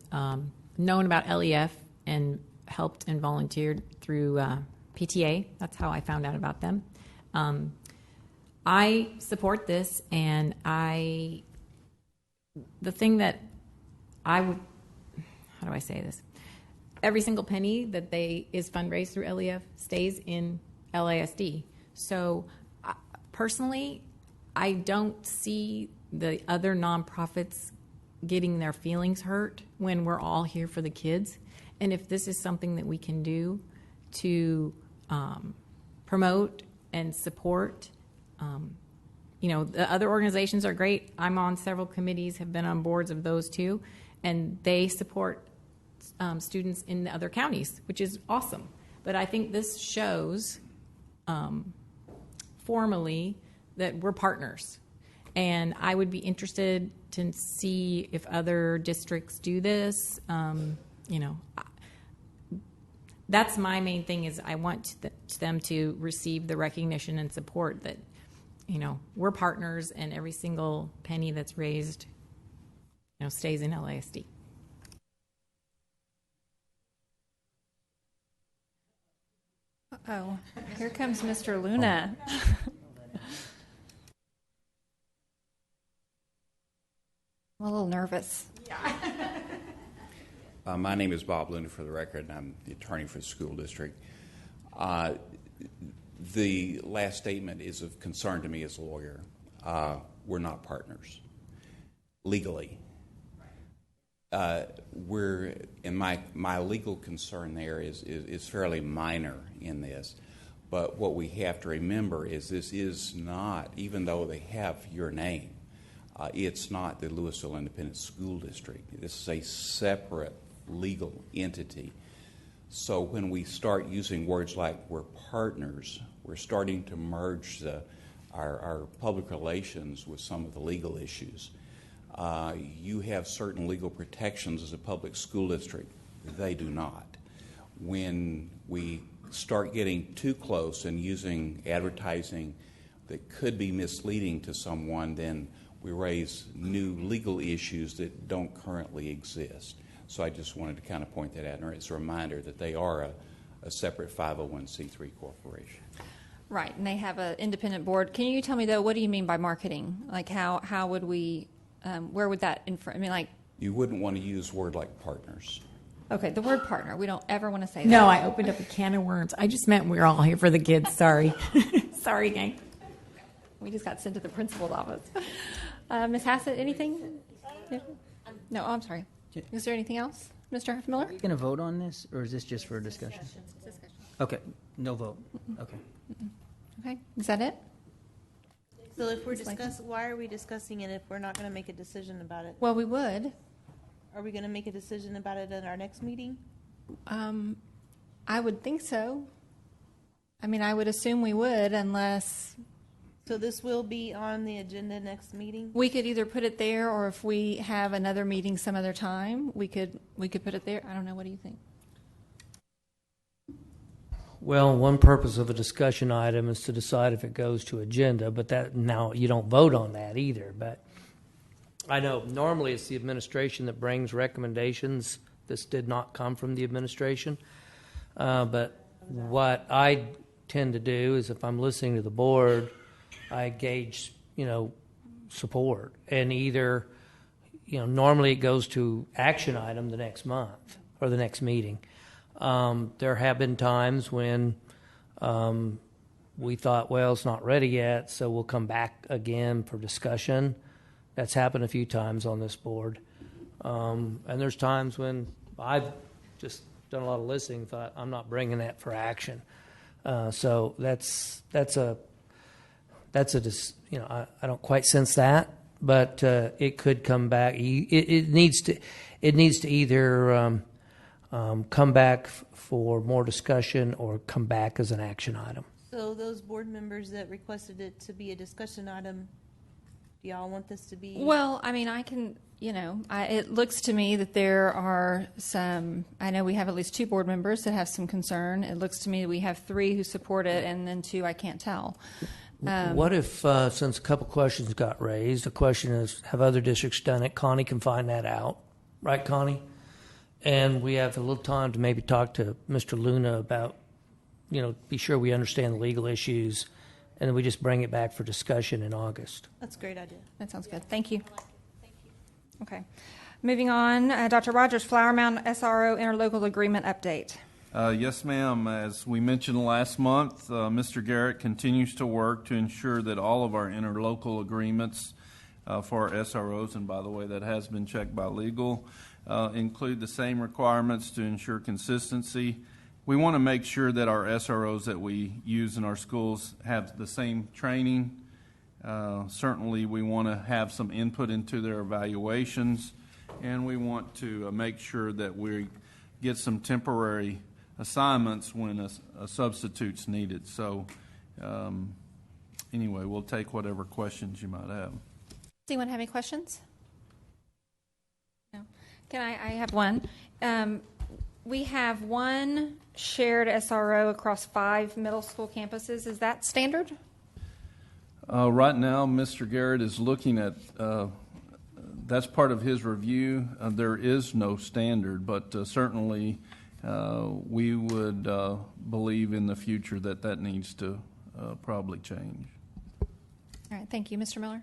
known about LEF and helped and volunteered through PTA. That's how I found out about them. I support this, and the thing that I would, how do I say this? Every single penny that is fundraised through LEF stays in LASD. So personally, I don't see the other nonprofits getting their feelings hurt when we're all here for the kids. And if this is something that we can do to promote and support, the other organizations are great. I'm on several committees, have been on boards of those too, and they support students in the other counties, which is awesome. But I think this shows formally that we're partners. And I would be interested to see if other districts do this. That's my main thing, is I want them to receive the recognition and support that, we're partners, and every single penny that's raised, stays in LASD. Oh, here comes Mr. Luna. I'm a little nervous. My name is Bob Luna, for the record, and I'm the attorney for the school district. The last statement is of concern to me as a lawyer. We're not partners legally. My legal concern there is fairly minor in this, but what we have to remember is this is not, even though they have your name, it's not the Lewisville Independent School District. This is a separate legal entity. So when we start using words like we're partners, we're starting to merge our public relations with some of the legal issues. You have certain legal protections as a public school district. They do not. When we start getting too close and using advertising that could be misleading to someone, then we raise new legal issues that don't currently exist. So I just wanted to kind of point that out, and it's a reminder that they are a separate 501c3 corporation. Right, and they have an independent board. Can you tell me, though, what do you mean by marketing? Like, how would we, where would that, I mean, like... You wouldn't want to use a word like partners. Okay, the word partner. We don't ever want to say that. No, I opened up a can of worms. I just meant we're all here for the kids. Sorry. Sorry, gang. We just got sent to the principal's office. Ms. Hassett, anything? No, I'm sorry. Is there anything else? Mr. Miller? Are you going to vote on this, or is this just for a discussion? Discussion. Okay, no vote. Okay. Okay, is that it? So if we're why are we discussing it if we're not going to make a decision about it? Well, we would. Are we going to make a decision about it at our next meeting? I would think so. I mean, I would assume we would, unless... So this will be on the agenda next meeting? We could either put it there, or if we have another meeting some other time, we could put it there. I don't know. What do you think? Well, one purpose of a discussion item is to decide if it goes to agenda, but that now you don't vote on that either. But I know normally it's the administration that brings recommendations. This did not come from the administration. But what I tend to do is if I'm listening to the board, I gauge, support. And either, normally it goes to action item the next month or the next meeting. There have been times when we thought, well, it's not ready yet, so we'll come back again for discussion. That's happened a few times on this board. And there's times when I've just done a lot of listening, thought, I'm not bringing that for action. So that's I don't quite sense that, but it could come back. It needs to either come back for more discussion or come back as an action item. So those board members that requested it to be a discussion item, do y'all want this to be? Well, I mean, I can, it looks to me that there are some, I know we have at least 2 board members that have some concern. It looks to me that we have 3 who support it, and then 2 I can't tell. What if, since a couple questions got raised, the question is, have other districts done it? Connie can find that out. Right, Connie? And we have a little time to maybe talk to Mr. Luna about, be sure we understand the legal issues, and then we just bring it back for discussion in August. That's a great idea. That sounds good. Thank you. Okay. Moving on, Dr. Rogers, Flower Mound SRO interlocal agreement update. Yes, ma'am. As we mentioned last month, Mr. Garrett continues to work to ensure that all of our interlocal agreements for our SROs, and by the way, that has been checked by legal, include the same requirements to ensure consistency. We want to make sure that our SROs that we use in our schools have the same training. Certainly, we want to have some input into their evaluations, and we want to make sure that we get some temporary assignments when a substitute's needed. So anyway, we'll take whatever questions you might have. Does anyone have any questions? No. I have one. We have one shared SRO across 5 middle school campuses. Is that standard? Right now, Mr. Garrett is looking at, that's part of his review. There is no standard, but certainly we would believe in the future that needs to probably change. All right, thank you. Mr. Miller?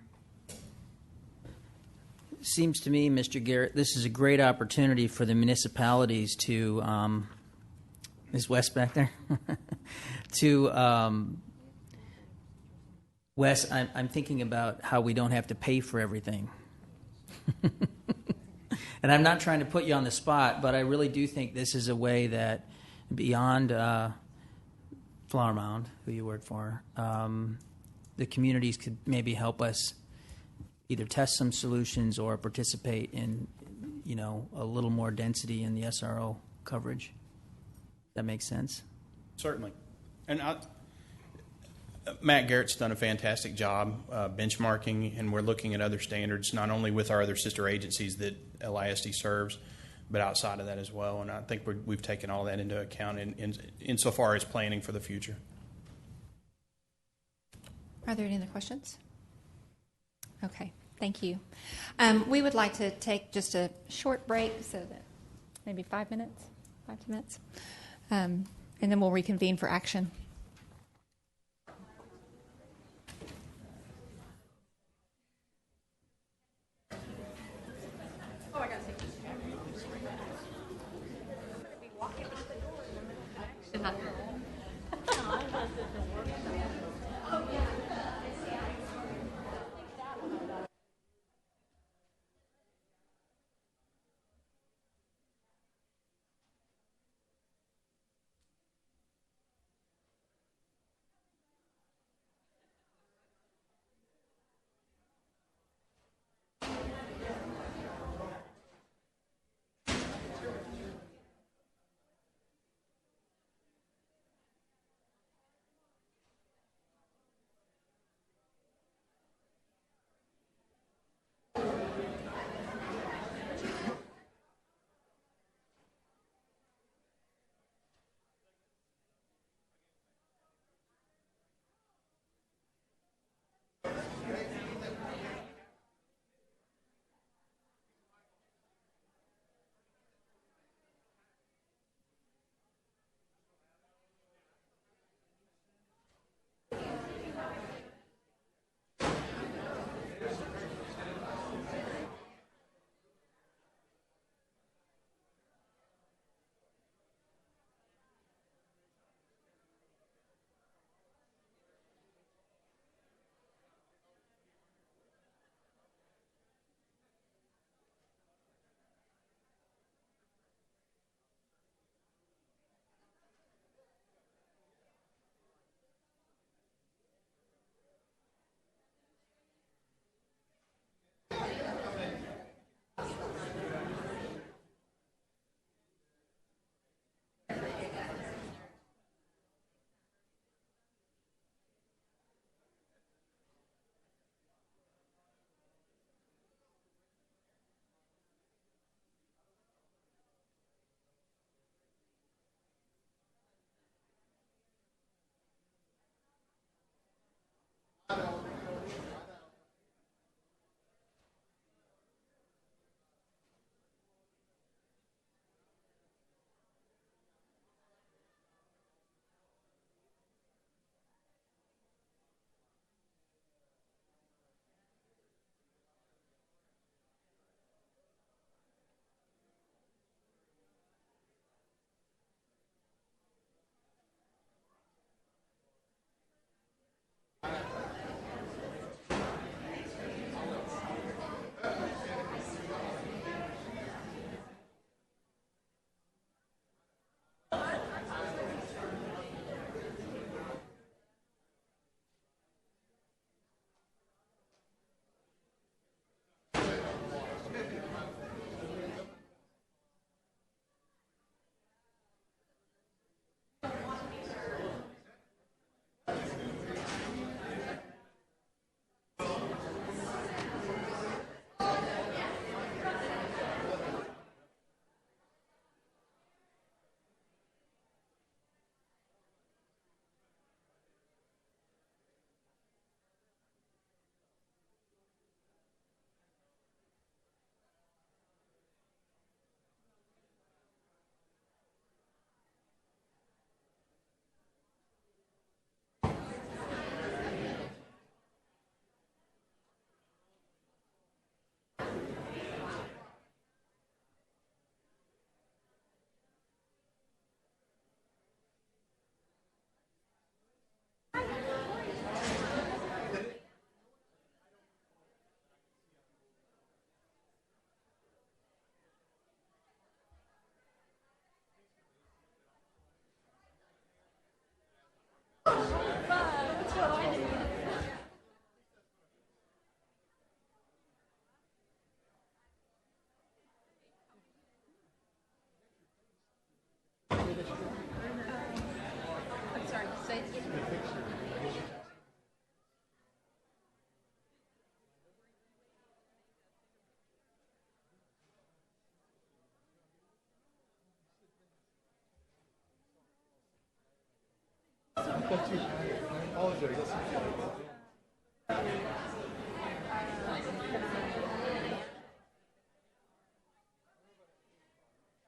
Seems to me, Mr. Garrett, this is a great opportunity for the municipalities to, is Wes back there? to, Wes, I'm thinking about how we don't have to pay for everything. And I'm not trying to put you on the spot, but I really do think this is a way that beyond Flower Mound, who you work for, the communities could maybe help us either test some solutions or participate in, a little more density in the SRO coverage. That makes sense? Certainly. And Matt Garrett's done a fantastic job benchmarking, and we're looking at other standards, not only with our other sister agencies that LISD serves, but outside of that as well. And I think we've taken all that into account insofar as planning for the future. Are there any other questions? Okay, thank you. We would like to take just a short break so that maybe 5 minutes, 5 to minutes. And then we'll reconvene for action.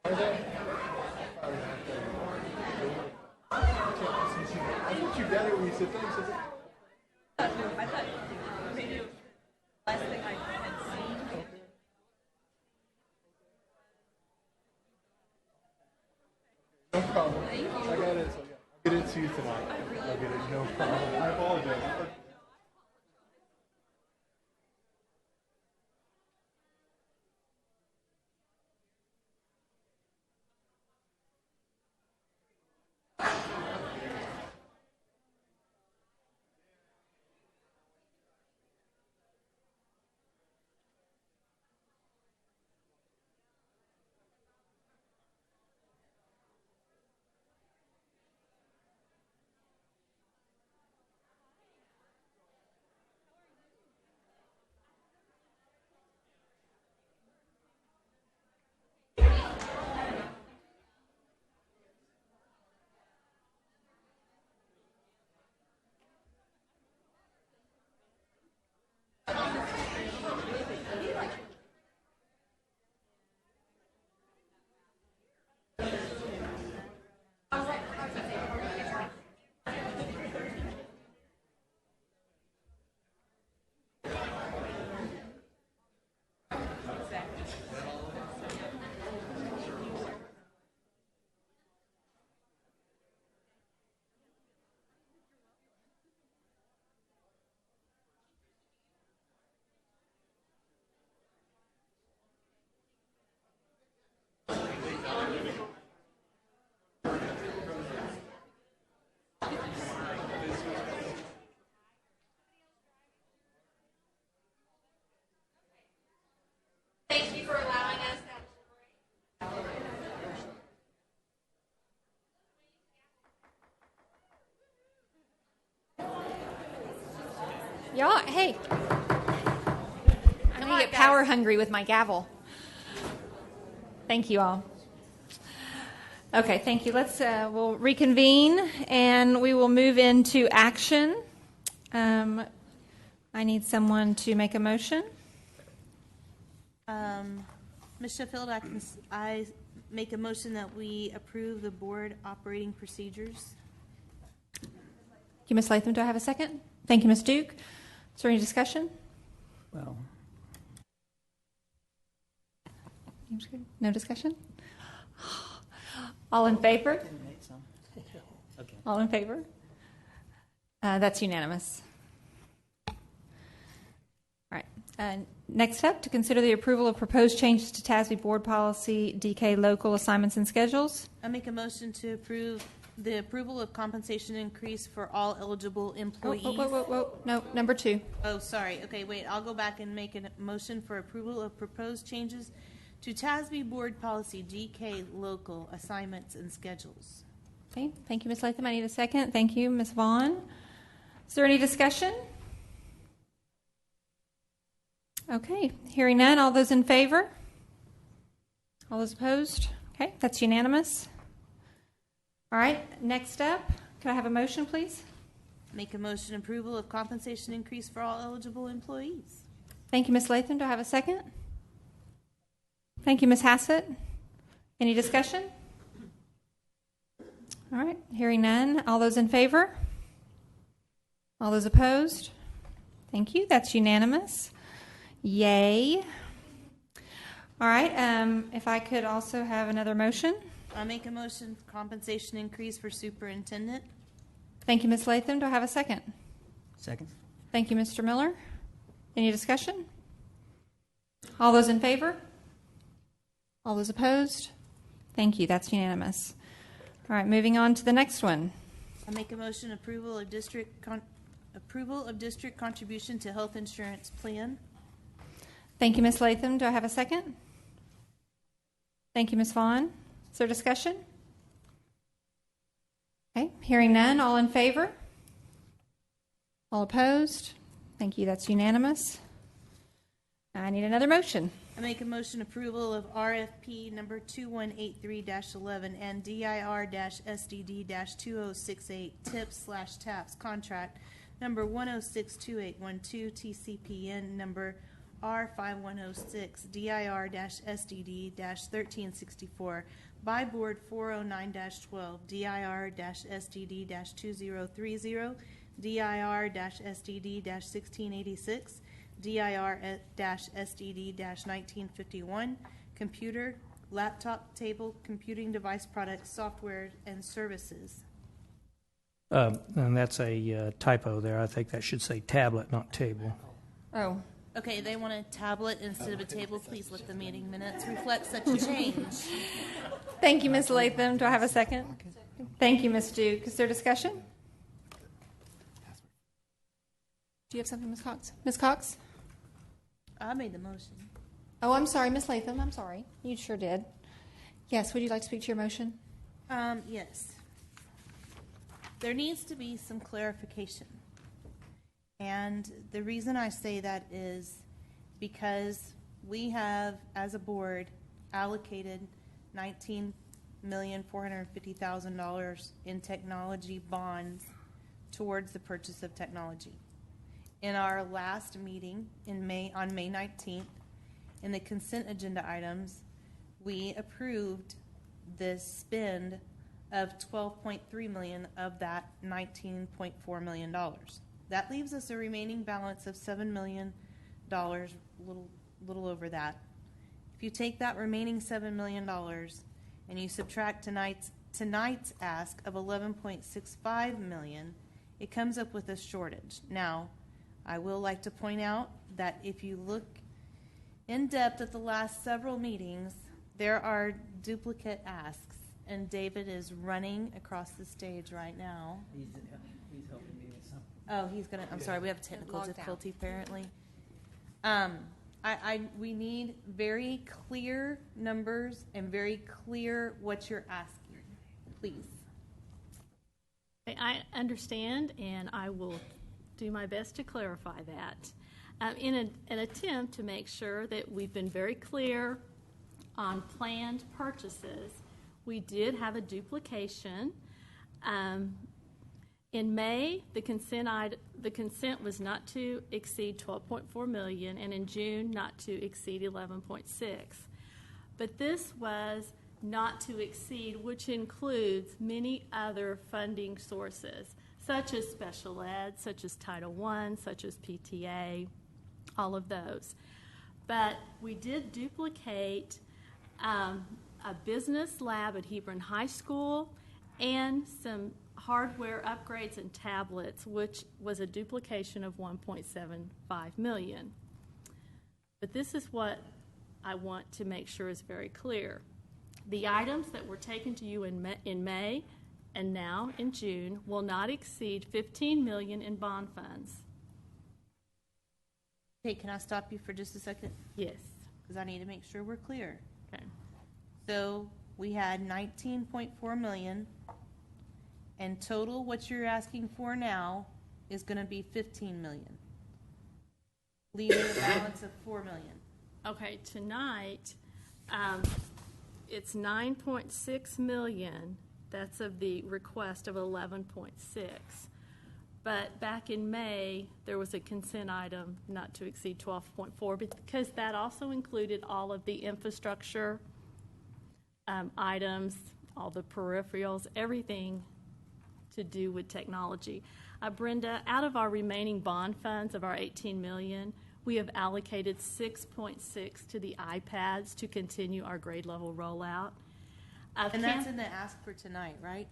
Are they? sit down. I thought maybe it was the last thing I had seen. No problem. I got it. So yeah, I'll get it to you tonight. I'll get it. No problem. I apologize. Thank you for allowing us that. Y'all, hey. I'm going to get power hungry with my gavel. Thank you all. Okay, thank you. We'll reconvene and we will move into action. I need someone to make a motion. Ms. Sheffield, I make a motion that we approve the board operating procedures. Thank you, Ms. Latham. Do I have a second? Thank you, Ms. Duke. Is there any discussion? Well, no discussion? All in favor? okay. All in favor? That's unanimous. All right. Next up, to consider the approval of proposed changes to TASB Board Policy DK Local Assignments and Schedules. I make a motion to approve the approval of compensation increase for all eligible employees. Whoa. No, number 2. Oh, sorry. Okay, wait. I'll go back and make a motion for approval of proposed changes to TASB Board Policy DK Local Assignments and Schedules. Okay. Thank you, Ms. Latham. I need a second. Thank you, Ms. Vaughn. Is there any discussion? Okay. Hearing none. All those in favor? All those opposed? Okay. That's unanimous. All right. Next up, can I have a motion, please? Make a motion approval of compensation increase for all eligible employees. Thank you, Ms. Latham. Do I have a second? Thank you, Ms. Hassett. Any discussion? All right. Hearing none. All those in favor? All those opposed? Thank you. That's unanimous. Yay. All right. If I could also have another motion. I'll make a motion for compensation increase for superintendent. Thank you, Ms. Latham. Do I have a second? Second. Thank you, Mr. Miller. Any discussion? All those in favor? All those opposed? Thank you. That's unanimous. All right. Moving on to the next one. I make a motion approval of district contribution to health insurance plan. Thank you, Ms. Latham. Do I have a second? Thank you, Ms. Vaughn. Is there discussion? Okay. Hearing none. All in favor? All opposed? Thank you. That's unanimous. I need another motion. I make a motion approval of RFP number 2183-11 and DIR-SDD-2068 TIPS/TAPS contract number 1062812 TCPN number R5106 DIR-SDD-1364 by Board 409-12 DIR-SDD-2030 DIR-SDD-1686, DIR-SDD-1951, computer, laptop, table, computing device products, software, and services. And that's a typo there. I think that should say tablet, not table. Oh. Okay, they want a tablet instead of a table. Please let the meeting minutes reflect such a change. Thank you, Ms. Latham. Do I have a second? Thank you, Ms. Duke. Is there discussion? Do you have something, Ms. Cox? Ms. Cox? I made the motion. Oh, I'm sorry, Ms. Latham. I'm sorry. You sure did. Yes, would you like to speak to your motion? Yes. There needs to be some clarification. And the reason I say that is because we have, as a board, allocated $19,450,000 in technology bonds towards the purchase of technology. In our last meeting on May 19th, in the consent agenda items, we approved the spend of $12.3 million of that $19.4 million. That leaves us a remaining balance of $7 million, little over that. If you take that remaining $7 million and you subtract tonight's ask of $11.65 million, it comes up with a shortage. Now, I will like to point out that if you look in depth at the last several meetings, there are duplicate asks, and David is running across the stage right now. He's helping me with something. Oh, he's gonna. I'm sorry, we have a technical difficulty apparently. We need very clear numbers and very clear what you're asking, please. I understand, and I will do my best to clarify that. In an attempt to make sure that we've been very clear on planned purchases, we did have a duplication. In May, the consent was not to exceed $12.4 million, and in June, not to exceed $11.6. But this was not to exceed, which includes many other funding sources, such as special ed, such as Title I, such as PTA, all of those. But we did duplicate a business lab at Hebron High School and some hardware upgrades and tablets, which was a duplication of $1.75 million. But this is what I want to make sure is very clear. The items that were taken to you in May and now in June will not exceed $15 million in bond funds. Okay, can I stop you for just a second? Yes. Because I need to make sure we're clear. Okay. So we had $19.4 million, and total what you're asking for now is going to be $15 million, leaving a balance of $4 million. Okay, tonight it's $9.6 million. That's of the request of $11.6. But back in May, there was a consent item not to exceed $12.4 because that also included all of the infrastructure items, all the peripherals, everything to do with technology. Brenda, out of our remaining bond funds of our $18 million, we have allocated $6.6 to the iPads to continue our grade level rollout. And that's in the ask for tonight, right?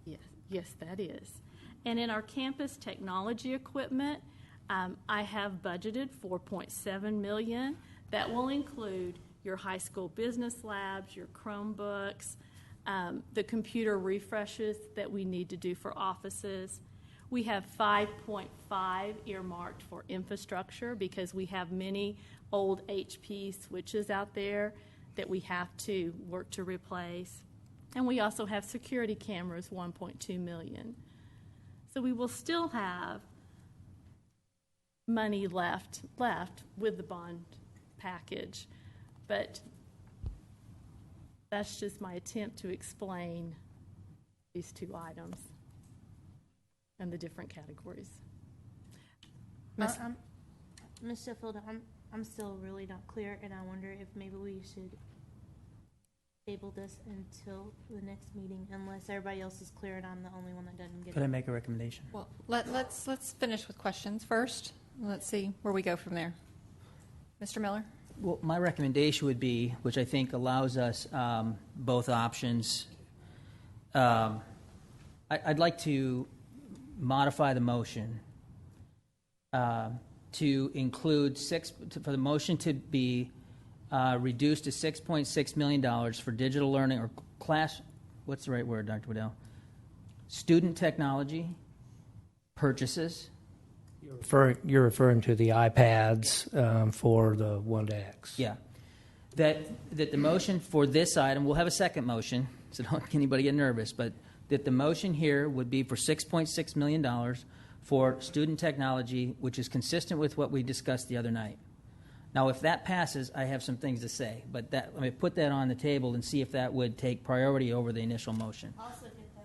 Yes, that is. And in our campus technology equipment, I have budgeted $4.7 million. That will include your high school business labs, your Chromebooks, the computer refreshes that we need to do for offices. We have 5.5 earmarked for infrastructure because we have many old HP switches out there that we have to work to replace. And we also have security cameras, $1.2 million. So we will still have money left with the bond package. But that's just my attempt to explain these two items and the different categories. Ms. Sheffield, I'm still really not clear, and I wonder if maybe we should table this until the next meeting unless everybody else is clear and I'm the only one that doesn't get Could I it. make a recommendation? Well, let's finish with questions first. Let's see where we go from there. Mr. Miller? Well, my recommendation would be, which I think allows us both options. I'd like to modify the motion to include for the motion to be reduced to $6.6 million for digital learning or class. What's the right word, Dr. Waddell? Student technology purchases. You're referring to the iPads for the 1-to-X. Yeah. That the motion for this item, we'll have a second motion, so don't anybody get nervous, but that the motion here would be for $6.6 million for student technology, which is consistent with what we discussed the other night. Now, if that passes, I have some things to say, but let me put that on the table and see if that would take priority over the initial motion. I'll second that.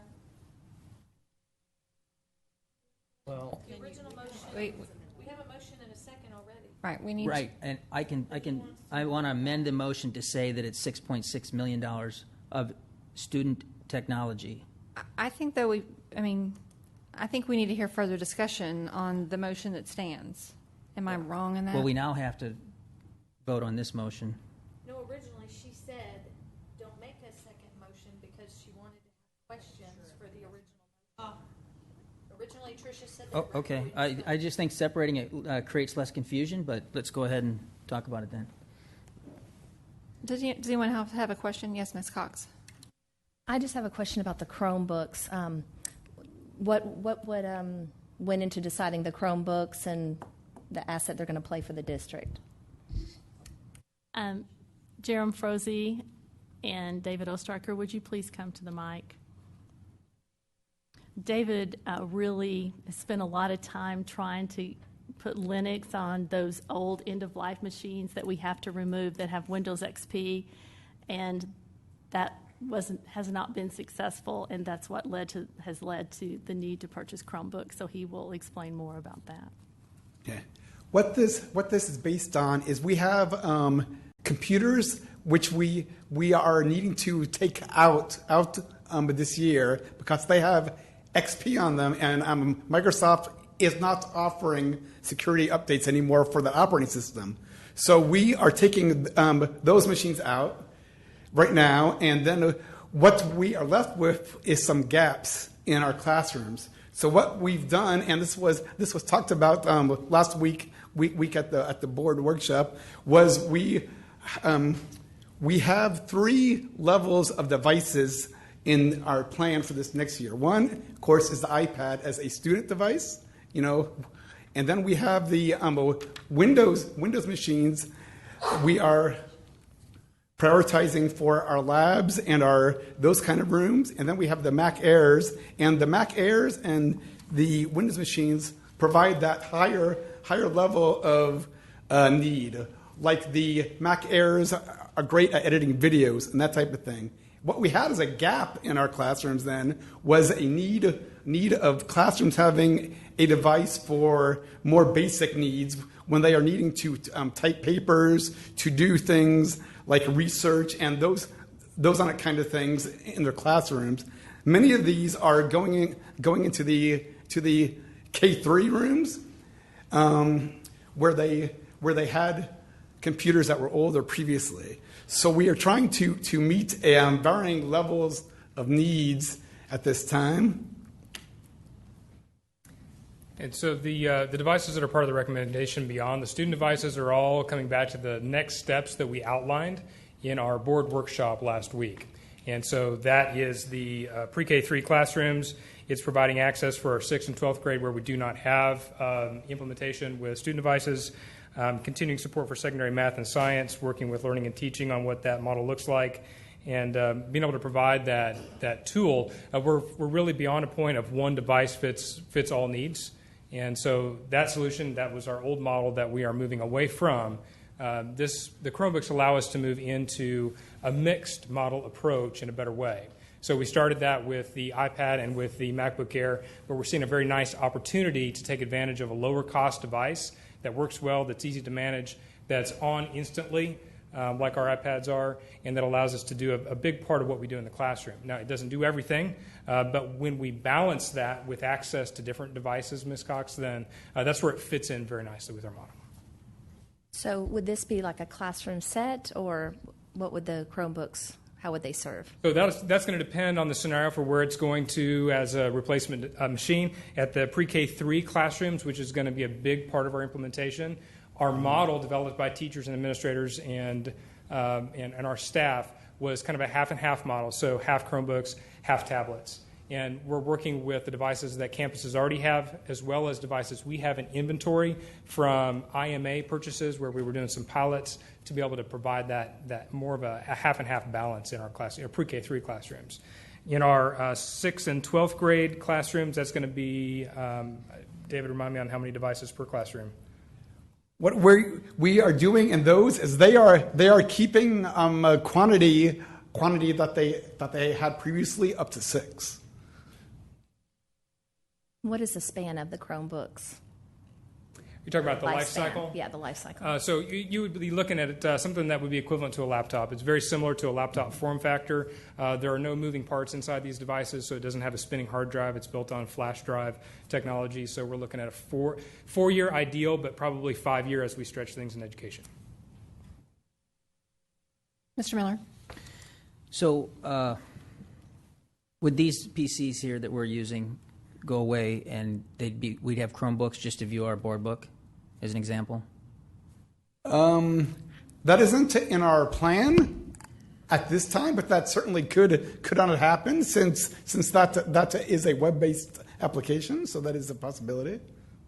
Well, The original motion. Wait. We have a motion and a second already. Right, we need right, and I want to amend the motion to say that it's $6.6 million of student technology. I think, though, I think we need to hear further discussion on the motion that stands. Am I wrong in that? Well, we now have to vote on this motion. No, originally she said, don't make a second motion because she wanted to have questions for the original. Originally, Tricia said that. Oh, okay. I just think separating it creates less confusion, but let's go ahead and talk about it then. Does anyone have a question? Yes, Ms. Cox. I just have a question about the Chromebooks. What went into deciding the Chromebooks and the asset they're going to play for the district? Jerem Froese and David Ostriker, would you please come to the mic? David really spent a lot of time trying to put Linux on those old end-of-life machines that we have to remove that have Windows XP, and that has not been successful, and that's what has led to the need to purchase Chromebooks. So he will explain more about that. Okay. What this is based on is we have computers which we are needing to take out this year because they have XP on them, and Microsoft is not offering security updates anymore for the operating system. So we are taking those machines out right now, and then what we are left with is some gaps in our classrooms. So what we've done, and this was talked about last week at the board workshop, was we have 3 levels of devices in our plan for this next year. One, of course, is the iPad as a student device, and then we have the Windows machines. We are prioritizing for our labs and those kind of rooms, and then we have the Mac Airs, and the Mac Airs and the Windows machines provide that higher level of need. Like the Mac Airs are great at editing videos and that type of thing. What we had as a gap in our classrooms then was a need of classrooms having a device for more basic needs when they are needing to type papers, to do things like research and those kind of things in their classrooms. Many of these are going into the K3 rooms where they had computers that were older previously. So we are trying to meet varying levels of needs at this time. And so the devices that are part of the recommendation beyond the student devices are all coming back to the next steps that we outlined in our board workshop last week. And so that is the pre-K3 classrooms. It's providing access for our 6th and 12th grade where we do not have implementation with student devices. Continuing support for secondary math and science, working with learning and teaching on what that model looks like, and being able to provide that tool. We're really beyond a point of one device fits all needs. And so that solution, that was our old model that we are moving away from. The Chromebooks allow us to move into a mixed model approach in a better way. So we started that with the iPad and with the MacBook Air, but we're seeing a very nice opportunity to take advantage of a lower cost device that works well, that's easy to manage, that's on instantly, like our iPads are, and that allows us to do a big part of what we do in the classroom. Now, it doesn't do everything, but when we balance that with access to different devices, Ms. Cox, then that's where it fits in very nicely with our model. So would this be like a classroom set, or what would the Chromebooks, how would they serve? So that's going to depend on the scenario for where it's going to as a replacement machine. At the pre-K 3 classrooms, which is going to be a big part of our implementation, our model developed by teachers and administrators and our staff was kind of a half and half model, so half Chromebooks, half tablets. And we're working with the devices that campuses already have, as well as devices we have in inventory from IMA purchases, where we were doing some pilots to be able to provide that more of a half and half balance in our pre-K 3 classrooms. In our 6th and 12th grade classrooms, that's going to be, David, remind me on how many devices per classroom. What we are doing in those is they are keeping a quantity that they had previously up to 6. What is the span of the Chromebooks? You're talking about the life Lifespan. cycle? Yeah, the life cycle. So you would be looking at something that would be equivalent to a laptop. It's very similar to a laptop form factor. There are no moving parts inside these devices, so it doesn't have a spinning hard drive. It's built on flash drive technology. So we're looking at a four-year ideal, but probably 5-year as we stretch things in education. Mr. Miller. So would these PCs here that we're using go away and we'd have Chromebooks just to view our board book, as an example? That isn't in our plan at this time, but that certainly could not happen since that is a web-based application, so that is a possibility.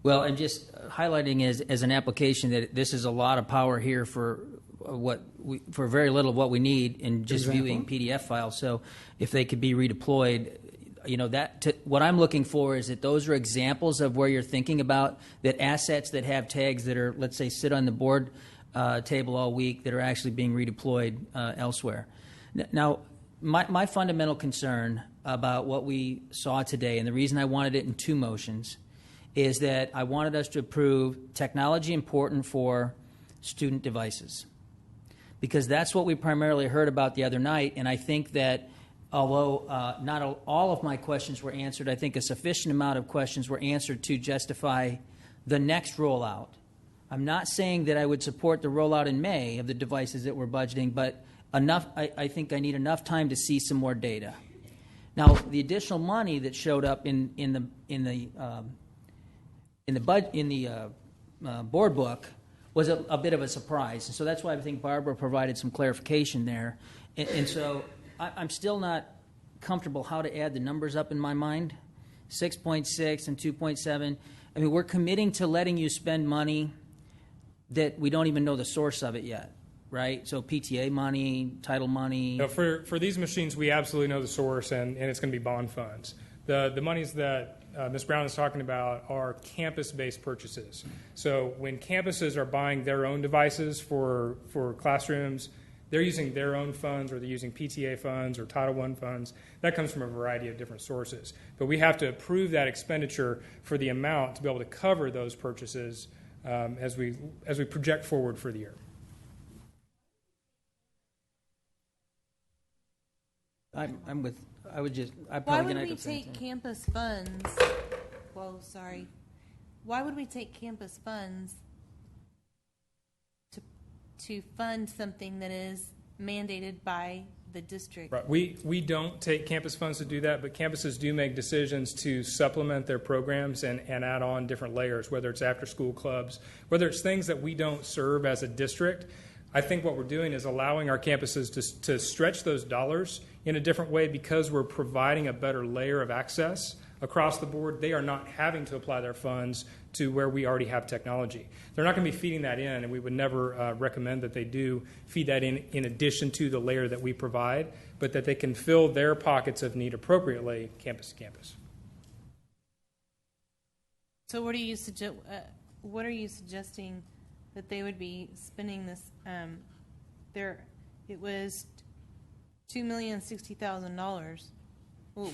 Well, and just highlighting as an application that this is a lot of power here for for very little of what we need in just viewing PDF files. So if they could be redeployed, what I'm looking for is that those are examples of where you're thinking about that assets that have tags that are, let's say, sit on the board table all week that are actually being redeployed elsewhere. Now, my fundamental concern about what we saw today, and the reason I wanted it in 2 motions, is that I wanted us to approve technology important for student devices, because that's what we primarily heard about the other night, and I think that although not all of my questions were answered, I think a sufficient amount of questions were answered to justify the next rollout. I'm not saying that I would support the rollout in May of the devices that we're budgeting, but I think I need enough time to see some more data. Now, the additional money that showed up in the board book was a bit of a surprise, and so that's why I think Barbara provided some clarification there, and so I'm still not comfortable how to add the numbers up in my mind, 6.6 and 2.7. I mean, we're committing to letting you spend money that we don't even know the source of it yet, right? So PTA money, title money. No, for these machines, we absolutely know the source, and it's going to be bond funds. The monies that Ms. Brown is talking about are campus-based purchases. So when campuses are buying their own devices for classrooms, they're using their own funds, or they're using PTA funds or Title I funds. That comes from a variety of different sources. But we have to approve that expenditure for the amount to be able to cover those purchases as we project forward for the year. Why would we take campus funds? Why would we take campus funds to fund something that is mandated by the district? Right. We don't take campus funds to do that, but campuses do make decisions to supplement their programs and add on different layers, whether it's after-school clubs, whether it's things that we don't serve as a district. I think what we're doing is allowing our campuses to stretch those dollars in a different way because we're providing a better layer of access across the board. They are not having to apply their funds to where we already have technology. They're not going to be feeding that in, and we would never recommend that they do feed that in addition to the layer that we provide, but that they can fill their pockets of need appropriately campus to campus. So what are you suggesting that they would be spending this? It was $2,060,000. Well,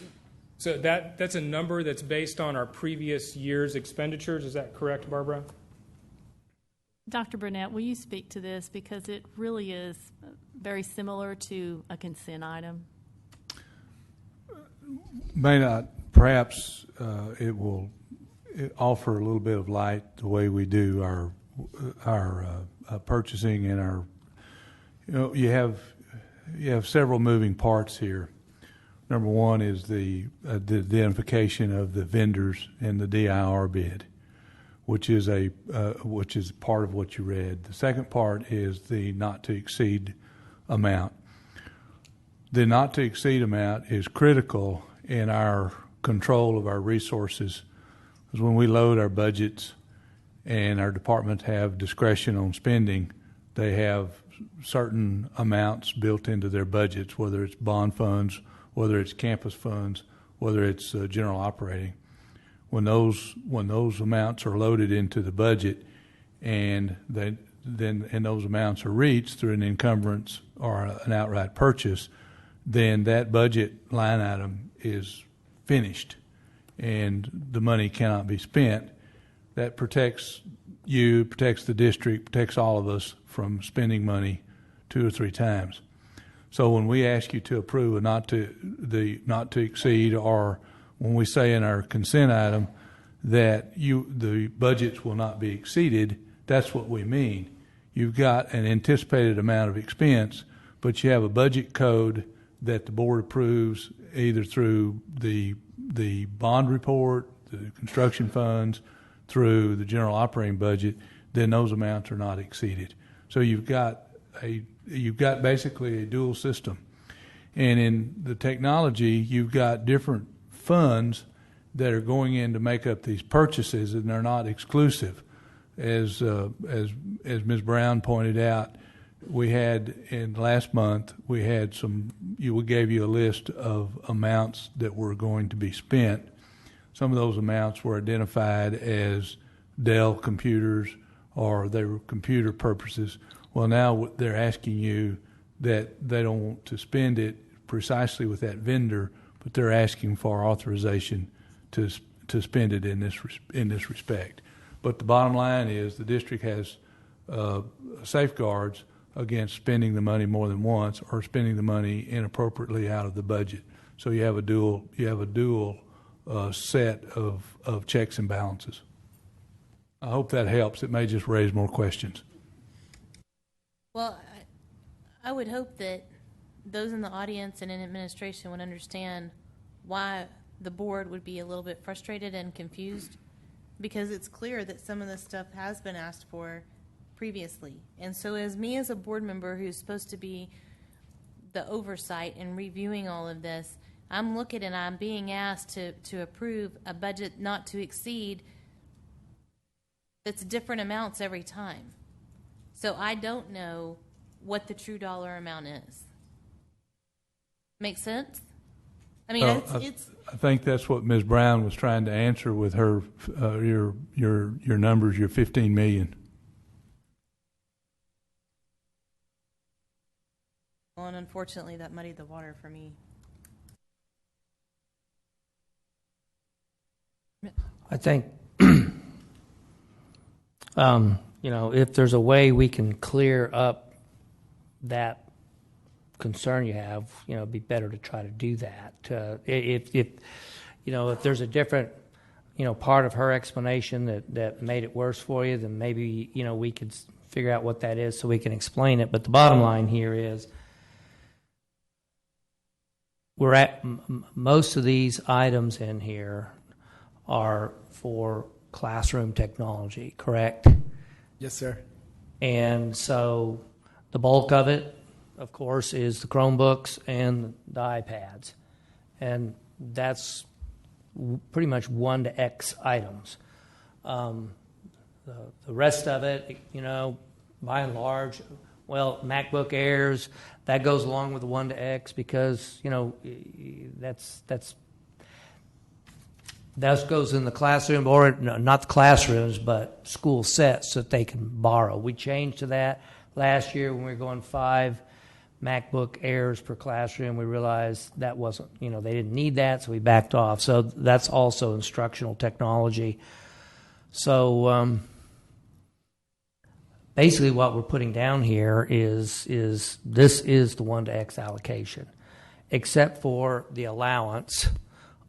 so that's a number that's based on our previous year's expenditures. Is that correct, Barbara? Dr. Burnett, will you speak to this because it really is very similar to a consent item? May not. Perhaps it will offer a little bit of light the way we do our purchasing and our. You have several moving parts here. Number one is the identification of the vendors and the DIR bid, which is part of what you read. The second part is the not to exceed amount. The not to exceed amount is critical in our control of our resources, because when we load our budgets and our departments have discretion on spending, they have certain amounts built into their budgets, whether it's bond funds, whether it's campus funds, whether it's general operating. When those amounts are loaded into the budget and those amounts are reached through an encumbrance or an outright purchase, then that budget line item is finished and the money cannot be spent. That protects you, protects the district, protects all of us from spending money 2 or 3 times. So when we ask you to approve a not to exceed, or when we say in our consent item that the budgets will not be exceeded, that's what we mean. You've got an anticipated amount of expense, but you have a budget code that the board approves either through the bond report, the construction funds, through the general operating budget, then those amounts are not exceeded. So you've got basically a dual system. And in the technology, you've got different funds that are going in to make up these purchases, and they're not exclusive. As Ms. Brown pointed out, we had in last month, we gave you a list of amounts that were going to be spent. Some of those amounts were identified as Dell computers, or they were computer purposes. Well, now they're asking you that they don't want to spend it precisely with that vendor, but they're asking for authorization to spend it in this respect. But the bottom line is the district has safeguards against spending the money more than once or spending the money inappropriately out of the budget. So you have a dual set of checks and balances. I hope that helps. It may just raise more questions. Well, I would hope that those in the audience and in administration would understand why the board would be a little bit frustrated and confused, because it's clear that some of this stuff has been asked for previously. And so as a board member who's supposed to be the oversight and reviewing all of this, I'm looking and I'm being asked to approve a budget not to exceed that's different amounts every time. So I don't know what the true dollar amount is. Make sense? I mean, I think that's what Ms. Brown was trying to answer with her your numbers, your $15 million. Well, and unfortunately, that muddied the water for me. I think, if there's a way we can clear up that concern you have, it'd be better to try to do that. If there's a different, part of her explanation that made it worse for you, then maybe, we could figure out what that is so we can explain it. But the bottom line here is we're at most of these items in here are for classroom technology, correct? Yes, sir. And so the bulk of it, of course, is the Chromebooks and the iPads. And that's pretty much 1 to X items. The rest of it, by and large, MacBook Airs, that goes along with the 1 to X because, that goes in the classroom, or not the classrooms, but school sets that they can borrow. We changed to that last year when we were going 5 MacBook Airs per classroom. We realized that wasn't, they didn't need that, so we backed off. So that's also instructional technology. So basically what we're putting down here is this is the 1-to-X allocation, except for the allowance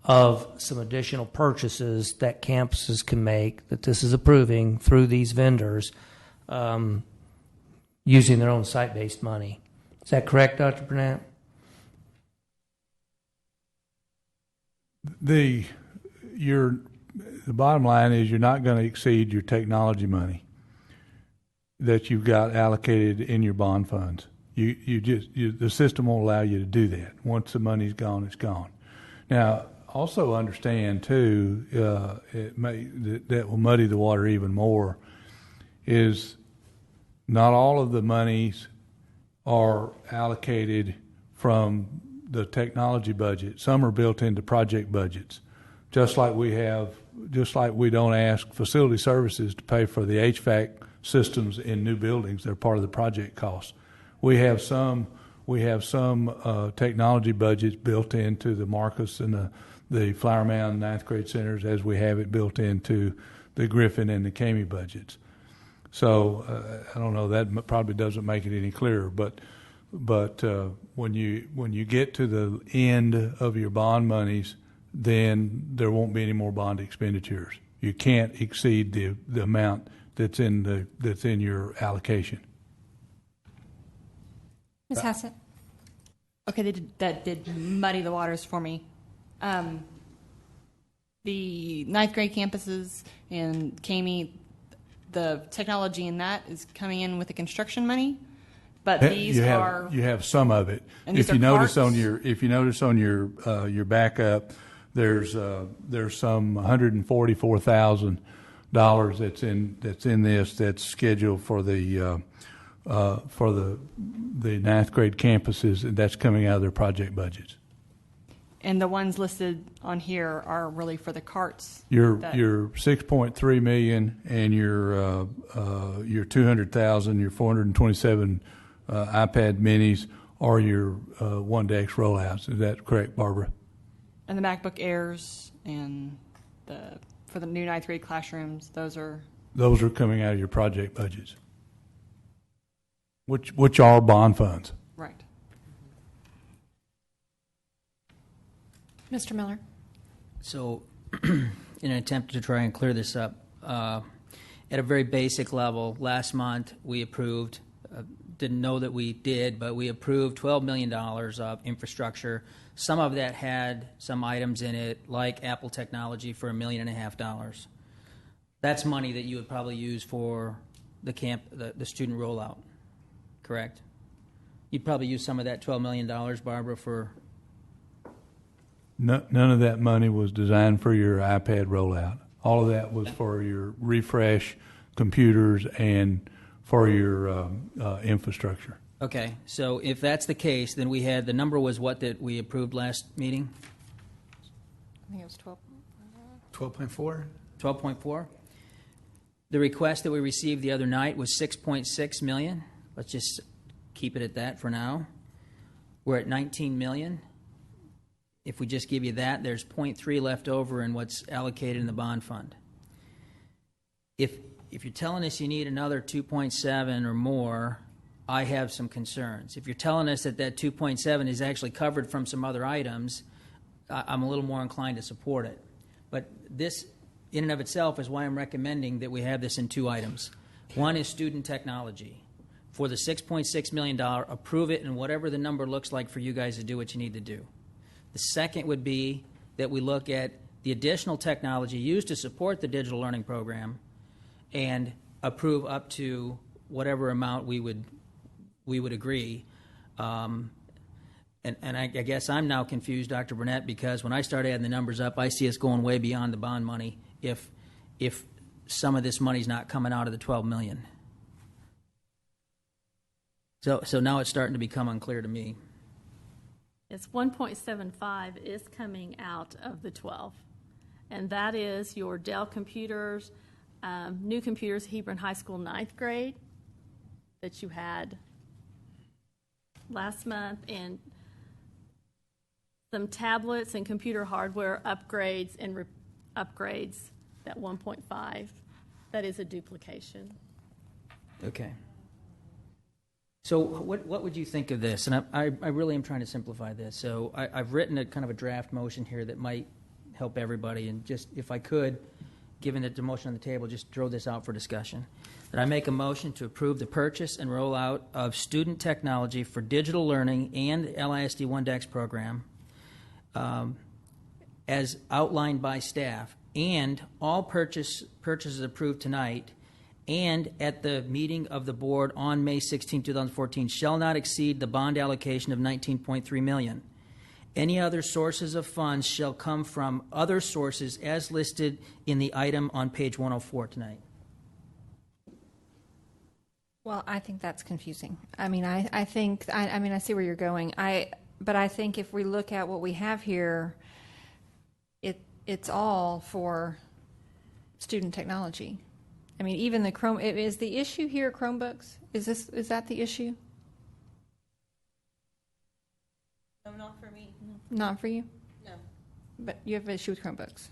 of some additional purchases that campuses can make, that this is approving through these vendors, using their own site-based money. Is that correct, Dr. Burnett? The bottom line is you're not going to exceed your technology money that you've got allocated in your bond funds. The system won't allow you to do that. Once the money's gone, it's gone. Now, also understand too, that will muddy the water even more, is not all of the monies are allocated from the technology budget. Some are built into project budgets, just like we don't ask facility services to pay for the HVAC systems in new buildings. They're part of the project costs. We have some technology budgets built into the Marcus and the Flower Mound ninth grade centers, as we have it built into the Griffin and the Camy budgets. So I don't know, that probably doesn't make it any clearer, but when you get to the end of your bond monies, then there won't be any more bond expenditures. You can't exceed the amount that's in your allocation. Ms. Hassett. Okay, that did muddy the waters for me. The ninth grade campuses in Camy, the technology in that is coming in with the construction money, but these you have some of it. If you notice on your backup, there's some $144,000 that's in this that's scheduled for the ninth grade campuses, and that's coming out of their project budgets. And the ones listed on here are really for the carts. Your $6.3 million and your $200,000, your 427 iPad minis are your 1-to-X rollouts. Is that correct, Barbara? And the MacBook Airs and for the new ninth grade classrooms, those are coming out of your project budgets, which are bond funds. right. Mr. Miller. So, in an attempt to try and clear this up, at a very basic level, last month we approved, didn't know that we did, but we approved $12 million of infrastructure. Some of that had some items in it, like Apple technology, for $1.5 million. That's money that you would probably use for the student rollout, correct? You'd probably use some of that $12 million, Barbara, for... None of that money was designed for your iPad rollout. All of that was for your refresh computers and for your infrastructure. Okay, so if that's the case, then we had, the number was what that we approved last meeting? I think it was 12.4. 12.4. The request that we received the other night was $6.6 million. Let's just keep it at that for now. We're at $19 million. If we just give you that, there's 0.3 left over in what's allocated in the bond fund. If you're telling us you need another 2.7 or more, I have some concerns. If you're telling us that 2.7 is actually covered from some other items, I'm a little more inclined to support it. But this, in and of itself, is why I'm recommending that we have this in two items. One is student technology. For the $6.6 million, approve it, and whatever the number looks like for you guys to do what you need to do. The second would be that we look at the additional technology used to support the digital learning program and approve up to whatever amount we would agree. And I guess I'm now confused, Dr. Burnett, because when I start adding the numbers up, I see us going way beyond the bond money if some of this money's not coming out of the $12 million. So now it's starting to become unclear to me. It's 1.75 is coming out of the 12, and that is your Dell computers, new computers, Hebron High School ninth grade that you had last month, and some tablets and computer hardware upgrades and upgrades. That 1.5, that is a duplication. Okay. So what would you think of this? And I really am trying to simplify this. So I've written a kind of a draft motion here that might help everybody. And just, if I could, given that the motion on the table, just throw this out for discussion. That I make a motion to approve the purchase and rollout of student technology for digital learning and the LISD 1DEX program as outlined by staff, and all purchases approved tonight and at the meeting of the board on May 16, 2014 shall not exceed the bond allocation of $19.3 million. Any other sources of funds shall come from other sources as listed in the item on page 104 tonight. Well, I think that's confusing. I mean, I think, I mean, I see where you're going. But I think if we look at what we have here, it's all for student technology. I mean, even the Chrome, is the issue here Chromebooks? Is that the issue? No, not for me. Not for you? No. But you have an issue with Chromebooks.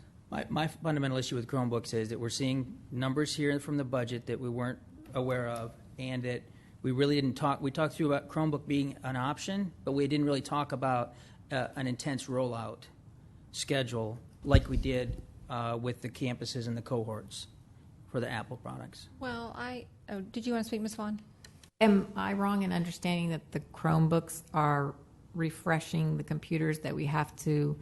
My fundamental issue with Chromebooks is that we're seeing numbers here from the budget that we weren't aware of, and that we really didn't talk. We talked through about Chromebook being an option, but we didn't really talk about an intense rollout schedule like we did with the campuses and the cohorts for the Apple products. Well, did you want to speak, Ms. Vaughn? Am I wrong in understanding that the Chromebooks are refreshing the computers that we have to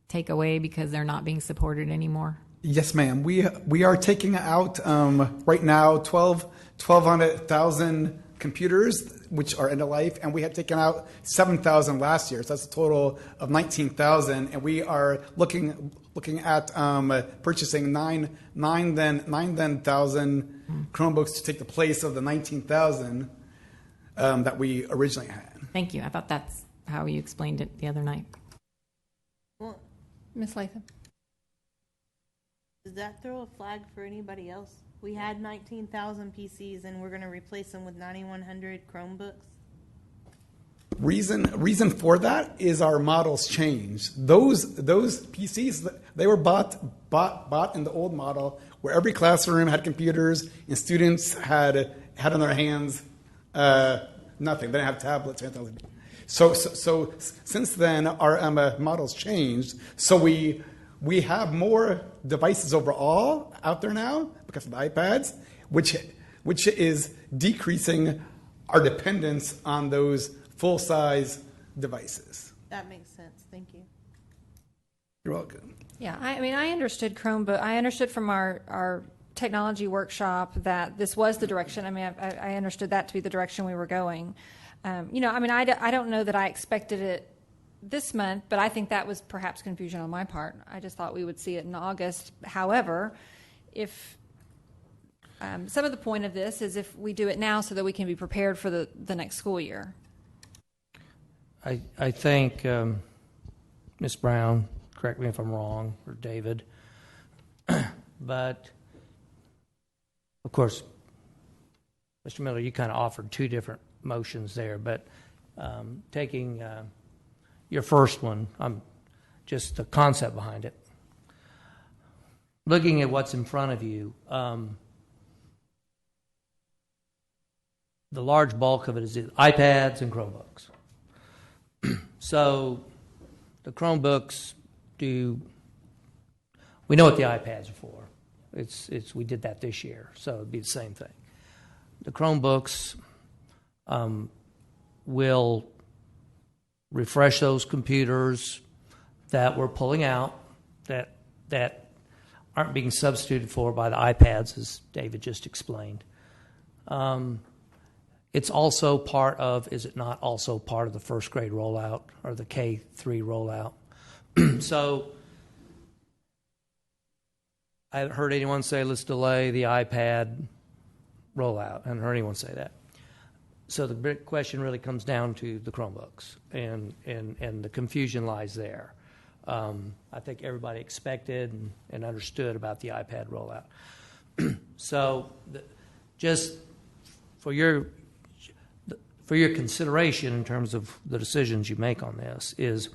take away because they're not being supported anymore? Yes, ma'am. We are taking out right now 1,200,000 computers, which are end of life, and we had taken out 7,000 last year. So that's a total of 19,000, and we are looking at purchasing 9,000 Chromebooks to take the place of the 19,000 that we originally had. Thank you. I thought that's how you explained it the other night. Well, Ms. Latham? does that throw a flag for anybody else? We had 19,000 PCs and we're going to replace them with 9,100 Chromebooks? Reason for that is our models changed. Those PCs, they were bought in the old model where every classroom had computers and students had in their hands nothing. They didn't have tablets or anything. So since then, our models changed. So we have more devices overall out there now because of the iPads, which is decreasing our dependence on those full-size devices. That makes sense. Thank you. You're welcome. Yeah, I mean, I understood Chromebook. I understood from our technology workshop that this was the direction. I mean, I understood that to be the direction we were going. I mean, I don't know that I expected it this month, but I think that was perhaps confusion on my part. I just thought we would see it in August. However, if some of the point of this is if we do it now so that we can be prepared for the next school year. I think, Ms. Brown, correct me if I'm wrong, or David, but of course, Mr. Miller, you kind of offered two different motions there, but taking your first one, just the concept behind it, looking at what's in front of you, the large bulk of it is iPads and Chromebooks. So the Chromebooks we know what the iPads are for. We did that this year, so it'd be the same thing. The Chromebooks will refresh those computers that we're pulling out that aren't being substituted for by the iPads, as David just explained. It's also part of, is it not also part of the first grade rollout or the K-3 rollout? So I haven't heard anyone say, let's delay the iPad rollout. I haven't heard anyone say that. So the big question really comes down to the Chromebooks, and the confusion lies there. I think everybody expected and understood about the iPad rollout. So just for your consideration in terms of the decisions you make on this is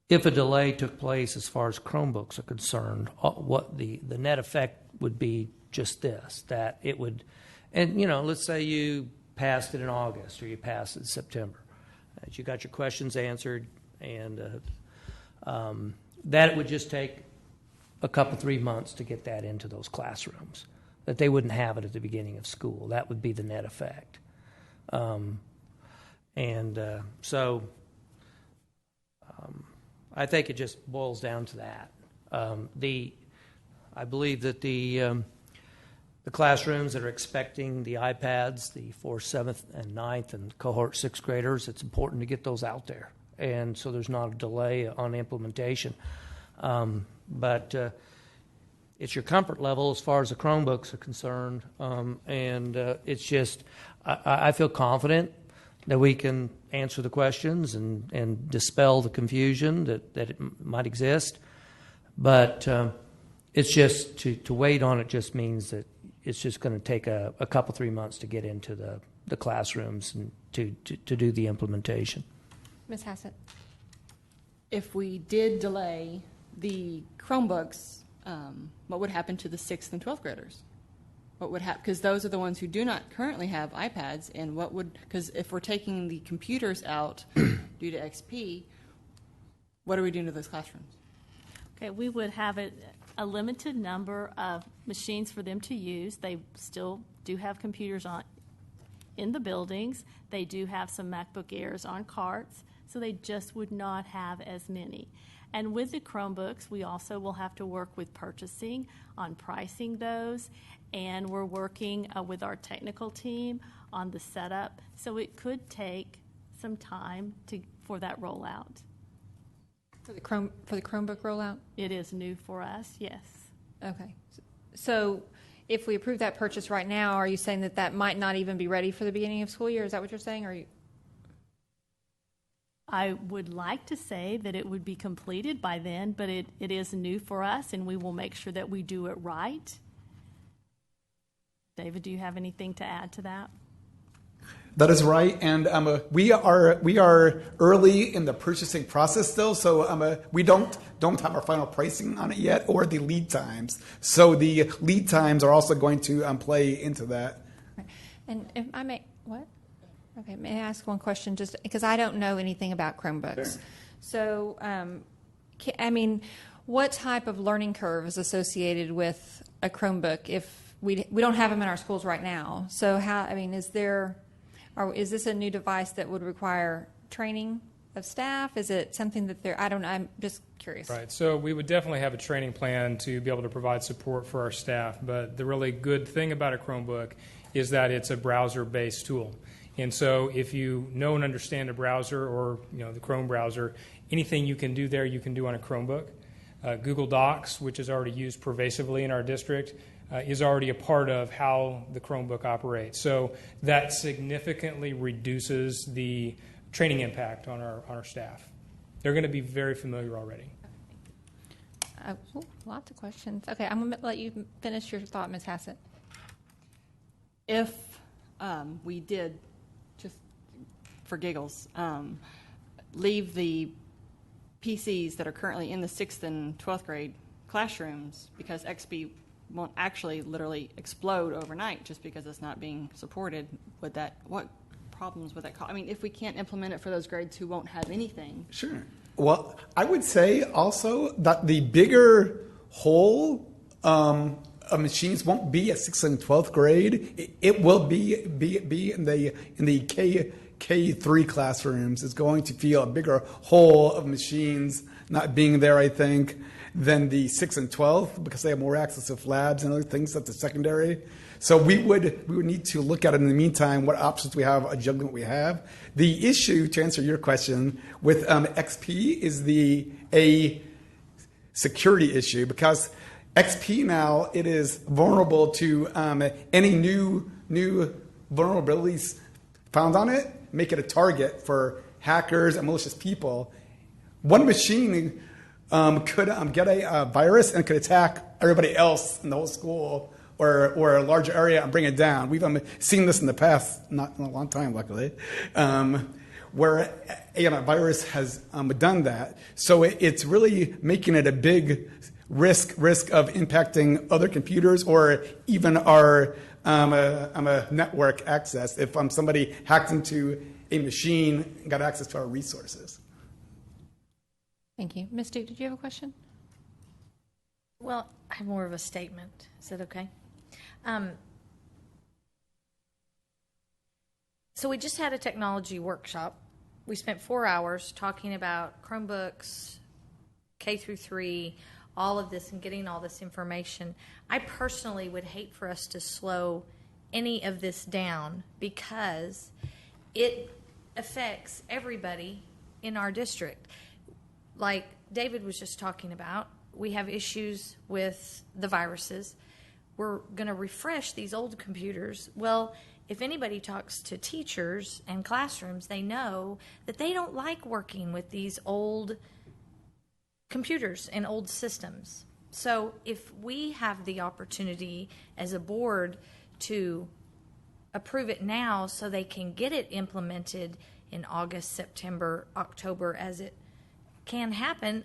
if a delay took place as far as Chromebooks are concerned, what the net effect would be just this, that it would, and let's say you passed it in August or you passed it in September. You got your questions answered, and that it would just take a couple, 3 months to get that into those classrooms, that they wouldn't have it at the beginning of school. That would be the net effect. I think it just boils down to that. I believe that the classrooms that are expecting the iPads, the 4th, 7th, and 9th, and cohort 6th graders, it's important to get those out there. And so there's not a delay on implementation. But it's your comfort level as far as the Chromebooks are concerned. It's just, I feel confident that we can answer the questions and dispel the confusion that it might exist. But it's just, to wait on it just means that it's just going to take a couple, 3 months to get into the classrooms and to do the implementation. Ms. Hassett. If we did delay the Chromebooks, what would happen to the 6th and 12th graders? What would happen? Because those are the ones who do not currently have iPads. And what would, because if we're taking the computers out due to XP, what are we doing to those classrooms? Okay, we would have a limited number of machines for them to use. They still do have computers in the buildings. They do have some MacBook Airs on carts, so they just would not have as many. And with the Chromebooks, we also will have to work with purchasing on pricing those, and we're working with our technical team on the setup. So it could take some time for that rollout. For the Chromebook rollout? It is new for us, yes. Okay. So if we approve that purchase right now, are you saying that might not even be ready for the beginning of school year? Is that what you're saying? Or I would like to say that it would be completed by then, but it is new for us, and we will make sure that we do it right. David, do you have anything to add to that? That is right, and we are early in the purchasing process still, so we don't have our final pricing on it yet, or the lead times. So the lead times are also going to play into that. And if I may, what? Okay, may I ask one question, just because I don't know anything about Chromebooks. Sure. So, what type of learning curve is associated with a Chromebook if we don't have them in our schools right now? So is this a new device that would require training of staff? Is it something that I don't know, I'm just curious. Right, so we would definitely have a training plan to be able to provide support for our staff, but the really good thing about a Chromebook is that it's a browser-based tool. And so if you know and understand a browser or the Chrome browser, anything you can do there, you can do on a Chromebook. Google Docs, which is already used pervasively in our district, is already a part of how the Chromebook operates. So that significantly reduces the training impact on our staff. They're going to be very familiar already. Lots of questions. Okay, I'm going to let you finish your thought, Ms. Hassett. If we did, just for giggles, leave the PCs that are currently in the 6th and 12th grade classrooms, because XP won't actually literally explode overnight just because it's not being supported, what problems would that cause? I mean, if we can't implement it for those grades who won't have anything. Sure. Well, I would say also that the bigger hole of machines won't be at 6th and 12th grade. It will be in the K3 classrooms. Is going to feel a bigger hole of machines not being there, I think, than the 6th and 12th, because they have more access to labs and other things at the secondary. So we would need to look at it in the meantime, what options we have, adjustment we have. The issue, to answer your question, with XP is a security issue, because XP now, it is vulnerable to any new vulnerabilities found on it, make it a target for hackers and malicious people. One machine could get a virus and could attack everybody else in the whole school or a large area and bring it down. We've seen this in the past, not in a long time, luckily. where virus has done that. So it's really making it a big risk of impacting other computers or even our network access if somebody hacked into a machine and got access to our resources. Thank you. Ms. Duke, did you have a question? Well, I have more of a statement. Is that okay? So we just had a technology workshop. We spent 4 hours talking about Chromebooks, K through 3, all of this and getting all this information. I personally would hate for us to slow any of this down because it affects everybody in our district. Like David was just talking about, we have issues with the viruses. We're going to refresh these old computers. Well, if anybody talks to teachers and classrooms, they know that they don't like working with these old computers and old systems. So if we have the opportunity as a board to approve it now so they can get it implemented in August, September, October, as it can happen,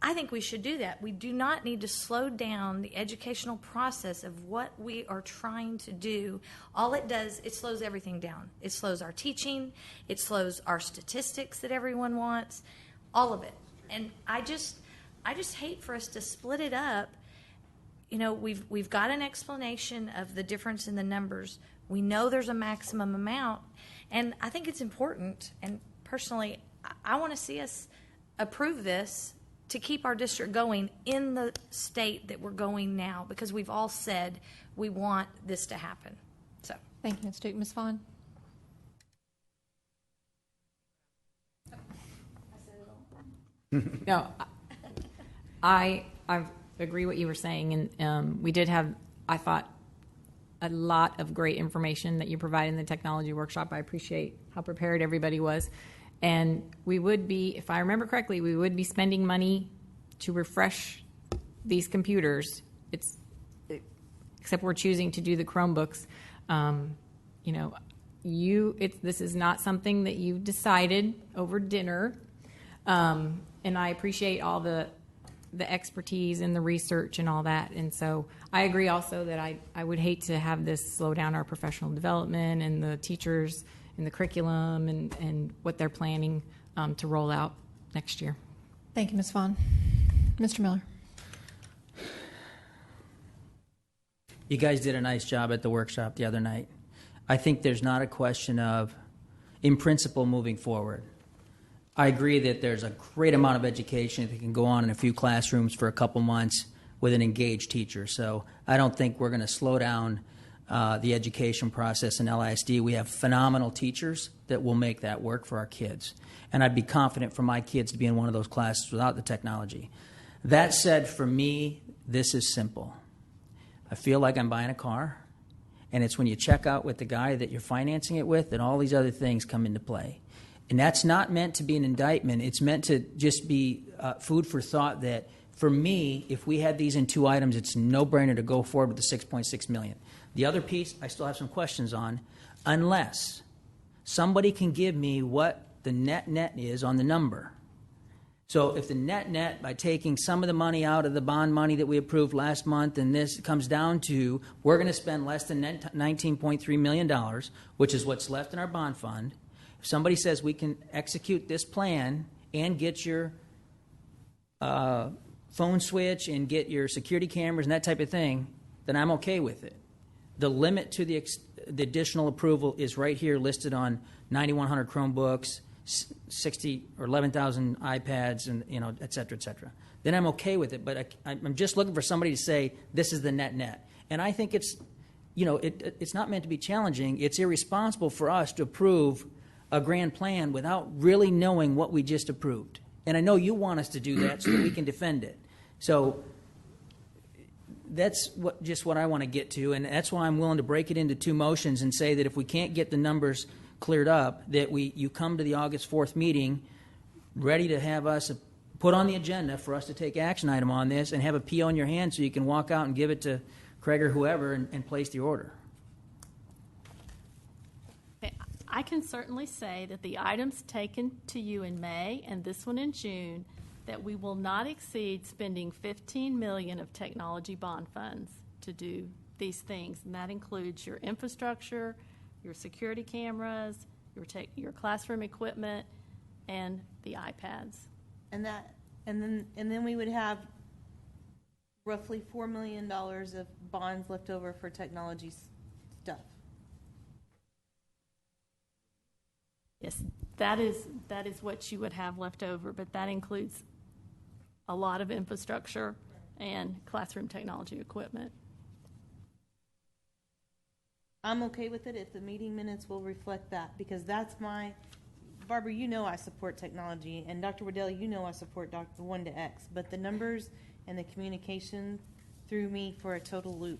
I think we should do that. We do not need to slow down the educational process of what we are trying to do. All it does, it slows everything down. It slows our teaching. It slows our statistics that everyone wants, all of it. And I just hate for us to split it up. You know, we've got an explanation of the difference in the numbers. We know there's a maximum amount, and I think it's important. And personally, I want to see us approve this to keep our district going in the state that we're going now, because we've all said we want this to happen. So, thank you, Ms. Duke. Ms. Vaughn? No, I agree what you were saying, and we did have, I thought, a lot of great information that you provided in the technology workshop. I appreciate how prepared everybody was. And we would be, if I remember correctly, we would be spending money to refresh these computers. Except we're choosing to do the Chromebooks. This is not something that you decided over dinner. And I appreciate all the expertise and the research and all that. And so I agree also that I would hate to have this slow down our professional development and the teachers and the curriculum and what they're planning to roll out next year. Thank you, Ms. Vaughn. Mr. Miller? You guys did a nice job at the workshop the other night. I think there's not a question of, in principle, moving forward. I agree that there's a great amount of education that can go on in a few classrooms for a couple months with an engaged teacher. So I don't think we're going to slow down the education process in LISD. We have phenomenal teachers that will make that work for our kids. And I'd be confident for my kids to be in one of those classes without the technology. That said, for me, this is simple. I feel like I'm buying a car, and it's when you check out with the guy that you're financing it with that all these other things come into play. And that's not meant to be an indictment. It's meant to just be food for thought that, for me, if we had these in 2 items, it's a no-brainer to go forward with the $6.6 million. The other piece I still have some questions on, unless somebody can give me what the net is on the number. So if the net by taking some of the money out of the bond money that we approved last month, and this comes down to we're going to spend less than $19.3 million, which is what's left in our bond fund. If somebody says we can execute this plan and get your phone switch and get your security cameras and that type of thing, then I'm okay with it. The limit to the additional approval is right here listed on 9,100 Chromebooks, 60 or 11,000 iPads, and et cetera, et cetera. Then I'm okay with it. But I'm just looking for somebody to say this is the net. And I think it's not meant to be challenging. It's irresponsible for us to approve a grand plan without really knowing what we just approved. And I know you want us to do that so that we can defend it. So that's what I want to get to, and that's why I'm willing to break it into 2 motions and say that if we can't get the numbers cleared up, that you come to the August 4th meeting ready to have us put on the agenda for us to take action item on this and have a PO in your hand so you can walk out and give it to Craig or whoever and place the order. I can certainly say that the items taken to you in May and this one in June, that we will not exceed spending $15 million of technology bond funds to do these things. And that includes your infrastructure, your security cameras, your classroom equipment, and the iPads. And then we would have roughly $4 million of bonds left over for technology stuff. Yes, that is what you would have left over, but that includes a lot of infrastructure and classroom technology equipment. I'm okay with it if the meeting minutes will reflect that, because that's Barbara, you know I support technology, and Dr. Waddell, you know I support Dr. 1 to X, but the numbers and the communication threw me for a total loop.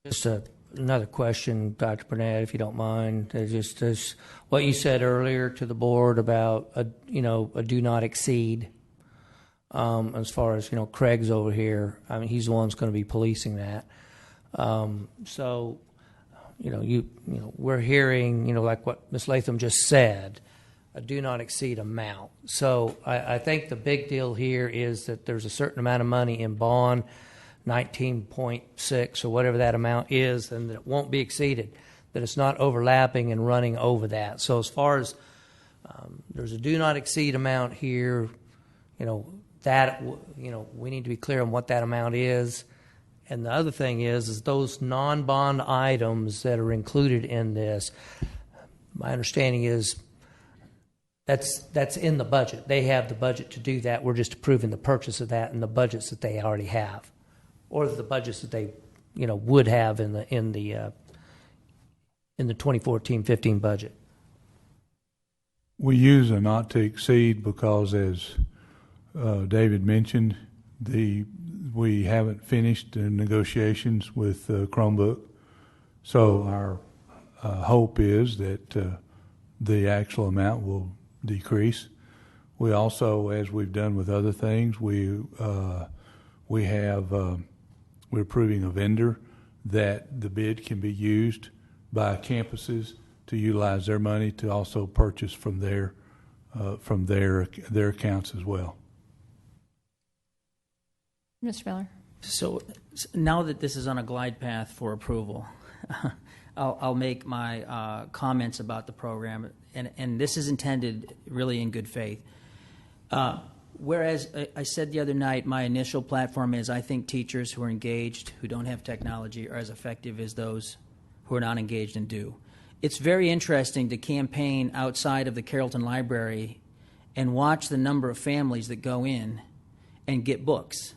Just another question, Dr. Burnett, if you don't mind. Just as what you said earlier to the board about a do not exceed. As far as Craig's over here. I mean, he's the one that's going to be policing that. So, we're hearing like what Ms. Latham just said, a do not exceed amount. So I think the big deal here is that there's a certain amount of money in bond, 19.6 or whatever that amount is, and that it won't be exceeded, that it's not overlapping and running over that. So as far as there's a do not exceed amount here, that we need to be clear on what that amount is. And the other thing is those non-bond items that are included in this, my understanding is that's in the budget. They have the budget to do that. We're just approving the purchase of that and the budgets that they already have, or the budgets that they would have in the 2014-15 budget. We use a not to exceed because, as David mentioned, we haven't finished the negotiations with Chromebook, so our hope is that the actual amount will decrease. We also, as we've done with other things, we're approving a vendor that the bid can be used by campuses to utilize their money to also purchase from their accounts as well. Mr. Miller. So now that this is on a glide path for approval, I'll make my comments about the program, and this is intended really in good faith. Whereas I said the other night, my initial platform is I think teachers who are engaged, who don't have technology, are as effective as those who are not engaged and do. It's very interesting to campaign outside of the Carrollton Library and watch the number of families that go in and get books.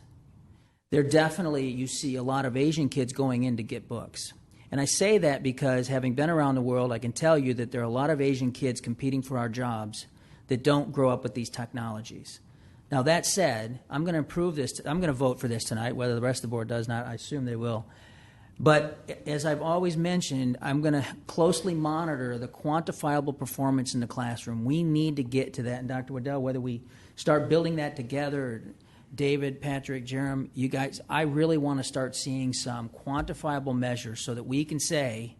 There definitely, you see a lot of Asian kids going in to get books. And I say that because, having been around the world, I can tell you that there are a lot of Asian kids competing for our jobs that don't grow up with these technologies. Now, that said, I'm going to approve this. I'm going to vote for this tonight. Whether the rest of the board does not, I assume they will. But as I've always mentioned, I'm going to closely monitor the quantifiable performance in the classroom. We need to get to that. And Dr. Waddell, whether we start building that together, David, Patrick, Jerem, you guys, I really want to start seeing some quantifiable measures so that we can say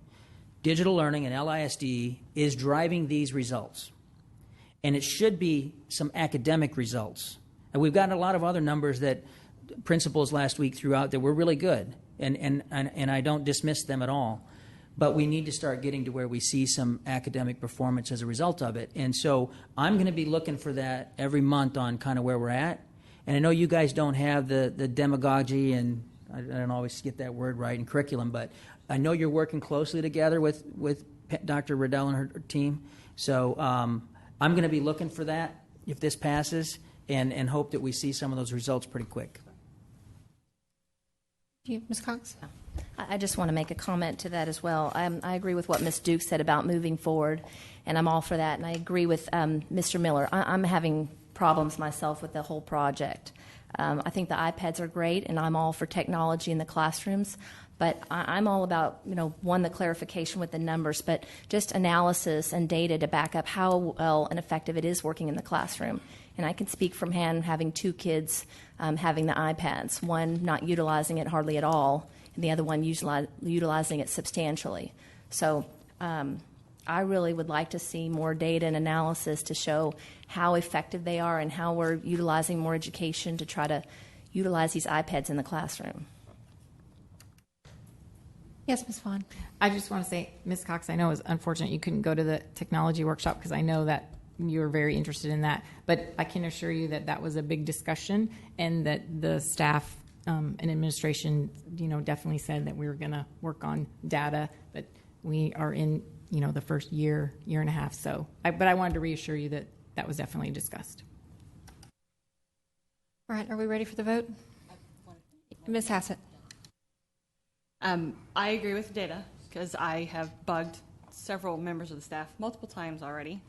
digital learning and LISD is driving these results. And it should be some academic results. And we've gotten a lot of other numbers that principals last week threw out that were really good. And I don't dismiss them at all. But we need to start getting to where we see some academic performance as a result of it. And so I'm going to be looking for that every month on kind of where we're at. And I know you guys don't have the demagogy, and I don't always get that word right, in curriculum, but I know you're working closely together with Dr. Riddell and her team. So I'm going to be looking for that if this passes, and hope that we see some of those results pretty quick. Ms. Cox? I just want to make a comment to that as well. I agree with what Ms. Duke said about moving forward, and I'm all for that. And I agree with Mr. Miller. I'm having problems myself with the whole project. I think the iPads are great, and I'm all for technology in the classrooms. But I'm all about, one, the clarification with the numbers, but just analysis and data to back up how well and effective it is working in the classroom. And I can speak from hand, having two kids having the iPads, one not utilizing it hardly at all, and the other one utilizing it substantially. So I really would like to see more data and analysis to show how effective they are and how we're utilizing more education to try to utilize these iPads in the classroom. Yes, Ms. Vaughn. I just want to say, Ms. Cox, I know it was unfortunate you couldn't go to the technology workshop because I know that you were very interested in that. But I can assure you that that was a big discussion and that the staff and administration, definitely said that we were going to work on data. But we are in, the first year and a half. So, but I wanted to reassure you that that was definitely discussed. All right, are we ready for the vote? Ms. Hassett. I agree with data because I have bugged several members of the staff multiple times already.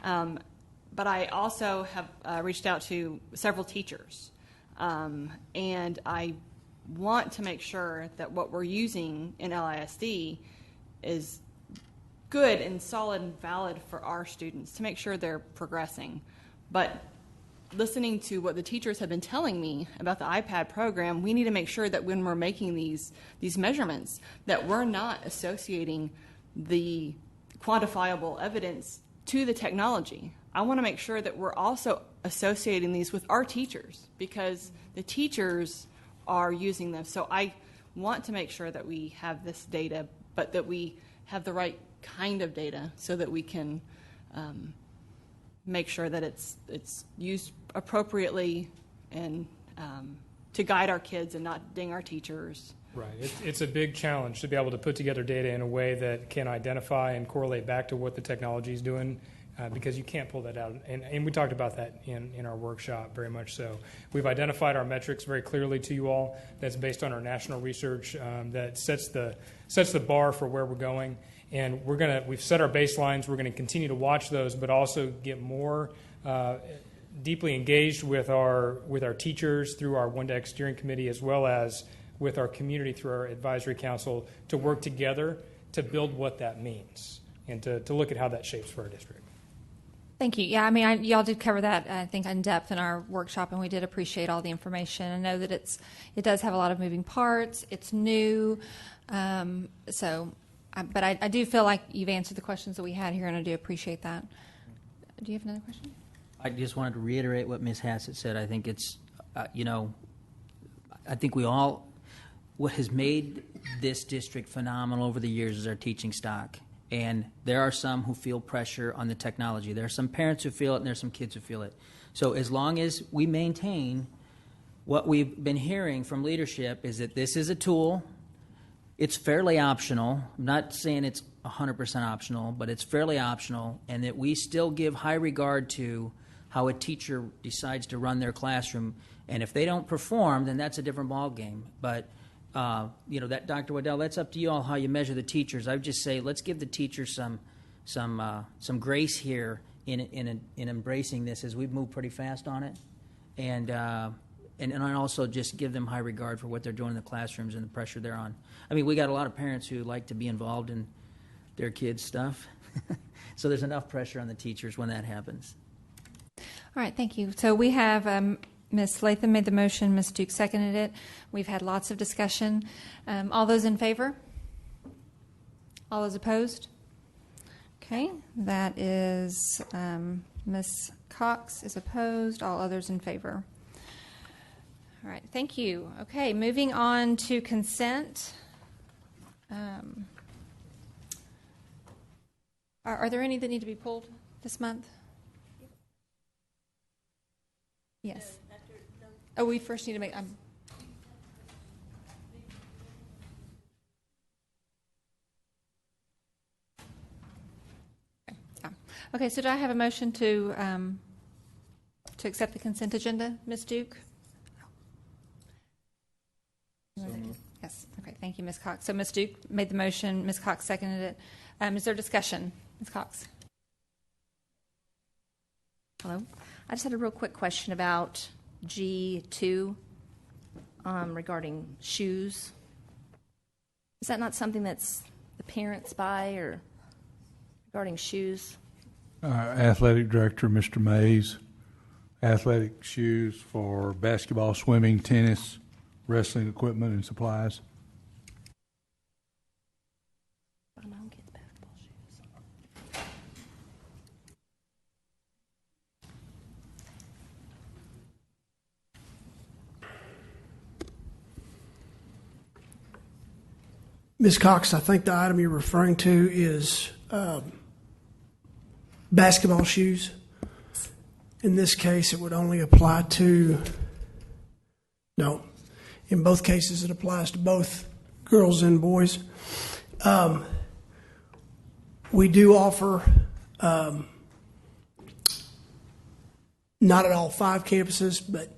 But I also have reached out to several teachers. And I want to make sure that what we're using in LISD is good and solid and valid for our students to make sure they're progressing. But listening to what the teachers have been telling me about the iPad program, we need to make sure that when we're making these measurements, that we're not associating the quantifiable evidence to the technology. I want to make sure that we're also associating these with our teachers because the teachers are using them. So I want to make sure that we have this data, but that we have the right kind of data so that we can make sure that it's used appropriately and to guide our kids and not ding our teachers. Right. It's a big challenge to be able to put together data in a way that can identify and correlate back to what the technology is doing because you can't pull that out. And we talked about that in our workshop very much so. We've identified our metrics very clearly to you all. That's based on our national research that sets the bar for where we're going. And we've set our baselines. We're going to continue to watch those, but also get more deeply engaged with our teachers through our One-to-X steering committee, as well as with our community through our advisory council to work together to build what that means and to look at how that shapes for our district. Thank you. Yeah, I mean, y'all did cover that, I think, in depth in our workshop, and we did appreciate all the information. I know that it does have a lot of moving parts. It's new, but I do feel like you've answered the questions that we had here, and I do appreciate that. Do you have another question? I just wanted to reiterate what Ms. Hassett said. I think it's, I think what has made this district phenomenal over the years is our teaching stock. And there are some who feel pressure on the technology. There are some parents who feel it, and there are some kids who feel it. So as long as we maintain what we've been hearing from leadership is that this is a tool. It's fairly optional. I'm not saying it's 100% optional, but it's fairly optional, and that we still give high regard to how a teacher decides to run their classroom. And if they don't perform, then that's a different ballgame. But that Dr. Waddell, that's up to you all how you measure the teachers. I would just say let's give the teachers some grace here in embracing this as we've moved pretty fast on it, and also just give them high regard for what they're doing in the classrooms and the pressure they're on. I mean, we got a lot of parents who like to be involved in their kids' stuff, so there's enough pressure on the teachers when that happens. All right, thank you. So we have Ms. Latham made the motion, Ms. Duke seconded it. We've had lots of discussion. All those in favor? All those opposed? Okay, that is Ms. Cox is opposed. All others in favor. All right, thank you. Okay, moving on to consent. Are there any that need to be pulled this month? Yes. Oh, we first need to make. Okay, so do I have a motion to accept the consent agenda, Ms. Duke? Yes. Okay. Thank you, Ms. Cox. So Ms. Duke made the motion. Ms. Cox seconded it. Is there discussion, Ms. Cox? Hello. I just had a real quick question about G2 regarding shoes. Is that not something that's the parents buy or regarding shoes? Athletic director, Mr. Mays, athletic shoes for basketball, swimming, tennis, wrestling equipment, and supplies. Ms. Cox, I think the item you're referring to is basketball shoes. In this case, it would only apply to, no, in both cases it applies to both girls and boys. We do offer, not at all 5 campuses, but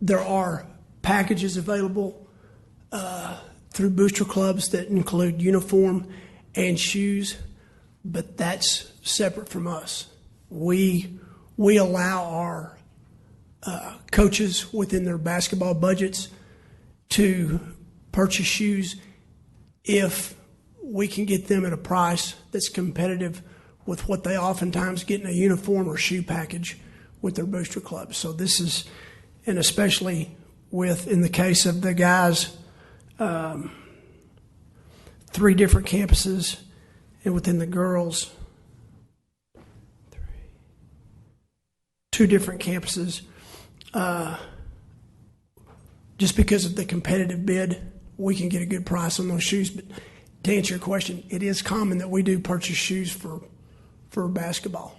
there are packages available through booster clubs that include uniform and shoes, but that's separate from us. We allow our coaches within their basketball budgets to purchase shoes if we can get them at a price that's competitive with what they oftentimes get in a uniform or shoe package with their booster clubs. So this is, and especially in the case of the guys, 3 different campuses, and within the girls, 2 different campuses. Just because of the competitive bid, we can get a good price on those shoes. But to answer your question, it is common that we do purchase shoes for basketball.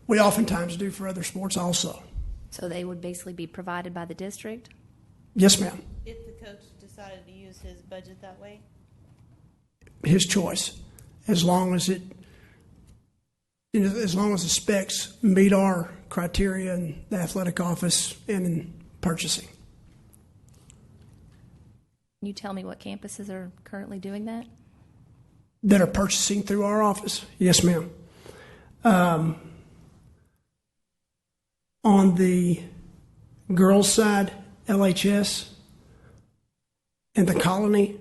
We oftentimes do for other sports also. So they would basically be provided by the district? Yes, ma'am. If the coach decided to use his budget that way? His choice, as long as the specs meet our criteria in the athletic office and in purchasing. Can you tell me what campuses are currently doing that? That are purchasing through our office? Yes, ma'am. On the girls' side, LHS and the Colony.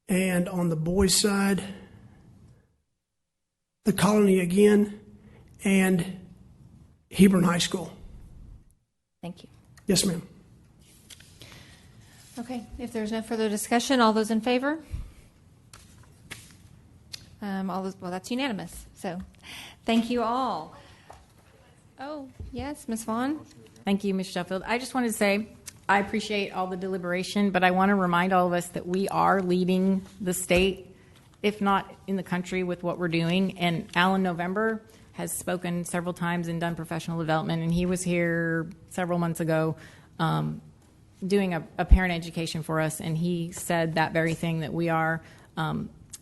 And on the boys' side, the Colony again and Hebron High School. Thank you. Yes, ma'am. Okay, if there's no further discussion, all those in favor? Well, that's unanimous. So, thank you all. Oh, yes, Ms. Vaughn? Thank you, Ms. Sheffield. I just wanted to say I appreciate all the deliberation, but I want to remind all of us that we are leading the state, if not in the country, with what we're doing. And Alan November has spoken several times and done professional development, and he was here several months ago doing a parent education for us, and he said that very thing, that we are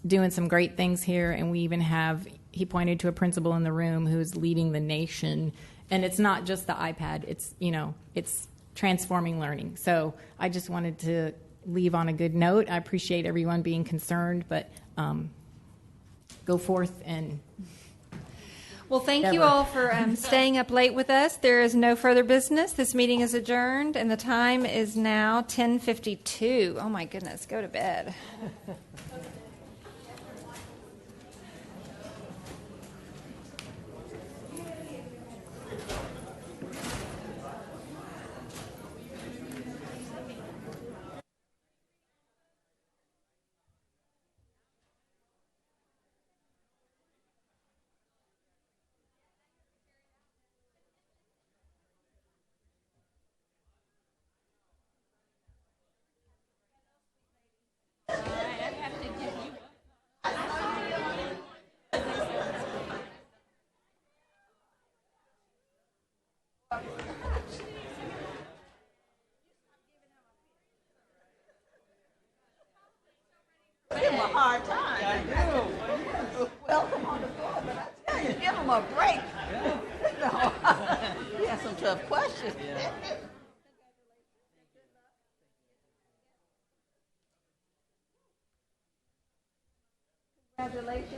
doing some great things here, and we even have, he pointed to a principal in the room who's leading the nation, and it's not just the iPad, it's transforming learning. So I just wanted to leave on a good note. I appreciate everyone being concerned, but go forth and... Well, thank you all for staying up late with us. There is no further business. This meeting is adjourned, and the time is now 10:52. Oh, my goodness. Go to bed. Give him a hard time. Welcome on the board, but I tell you, give him a break. He has some tough questions. Congratulations.